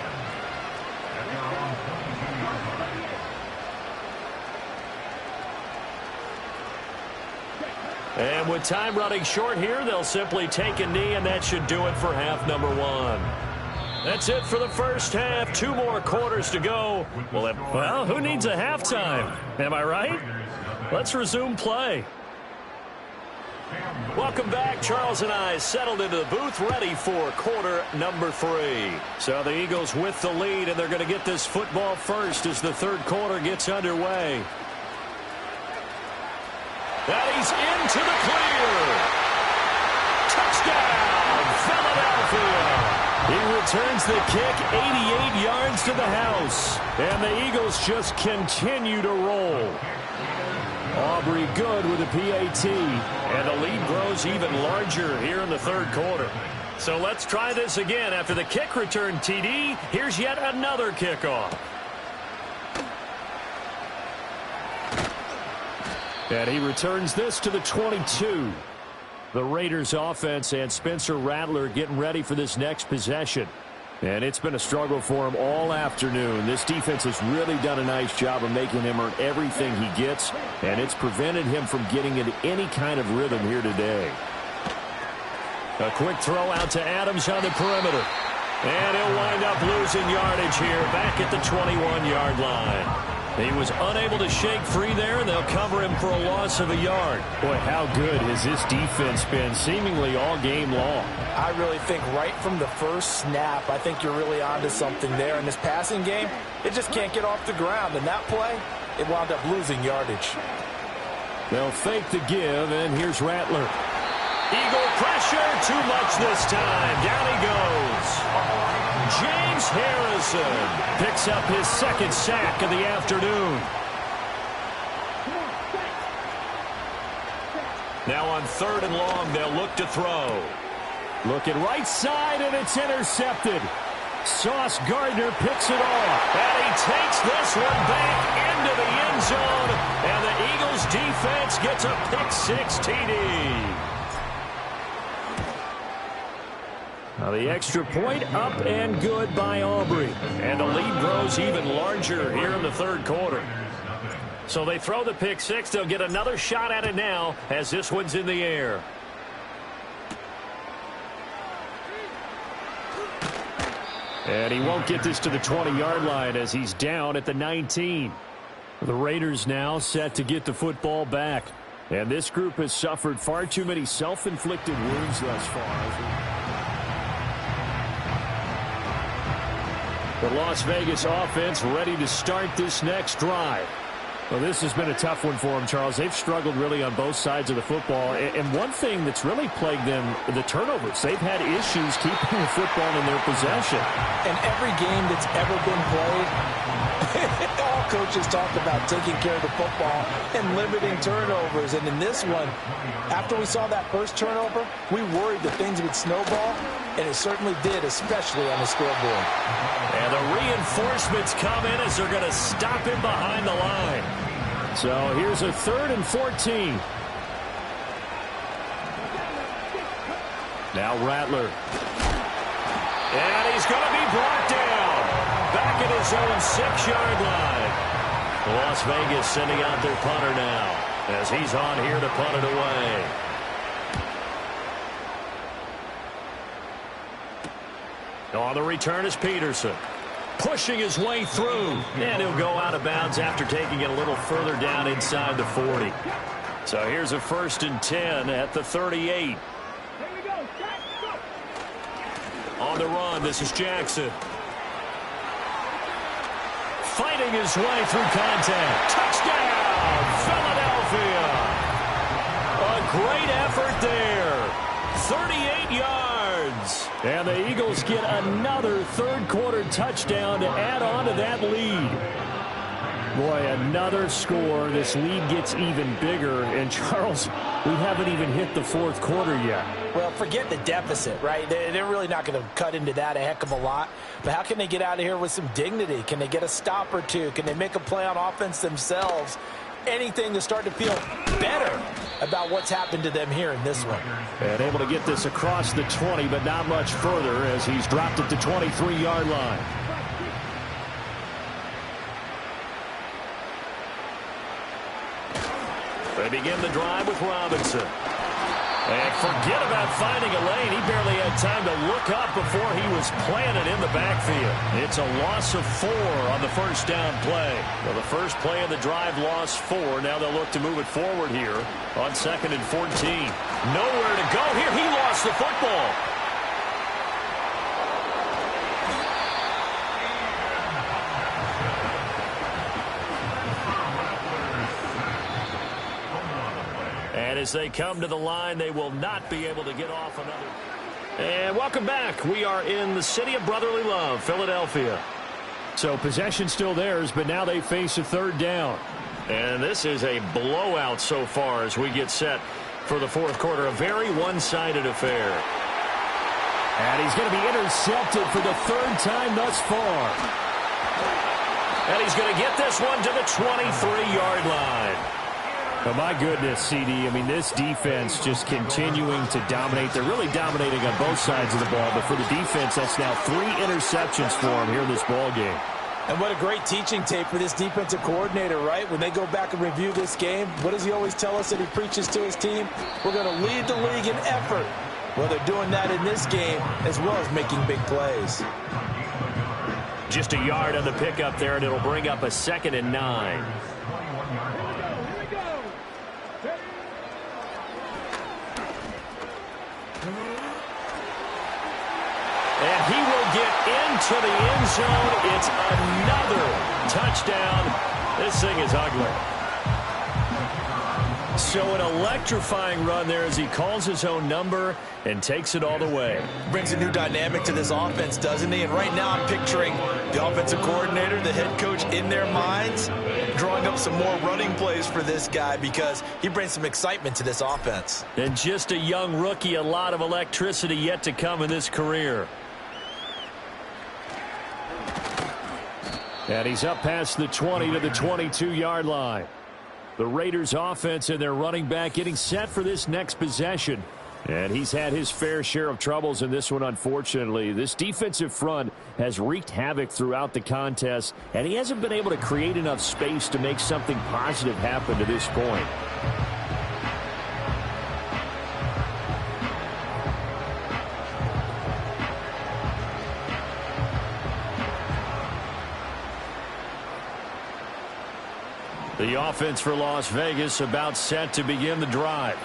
And with time running short here, they'll simply take a knee, and that should do it for half number 1. That's it for the first half. 2 more quarters to go. Well, who needs a halftime? Am I right? Let's resume play. Welcome back. Charles and I settled into the booth, ready for quarter number 3. So the Eagles with the lead, and they're going to get this football first as the third quarter gets underway. And he's into the clear. Touchdown, Philadelphia. He returns the kick 88 yards to the house. And the Eagles just continue to roll. Aubrey good with a PAT. And the lead grows even larger here in the third quarter. So let's try this again. After the kick return TD, here's yet another kickoff. And he returns this to the 22. The Raiders offense and Spencer Rattler getting ready for this next possession. And it's been a struggle for him all afternoon. This defense has really done a nice job of making him earn everything he gets, and it's prevented him from getting into any kind of rhythm here today. A quick throw out to Adams on the perimeter. And he'll wind up losing yardage here back at the 21-yard line. He was unable to shake free there, and they'll cover him for a loss of a yard. Boy, how good has this defense been seemingly all game long? I really think right from the first snap, I think you're really onto something there. In this passing game, it just can't get off the ground. And that play, it wound up losing yardage. They'll fake the give, and here's Rattler. Eagle pressure, too much this time. Down he goes. James Harrison picks up his second sack of the afternoon. Now on 3rd and long, they'll look to throw. Looking right side, and it's intercepted. Sauce Gardner picks it off, and he takes this one back into the end zone, and the Eagles defense gets a pick-6 TD. Now the extra point up and good by Aubrey. And the lead grows even larger here in the 3rd quarter. So they throw the pick-6. They'll get another shot at it now as this one's in the air. And he won't get this to the 20-yard line as he's down at the 19. The Raiders now set to get the football back. And this group has suffered far too many self-inflicted wounds thus far. The Las Vegas offense ready to start this next drive. Well, this has been a tough one for them, Charles. They've struggled really on both sides of the football. And one thing that's really plagued them, the turnovers. They've had issues keeping the football in their possession. And every game that's ever been played, all coaches talk about taking care of the football and limiting turnovers. And in this one, after we saw that first turnover, we worried that things would snowball, and it certainly did, especially on the scoreboard. And the reinforcements come in as they're going to stop him behind the line. So here's a 3rd and 14. Now Rattler. And he's going to be brought down. Back at his own 6-yard line. Las Vegas sending out their punter now as he's on here to punt it away. On the return is Peterson. Pushing his way through. And he'll go out of bounds after taking it a little further down inside the 40. So here's a 1st and 10 at the 38. On the run, this is Jackson. Fighting his way through contact. Touchdown, Philadelphia. A great effort there. 38 yards. And the Eagles get another 3rd quarter touchdown to add on to that lead. Boy, another score. This lead gets even bigger. And, Charles, we haven't even hit the 4th quarter yet. Well, forget the deficit, right? They're really not going to cut into that a heck of a lot. But how can they get out of here with some dignity? Can they get a stop or two? Can they make a play on offense themselves? Anything to start to feel better about what's happened to them here in this one. And able to get this across the 20, but not much further as he's dropped it to 23-yard line. They begin the drive with Robinson. And forget about finding a lane. He barely had time to look up before he was planted in the backfield. It's a loss of 4 on the first down play. Well, the first play of the drive lost 4. Now they'll look to move it forward here on 2nd and 14. Nowhere to go here. He lost the football. And as they come to the line, they will not be able to get off another. And welcome back. We are in the city of brotherly love, Philadelphia. So possession still theirs, but now they face a 3rd down. And this is a blowout so far as we get set for the 4th quarter. A very one-sided affair. And he's going to be intercepted for the 3rd time thus far. And he's going to get this one to the 23-yard line. Oh, my goodness, CD. I mean, this defense just continuing to dominate. They're really dominating on both sides of the ball. But for the defense, that's now 3 interceptions for them here in this ball game. And what a great teaching tape for this defensive coordinator, right? When they go back and review this game, what does he always tell us that he preaches to his team? We're going to lead the league in effort. Well, they're doing that in this game as well as making big plays. Just a yard on the pickup there, and it'll bring up a 2nd and 9. And he will get into the end zone. It's another touchdown. This thing is ugly. So an electrifying run there as he calls his own number and takes it all the way. Brings a new dynamic to this offense, doesn't he? And right now I'm picturing the offensive coordinator, the head coach in their minds, drawing up some more running plays for this guy because he brings some excitement to this offense. And just a young rookie, a lot of electricity yet to come in this career. And he's up past the 20 to the 22-yard line. The Raiders offense and their running back getting set for this next possession. And he's had his fair share of troubles in this one, unfortunately. This defensive front has wreaked havoc throughout the contest, and he hasn't been able to create enough space to make something positive happen to this point. The offense for Las Vegas about set to begin the drive.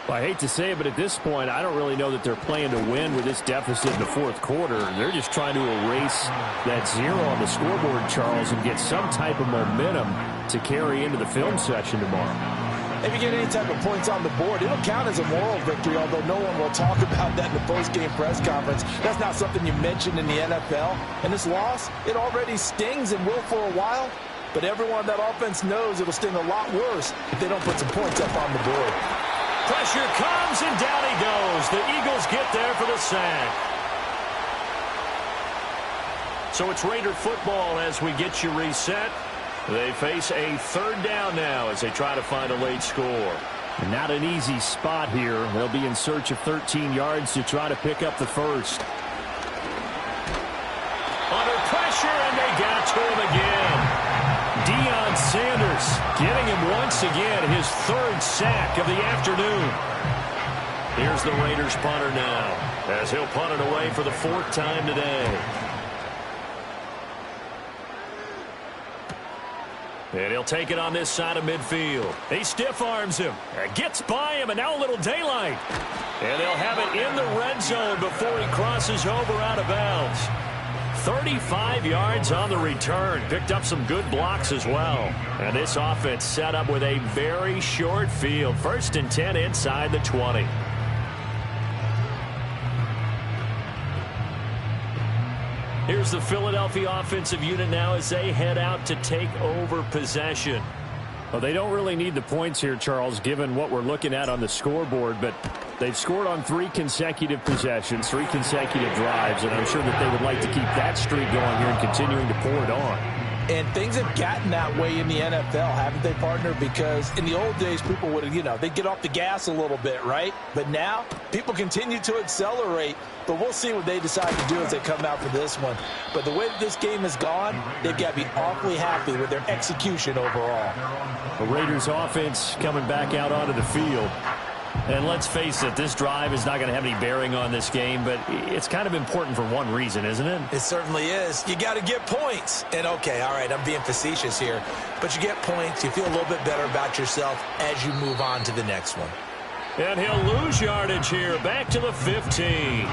Well, I hate to say it, but at this point, I don't really know that they're playing to win with this deficit in the fourth quarter. They're just trying to erase that 0 on the scoreboard, Charles, and get some type of momentum to carry into the film session tomorrow. If you get any type of points on the board, it'll count as a moral victory, although no one will talk about that in the post-game press conference. That's not something you mentioned in the NFL. And this loss, it already stings and will for a while. But everyone on that offense knows it'll sting a lot worse if they don't put some points up on the board. Pressure comes, and down he goes. The Eagles get there for the sack. So it's Raider football as we get you reset. They face a 3rd down now as they try to find a late score. Not an easy spot here. They'll be in search of 13 yards to try to pick up the first. Under pressure, and they got to him again. Deion Sanders getting him once again, his 3rd sack of the afternoon. Here's the Raiders punter now, as he'll punt it away for the 4th time today. And he'll take it on this side of midfield. He stiff arms him, gets by him, and now a little daylight. And they'll have it in the red zone before he crosses over out of bounds. 35 yards on the return. Picked up some good blocks as well. And this offense set up with a very short field. 1st and 10 inside the 20. Here's the Philadelphia offensive unit now as they head out to take over possession. Well, they don't really need the points here, Charles, given what we're looking at on the scoreboard, but they've scored on 3 consecutive possessions, 3 consecutive drives, and I'm sure that they would like to keep that streak going here and continuing to pour it on. And things have gotten that way in the NFL, haven't they, partner? Because in the old days, people would, they'd get off the gas a little bit, right? But now, people continue to accelerate. But we'll see what they decide to do as they come out for this one. But the way that this game has gone, they've got to be awfully happy with their execution overall. The Raiders offense coming back out onto the field. And let's face it, this drive is not going to have any bearing on this game, but it's kind of important for one reason, isn't it? It certainly is. You got to get points. And, okay, all right, I'm being facetious here. But you get points, you feel a little bit better about yourself as you move on to the next one. And he'll lose yardage here, back to the 15.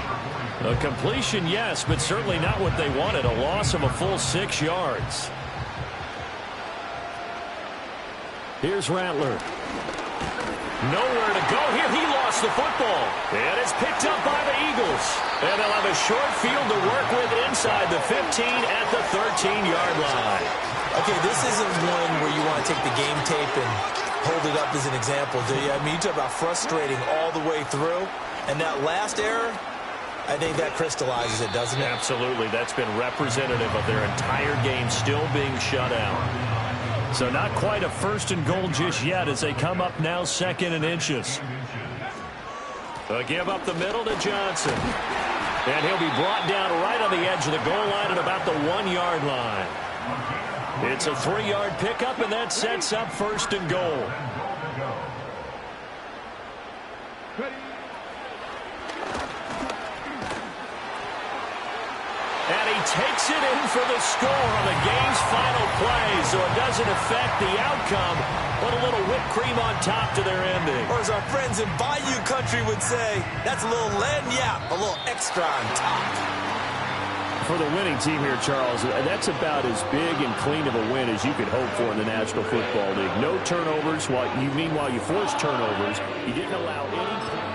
A completion, yes, but certainly not what they wanted. A loss of a full 6 yards. Here's Rattler. Nowhere to go here. He lost the football. And it's picked up by the Eagles. And they'll have a short field to work with inside the 15 at the 13-yard line. Okay, this isn't one where you want to take the game tape and hold it up as an example, do you? I mean, you talk about frustrating all the way through. And that last error, I think that crystallizes it, doesn't it? Absolutely. That's been representative of their entire game still being shut out. So not quite a 1st and goal just yet as they come up now 2nd and inches. A give up the middle to Johnson. And he'll be brought down right on the edge of the goal line at about the 1-yard line. It's a 3-yard pickup, and that sets up 1st and goal. And he takes it in for the score on the game's final play, so it doesn't affect the outcome, but a little whipped cream on top to their ending. Or as our friends in Bayou Country would say, that's a little lagniappe, a little extra on top. For the winning team here, Charles, that's about as big and clean of a win as you could hope for in the National Football League. No turnovers. Meanwhile, you forced turnovers. You didn't allow any...